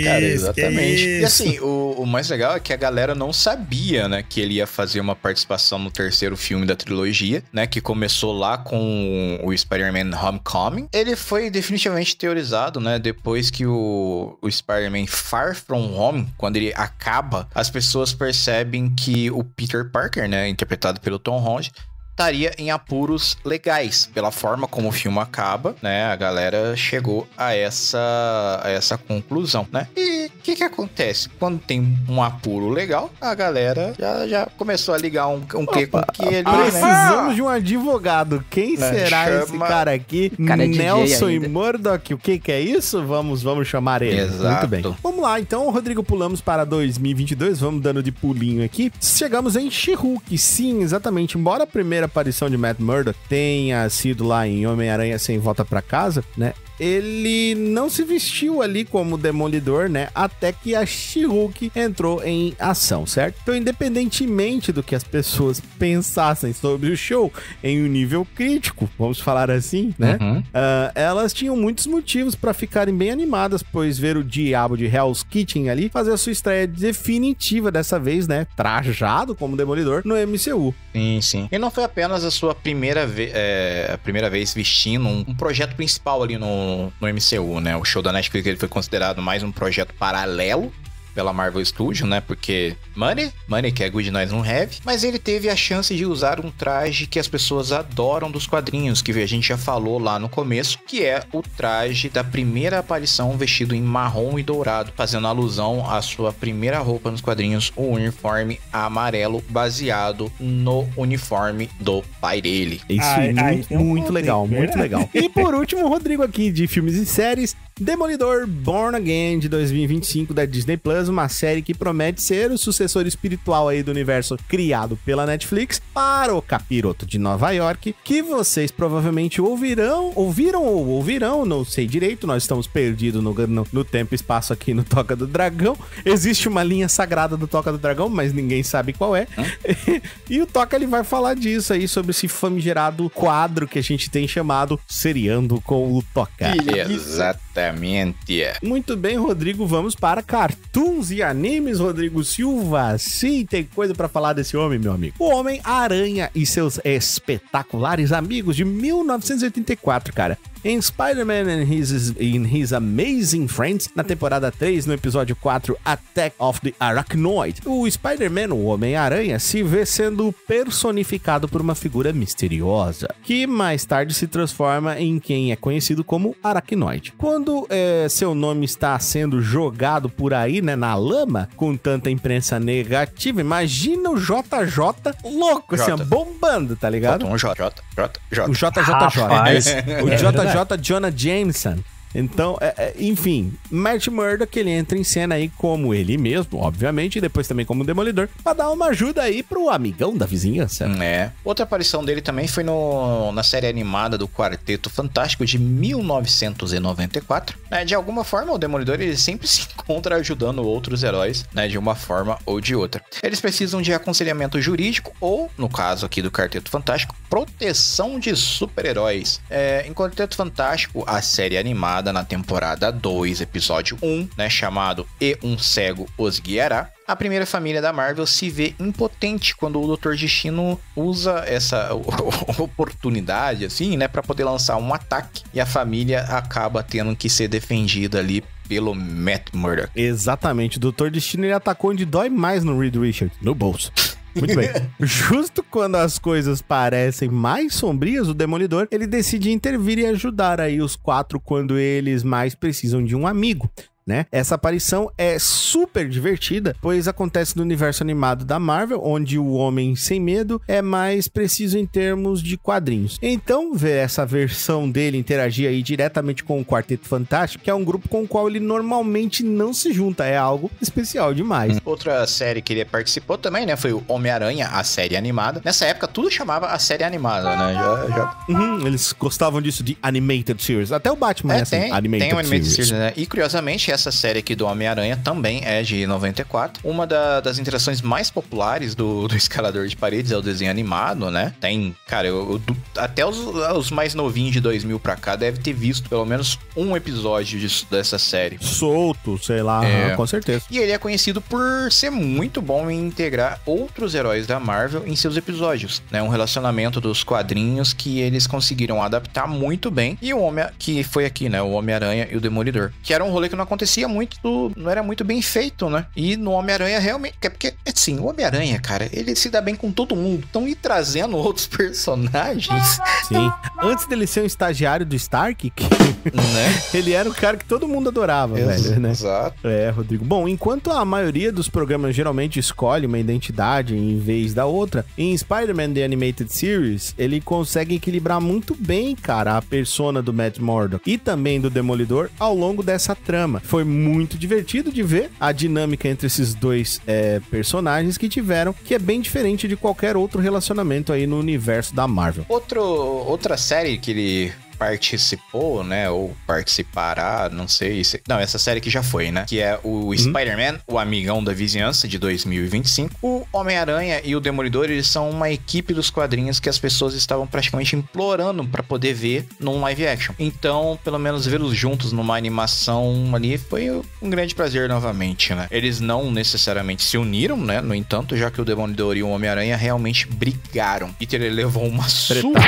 Cara, exatamente. E assim, o mais legal é que a galera não sabia, né, que ele ia fazer uma participação no terceiro filme da trilogia, né, que começou lá com o Spider-Man Homecoming. Ele foi definitivamente teorizado, né, depois que o Spider-Man Far From Home, quando ele acaba, as pessoas percebem que o Peter Parker, né, interpretado pelo Tom Holland, estaria em apuros legais. Pela forma como o filme acaba, né? A galera chegou a essa conclusão, né? E o que acontece? Quando tem um apuro legal, a galera já começou a ligar um clique com aquele, precisamos de um advogado. Quem será esse cara aqui? Nelson e Murdoch. O que é isso? Vamos chamar ele. Exato. Muito bem. Vamos lá, então, Rodrigo, pulamos para 2022. Vamos dando de pulinho aqui. Chegamos em She-Hulk. Sim, exatamente. Embora a primeira aparição de Matt Murdock tenha sido lá em Homem-Aranha Sem Volta Pra Casa, né? Ele não se vestiu ali como Demolidor, né? Até que a She-Hulk entrou em ação, certo? Então, independentemente do que as pessoas pensassem sobre o show em um nível crítico, vamos falar assim, né? Elas tinham muitos motivos para ficarem bem animadas, pois ver o diabo de Hell's Kitchen ali fazer a sua estreia definitiva dessa vez, né? Trajado como Demolidor no MCU. Sim. E não foi apenas a sua primeira vez vestindo um projeto principal ali no MCU, né? O show da Netflix ele foi considerado mais um projeto paralelo pela Marvel Studios, né? Porque money que é good, nós não have. Mas ele teve a chance de usar um traje que as pessoas adoram dos quadrinhos, que a gente já falou lá no começo, que é o traje da primeira aparição vestido em marrom e dourado, fazendo alusão à sua primeira roupa nos quadrinhos, o uniforme amarelo, baseado no uniforme do pai dele. Isso muito legal, muito legal. E por último, Rodrigo aqui de filmes e séries, Demolidor Born Again de 2025 da Disney Plus. mais uma série que promete ser o sucessor espiritual aí do universo criado pela Netflix para o capiroto de Nova York, que vocês provavelmente ouviram, não sei direito, nós estamos perdidos no tempo e espaço aqui no Toca do Dragão. Existe uma linha sagrada do Toca do Dragão, mas ninguém sabe qual é. E o Toca, ele vai falar disso aí, sobre esse famigerado quadro que a gente tem chamado Seriando com o Toca. Exatamente. Muito bem, Rodrigo, vamos para cartoons e animes, Rodrigo Silva. Sim, tem coisa pra falar desse homem, meu amigo. O Homem-Aranha e seus espetaculares amigos de 1984, cara. Em Spider-Man and His Amazing Friends, na temporada 3, no episódio 4, Attack of the Arachnoid, o Spider-Man, o Homem-Aranha, se vê sendo personificado por uma figura misteriosa, que mais tarde se transforma em quem é conhecido como Arachnoid. Quando seu nome está sendo jogado por aí, né, na lama, com tanta imprensa negativa, imagina o JJ louco, assim, bombando, tá ligado? O JJ. O JJJ. O JJ Jonah Jameson. Então, enfim, Matt Murdock, ele entra em cena aí como ele mesmo, obviamente, e depois também como Demolidor, pra dar uma ajuda aí pro amigão da vizinhança. Outra aparição dele também foi na série animada do Quarteto Fantástico de 1994. De alguma forma, o Demolidor, ele sempre se encontra ajudando outros heróis, né, de uma forma ou de outra. Eles precisam de aconselhamento jurídico ou, no caso aqui do Quarteto Fantástico, proteção de super-heróis. Em Quarteto Fantástico, a série animada, na temporada 2, episódio 1, né, chamado E um Cego os Guiará, a primeira família da Marvel se vê impotente quando o Dr. Destino usa essa oportunidade, assim, né, para poder lançar um ataque, e a família acaba tendo que ser defendida ali pelo Matt Murdock. Exatamente, o Dr. Destino, ele atacou onde dói mais no Reed Richards, no bolso. Muito bem. Justo quando as coisas parecem mais sombrias, o Demolidor, ele decide intervir e ajudar aí os quatro quando eles mais precisam de um amigo, né? Essa aparição é super divertida, pois acontece no universo animado da Marvel, onde o Homem Sem Medo é mais preciso em termos de quadrinhos. Então, ver essa versão dele interagir aí diretamente com o Quarteto Fantástico, que é um grupo com o qual ele normalmente não se junta, é algo especial demais. Outra série que ele participou também, né, foi o Homem-Aranha, a série animada. Nessa época, tudo chamava a série animada, né? Eles gostavam disso de Animated Series. Até o Batman é assim, tem um Animated Series, né? E, curiosamente, essa série aqui do Homem-Aranha também é de 94. Uma das interações mais populares do escalador de paredes é o desenho animado, né? Tem, cara, até os mais novinhos de 2000 pra cá deve ter visto pelo menos um episódio dessa série. Solto, sei lá, com certeza. E ele é conhecido por ser muito bom em integrar outros heróis da Marvel em seus episódios, né? Um relacionamento dos quadrinhos que eles conseguiram adaptar muito bem. E que foi aqui, né? O Homem-Aranha e o Demolidor. Que era um rolê que não acontecia não era muito bem feito, né? E no Homem-Aranha realmente, porque assim, o Homem-Aranha, cara, ele se dá bem com todo mundo. Então ir trazendo outros personagens. Sim. Antes dele ser um estagiário do Stark, né? Ele era o cara que todo mundo adorava, velho, né? Exato. Rodrigo. Bom, enquanto a maioria dos programas geralmente escolhe uma identidade em vez da outra, em Spider-Man The Animated Series, ele consegue equilibrar muito bem, cara, a persona do Matt Murdock e também do Demolidor ao longo dessa trama. Foi muito divertido de ver a dinâmica entre esses dois personagens que tiveram, que é bem diferente de qualquer outro relacionamento aí no universo da Marvel. Outra série que ele participou, né, ou participará, não sei se... Não, essa série que já foi, né, que é o Spider-Man, o amigão da vizinhança, de 2025. O Homem-Aranha e o Demolidor, eles são uma equipe dos quadrinhos que as pessoas estavam praticamente implorando pra poder ver num live action. Então, pelo menos vê-los juntos numa animação ali foi um grande prazer novamente, né. Eles não necessariamente se uniram, né, no entanto, já que o Demolidor e o Homem-Aranha realmente brigaram. Peter, ele levou uma surra.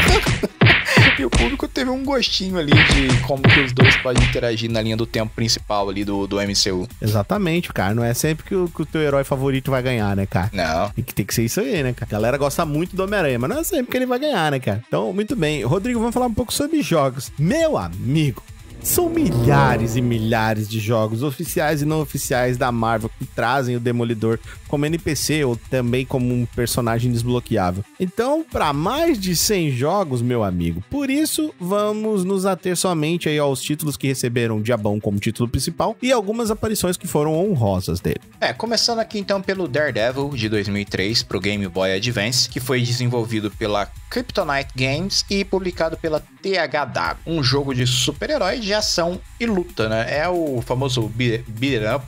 E o público teve um gostinho ali de como que os dois podem interagir na linha do tempo principal ali do MCU. Exatamente, cara. Não é sempre que o teu herói favorito vai ganhar, né, cara? Não. Tem que ser isso aí, né, cara? A galera gosta muito do Homem-Aranha, mas não é sempre que ele vai ganhar, né, cara? Então, muito bem. Rodrigo, vamos falar um pouco sobre jogos. Meu amigo, São milhares e milhares de jogos oficiais e não oficiais da Marvel que trazem o Demolidor como NPC ou também como um personagem desbloqueável. Então, para mais de 100 jogos, meu amigo, por isso vamos nos ater somente aí aos títulos que receberam o Diabão como título principal e algumas aparições que foram honrosas dele. Começando aqui então pelo Daredevil de 2003 pro Game Boy Advance, que foi desenvolvido pela Kryptonite Games e publicado pela THW, um jogo de super-herói de ação e luta, né? É o famoso beat up.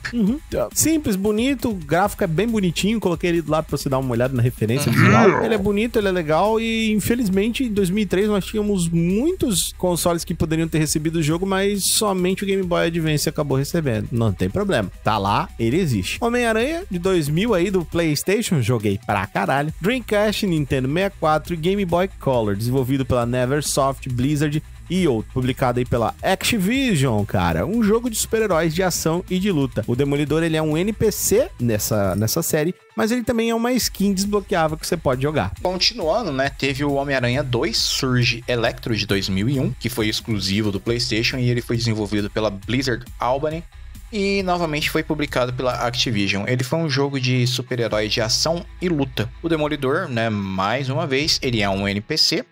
Simples, bonito, o gráfico é bem bonitinho, coloquei ele do lado pra você dar uma olhada na referência visual. Ele é bonito, ele é legal e infelizmente em 2003 nós tínhamos muitos consoles que poderiam ter recebido o jogo, mas somente o Game Boy Advance acabou recebendo. Não tem problema, tá lá, ele existe. Homem-Aranha de 2000 aí do PlayStation, joguei pra caralho. Dreamcast, Nintendo 64 e Game Boy Color, desenvolvido pela Neversoft, Blizzard e outro, publicado aí pela Activision, cara. Um jogo de super-heróis de ação e de luta. O Demolidor, ele é um NPC nessa série, mas ele também é uma skin desbloqueável que você pode jogar. Continuando, né, teve o Homem-Aranha 2 Surge Electro de 2001, que foi exclusivo do PlayStation e ele foi desenvolvido pela Blizzard Albany. E novamente foi publicado pela Activision. Ele foi um jogo de super-herói de ação e luta. O Demolidor, né, mais uma vez, ele é um NPC.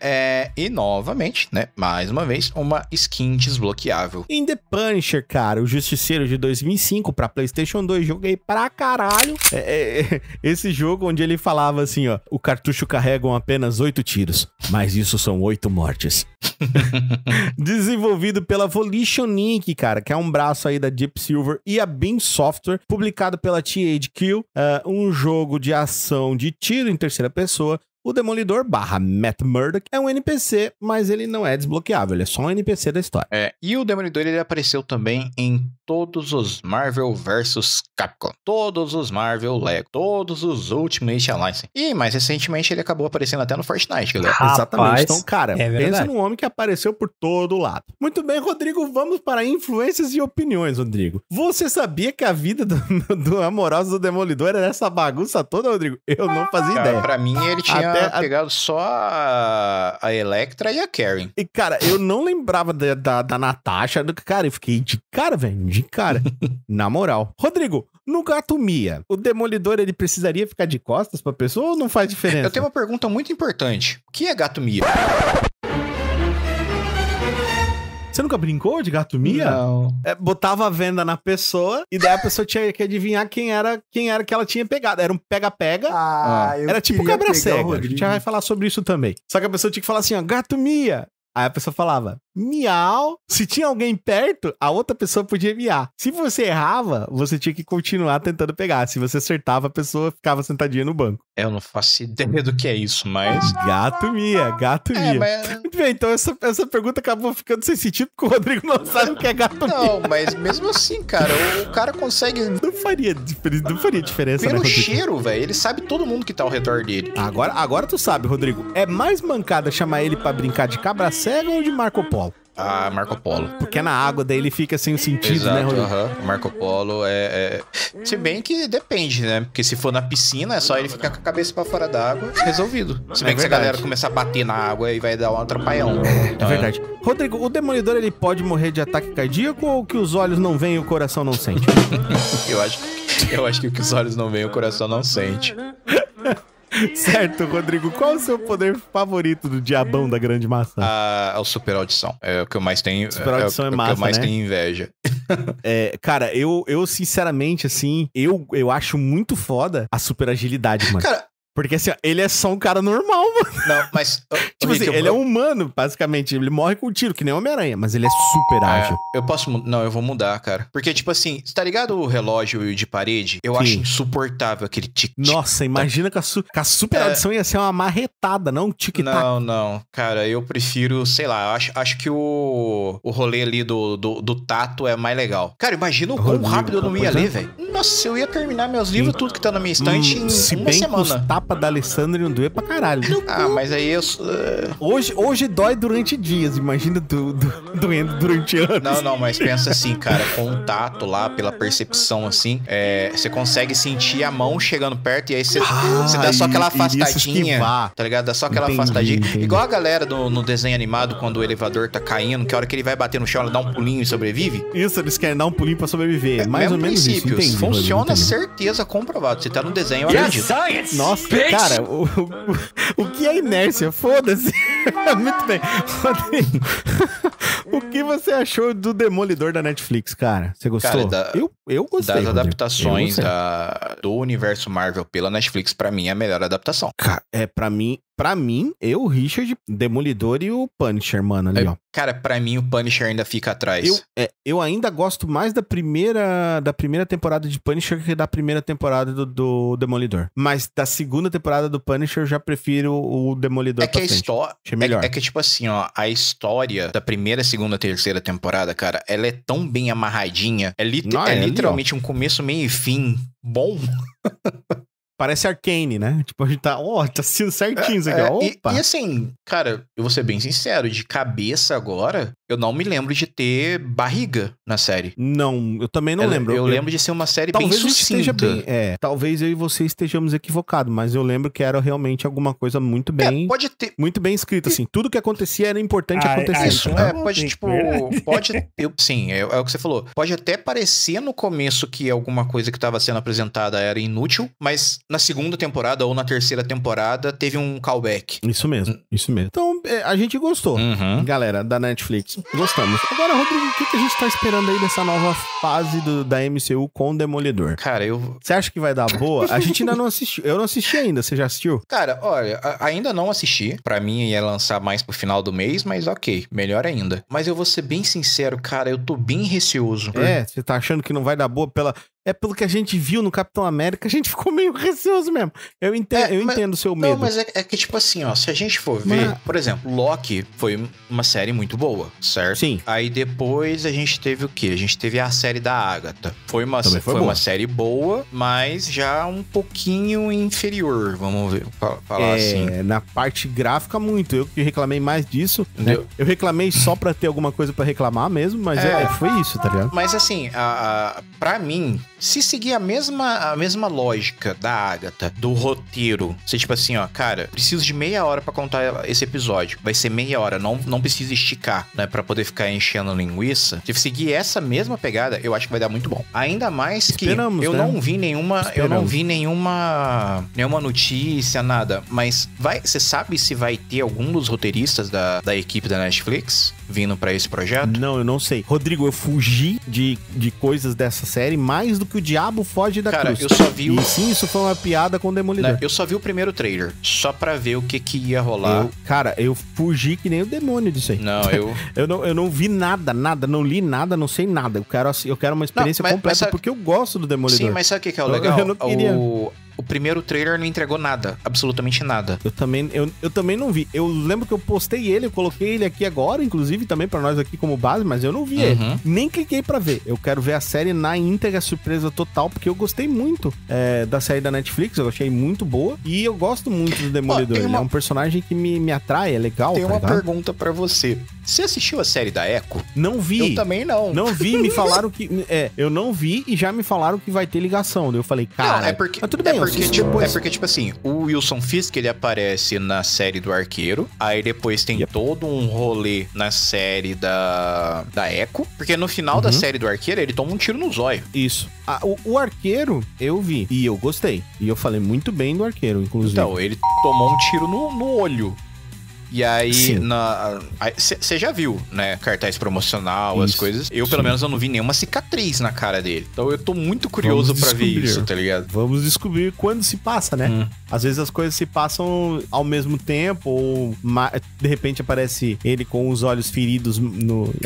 E novamente, né, mais uma vez, uma skin desbloqueável. Em The Punisher, cara, o Justiceiro de 2005 pra PlayStation 2, joguei pra caralho. Esse jogo onde ele falava assim, ó, o cartucho carrega apenas 8 tiros, mas isso são 8 mortes. Desenvolvido pela Volition Inc., cara, que é um braço aí da Deep Silver e a Beam Software, publicado pela THQ, um jogo de ação de tiro em terceira pessoa. O Demolidor / Matt Murdock é um NPC, mas ele não é desbloqueável, ele é só um NPC da história. E o Demolidor, ele apareceu também em todos os Marvel vs Capcom, todos os Marvel Lego, todos os Ultimate Alliance. E mais recentemente ele acabou aparecendo até no Fortnite, galera. Rapaz, exatamente. Então, cara, pensa num homem que apareceu por todo lado. Muito bem, Rodrigo, vamos para influências e opiniões, Rodrigo. Você sabia que a vida do amoroso do Demolidor era essa bagunça toda, Rodrigo? Eu não fazia ideia. Pra mim, ele tinha pegado só a Elektra e a Karen. E, cara, eu não lembrava da Natasha. Cara, eu fiquei de cara, velho. De cara. Na moral. Rodrigo, no Gato Mia, o Demolidor, ele precisaria ficar de costas pra pessoa ou não faz diferença? Eu tenho uma pergunta muito importante. O que é Gato Mia? Você nunca brincou de Gato Mia? Não. Botava a venda na pessoa e daí a pessoa tinha que adivinhar quem era que ela tinha pegado. Era um pega-pega. Era tipo cabra cega. A gente já vai falar sobre isso também. Só que a pessoa tinha que falar assim, ó, Gato Mia. Aí a pessoa falava, miau. Se tinha alguém perto, a outra pessoa podia miar. Se você errava, você tinha que continuar tentando pegar. Se você acertava, a pessoa ficava sentadinha no banco. Eu não faço ideia do que é isso, mas... Gato Mia. Mas... Muito bem, então essa pergunta acabou ficando sem sentido, porque o Rodrigo não sabe o que é Gato Mia. Não, mas mesmo assim, cara, o cara consegue... Não faria diferença, pelo né, cheiro, velho, ele sabe todo mundo que tá ao redor dele. Agora tu sabe, Rodrigo. É mais mancada chamar ele pra brincar de cabra cega ou de Marco Polo? Ah, Marco Polo. Porque na água daí ele fica sem sentido, exato, né, Rodrigo? Marco Polo Se bem que depende, né? Porque se for na piscina, é só ele ficar com a cabeça pra fora d'água, resolvido. Se bem que se a galera começar a bater na água, aí vai dar um atrapalhão. É verdade. Rodrigo, o Demolidor, ele pode morrer de ataque cardíaco ou que os olhos não veem e o coração não sente? Eu acho que o que os olhos não veem, o coração não sente. Certo, Rodrigo. Qual o seu poder favorito do diabão da grande maçã? O super audição. É o que eu mais tenho. Super audição é massa, o que eu mais né? tenho inveja. Cara, eu sinceramente, assim, eu acho muito foda a super agilidade, mano. Cara, porque assim, ó, ele é só um cara normal, mano. Não, mas... tipo assim, ele é humano, basicamente. Ele morre com um tiro, que nem Homem-Aranha, mas ele é super ágil. Eu posso... Não, eu vou mudar, cara. Porque, tipo assim, tá ligado o relógio de parede? Eu acho insuportável aquele tic-tic. Nossa, imagina que a super audição ia ser uma marretada, não um tic-tac. Não. Cara, eu prefiro, sei lá, acho que o rolê ali do tato é mais legal. Cara, imagina o quão rápido eu não ia ler, velho. Nossa, eu ia terminar meus livros, tudo que tá na minha estante em uma semana. Os tapas da Alessandra iam doer pra caralho. Mas aí eu... Hoje dói durante dias, imagina doendo durante anos. Não, mas pensa assim, cara, contato lá, pela percepção assim, você consegue sentir a mão chegando perto e aí você dá só aquela afastadinha, tá ligado? Dá só aquela afastadinha. Entendi. Igual a galera no desenho animado, quando o elevador tá caindo, que a hora que ele vai bater no chão, ela dá um pulinho e sobrevive. Isso, eles querem dar um pulinho pra sobreviver. Mais ou menos isso. Entendi, funciona, certeza, comprovado. Você tá no desenho, eu acredito. Nossa, cara, o que é inércia? Foda-se. Muito bem. Rodrigo, o que você achou do Demolidor da Netflix, cara? Você gostou? Cara, eu gostei. Das adaptações do universo Marvel pela Netflix, pra mim, é a melhor adaptação. Cara, pra mim, Richard, Demolidor e o Punisher, mano, ali, ó. Cara, pra mim, o Punisher ainda fica atrás. Eu ainda gosto mais da primeira temporada de Punisher que da primeira temporada do Demolidor. Mas da segunda temporada do Punisher, eu já prefiro o Demolidor pra frente. É que, tipo assim, ó, a história da primeira, segunda, terceira temporada, cara, ela é tão bem amarradinha. É literalmente um começo, meio e fim bom. Parece Arcane, né? Tipo, a gente tá assistindo certinho isso aqui, ó. Opa. E assim, cara, eu vou ser bem sincero, de cabeça agora, eu não me lembro de ter barriga na série. Não, eu também não lembro. Eu lembro de ser uma série bem sucinta. Talvez eu e você estejamos equivocados, mas eu lembro que era realmente alguma coisa muito bem... Pode ter... Muito bem escrita, assim. Tudo que acontecia era importante acontecer. Isso, sim, é o que você falou. Pode até parecer no começo que alguma coisa que estava sendo apresentada era inútil, mas na segunda temporada ou na terceira temporada teve um callback. Isso mesmo. Então, a gente gostou, galera, da Netflix. Gostamos. Agora, Rodrigo, o que a gente tá esperando aí dessa nova fase da MCU com o Demolidor? Cara, Você acha que vai dar boa? A gente ainda não assistiu. Eu não assisti ainda. Você já assistiu? Cara, olha, ainda não assisti. Pra mim ia lançar mais pro final do mês, mas ok, melhor ainda. Mas eu vou ser bem sincero, cara, eu tô bem receoso. Você tá achando que não vai dar boa pelo que a gente viu no Capitão América, a gente ficou meio receoso mesmo. Eu entendo o seu medo. Não, mas é que tipo assim, ó, se a gente for ver, por exemplo, Loki foi uma série muito boa, certo? Sim. Aí depois a gente teve o quê? A gente teve a série da Agatha. Foi uma série boa, mas já um pouquinho inferior, vamos ver, falar assim. Na parte gráfica, muito. Eu que reclamei mais disso, né? Eu reclamei só pra ter alguma coisa pra reclamar mesmo, mas foi isso, tá ligado? Mas assim, pra mim, se seguir a mesma lógica da Agatha, do roteiro, se tipo assim, ó, cara, preciso de meia hora pra contar esse episódio, vai ser meia hora, não precisa esticar, né, pra poder ficar enchendo linguiça. Se seguir essa mesma pegada, eu acho que vai dar muito bom. Ainda mais que eu não vi nenhuma notícia, nada, mas você sabe se vai ter algum dos roteiristas da equipe da Netflix vindo pra esse projeto? Não, eu não sei. Rodrigo, eu fugi de coisas dessa série mais do que o diabo foge da cruz. Eu só vi E sim, isso foi uma piada com o Demolidor. Eu só vi o primeiro trailer, só pra ver o que ia rolar. Eu fugi que nem o demônio disso aí. Não, eu não vi nada, não li nada, não sei nada. Eu quero uma experiência completa porque eu gosto do Demolidor. Sim, mas sabe o que é o legal? Eu não queria. O primeiro trailer não entregou nada, absolutamente nada. Eu também não vi. Eu lembro que eu postei ele, eu coloquei ele aqui agora, inclusive também pra nós aqui como base, mas eu não vi ele. Nem cliquei pra ver. Eu quero ver a série na íntegra, surpresa total, porque eu gostei muito da série da Netflix, eu achei muito boa e eu gosto muito do Demolidor. Ele é um personagem que me atrai, é legal. Tem uma pergunta pra você. Você assistiu a série da Echo? Não vi. Eu também não. Não vi, me falaram que... eu não vi e já me falaram que vai ter ligação. Eu falei, cara... Não, mas tudo bem, porque, tipo assim, o Wilson Fisk, ele aparece na série do Arqueiro, aí depois tem todo um rolê na série da Echo, porque no final da série do Arqueiro, ele toma um tiro no zóio. Isso. O Arqueiro, eu vi, e eu gostei. E eu falei muito bem do Arqueiro, inclusive. Então, ele tomou um tiro no olho. E aí, você já viu, né, cartaz promocional, as coisas. Eu, pelo menos, eu não vi nenhuma cicatriz na cara dele. Então eu tô muito curioso pra ver isso, tá ligado? Vamos descobrir quando se passa, né? Às vezes as coisas se passam ao mesmo tempo, ou de repente aparece ele com os olhos feridos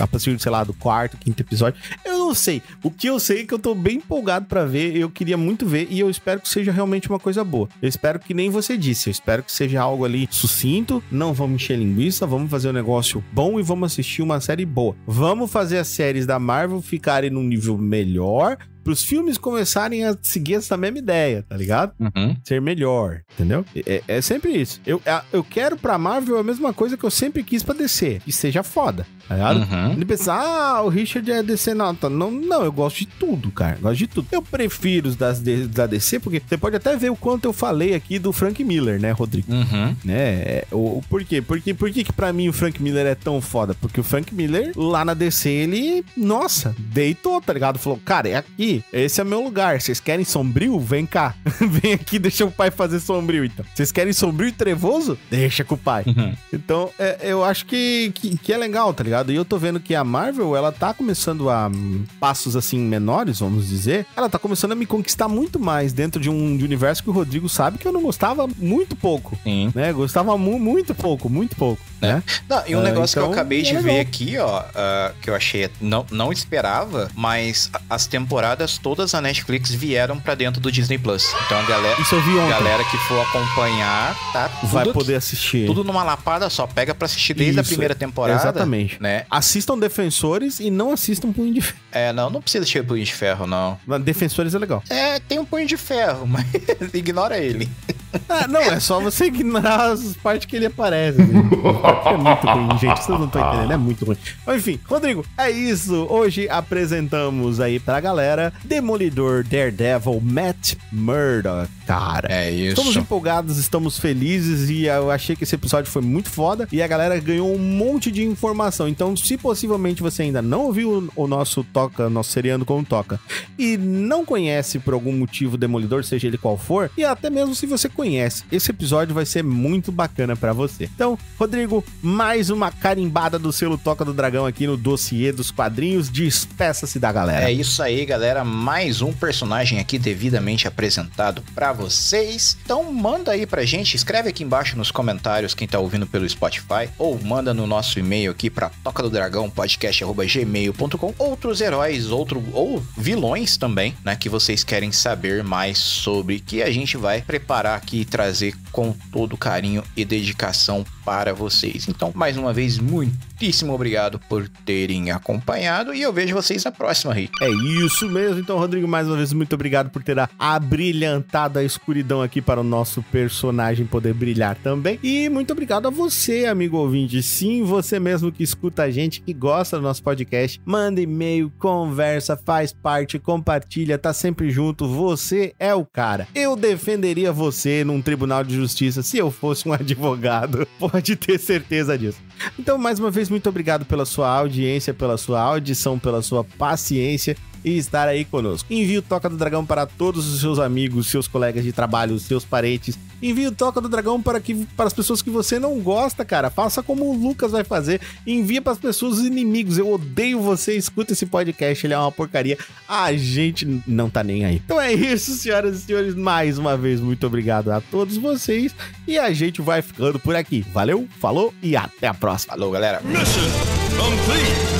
a partir, sei lá, do quarto, quinto episódio. Eu não sei. O que eu sei é que eu tô bem empolgado pra ver, eu queria muito ver, e eu espero que seja realmente uma coisa boa. Eu espero que nem você disse, eu espero que seja algo ali sucinto, não vamos encher linguiça, vamos fazer um negócio bom e vamos assistir uma série boa. Vamos fazer as séries da Marvel ficarem num nível melhor pros filmes começarem a seguir essa mesma ideia, tá ligado? Ser melhor, entendeu? É sempre isso. Eu quero pra Marvel a mesma coisa que eu sempre quis pra DC, que seja foda, tá ligado? Ele pensa, o Richard é DC, não, eu gosto de tudo, cara, gosto de tudo. Eu prefiro os da DC, porque você pode até ver o quanto eu falei aqui do Frank Miller, né, Rodrigo? Né? Por quê? Por que pra mim o Frank Miller é tão foda? Porque o Frank Miller, lá na DC, ele, nossa, deitou, tá ligado? Falou, cara, é aqui, esse é meu lugar, vocês querem sombrio? Vem cá, vem aqui, deixa o pai fazer sombrio, então. Vocês querem sombrio e trevoso? Deixa com o pai. Então, eu acho que é legal, tá ligado? E eu tô vendo que a Marvel, ela tá começando a passos, assim, menores, vamos dizer, ela tá começando a me conquistar muito mais dentro de um universo que o Rodrigo sabe que eu não gostava muito pouco. Né? Gostava muito pouco, né? Não, e um negócio então, que eu acabei de ver aqui, ó, que eu achei, não esperava, mas as temporadas todas a Netflix vieram pra dentro do Disney Plus. Então a galera, isso eu vi ontem. Galera que for acompanhar, tá? Vai poder assistir. Tudo numa lapada só, pega pra assistir desde a primeira temporada. Exatamente. Né? Assistam Defensores e não assistam Punho de Ferro. Não precisa assistir Punho de Ferro, não. Defensores é legal. Tem um Punho de Ferro, mas ignora ele. Não, é só você ignorar as partes que ele aparece. É muito ruim, gente. Vocês não estão entendendo, é muito ruim. Mas, enfim, Rodrigo, é isso. Hoje apresentamos aí pra galera Demolidor, Daredevil, Matt Murdock, cara. É isso. Estamos empolgados, estamos felizes e eu achei que esse episódio foi muito foda e a galera ganhou um monte de informação. Então, se possivelmente você ainda não ouviu o nosso Toca, nosso seriando como Toca, e não conhece por algum motivo o Demolidor, seja ele qual for, e até mesmo se você conhece, esse episódio vai ser muito bacana pra você. Então, Rodrigo, mais uma carimbada do selo Toca do Dragão aqui no dossiê dos quadrinhos. Despeça-se da galera. É isso aí, galera. Mais um personagem aqui devidamente apresentado pra vocês. Então, manda aí pra gente, escreve aqui embaixo nos comentários quem tá ouvindo pelo Spotify, ou manda no nosso e-mail aqui pra tocadodragãopodcast@gmail.com outros heróis, ou vilões também, né, que vocês querem saber mais sobre, que a gente vai preparar aqui e trazer com todo carinho e dedicação para vocês. Então, mais uma vez, muitíssimo obrigado por terem acompanhado e eu vejo vocês na próxima, Rick. É isso mesmo. Então, Rodrigo, mais uma vez, muito obrigado por ter abrilhantado a escuridão aqui para o nosso personagem poder brilhar também. E muito obrigado a você, amigo ouvinte. Sim, você mesmo que escuta a gente, que gosta do nosso podcast. Manda e-mail, conversa, faz parte, compartilha, tá sempre junto. Você é o cara. Eu defenderia você num tribunal de justiça se eu fosse um advogado. Pode ter certeza disso. Então, mais uma vez, muito obrigado pela sua audiência, pela sua audição, pela sua paciência e estar aí conosco. Envie o Toca do Dragão para todos os seus amigos, seus colegas de trabalho, seus parentes. Envie o Toca do Dragão para as pessoas que você não gosta, cara. Faça como o Lucas vai fazer. Envia para as pessoas os inimigos. Eu odeio você, escuta esse podcast, ele é uma porcaria. A gente não tá nem aí. Então é isso, senhoras e senhores. Mais uma vez, muito obrigado a todos vocês. E a gente vai ficando por aqui. Valeu, falou e até a próxima. Falou, galera. Mission complete.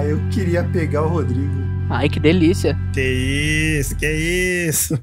eu queria pegar o Rodrigo. Ai, que delícia. Que isso.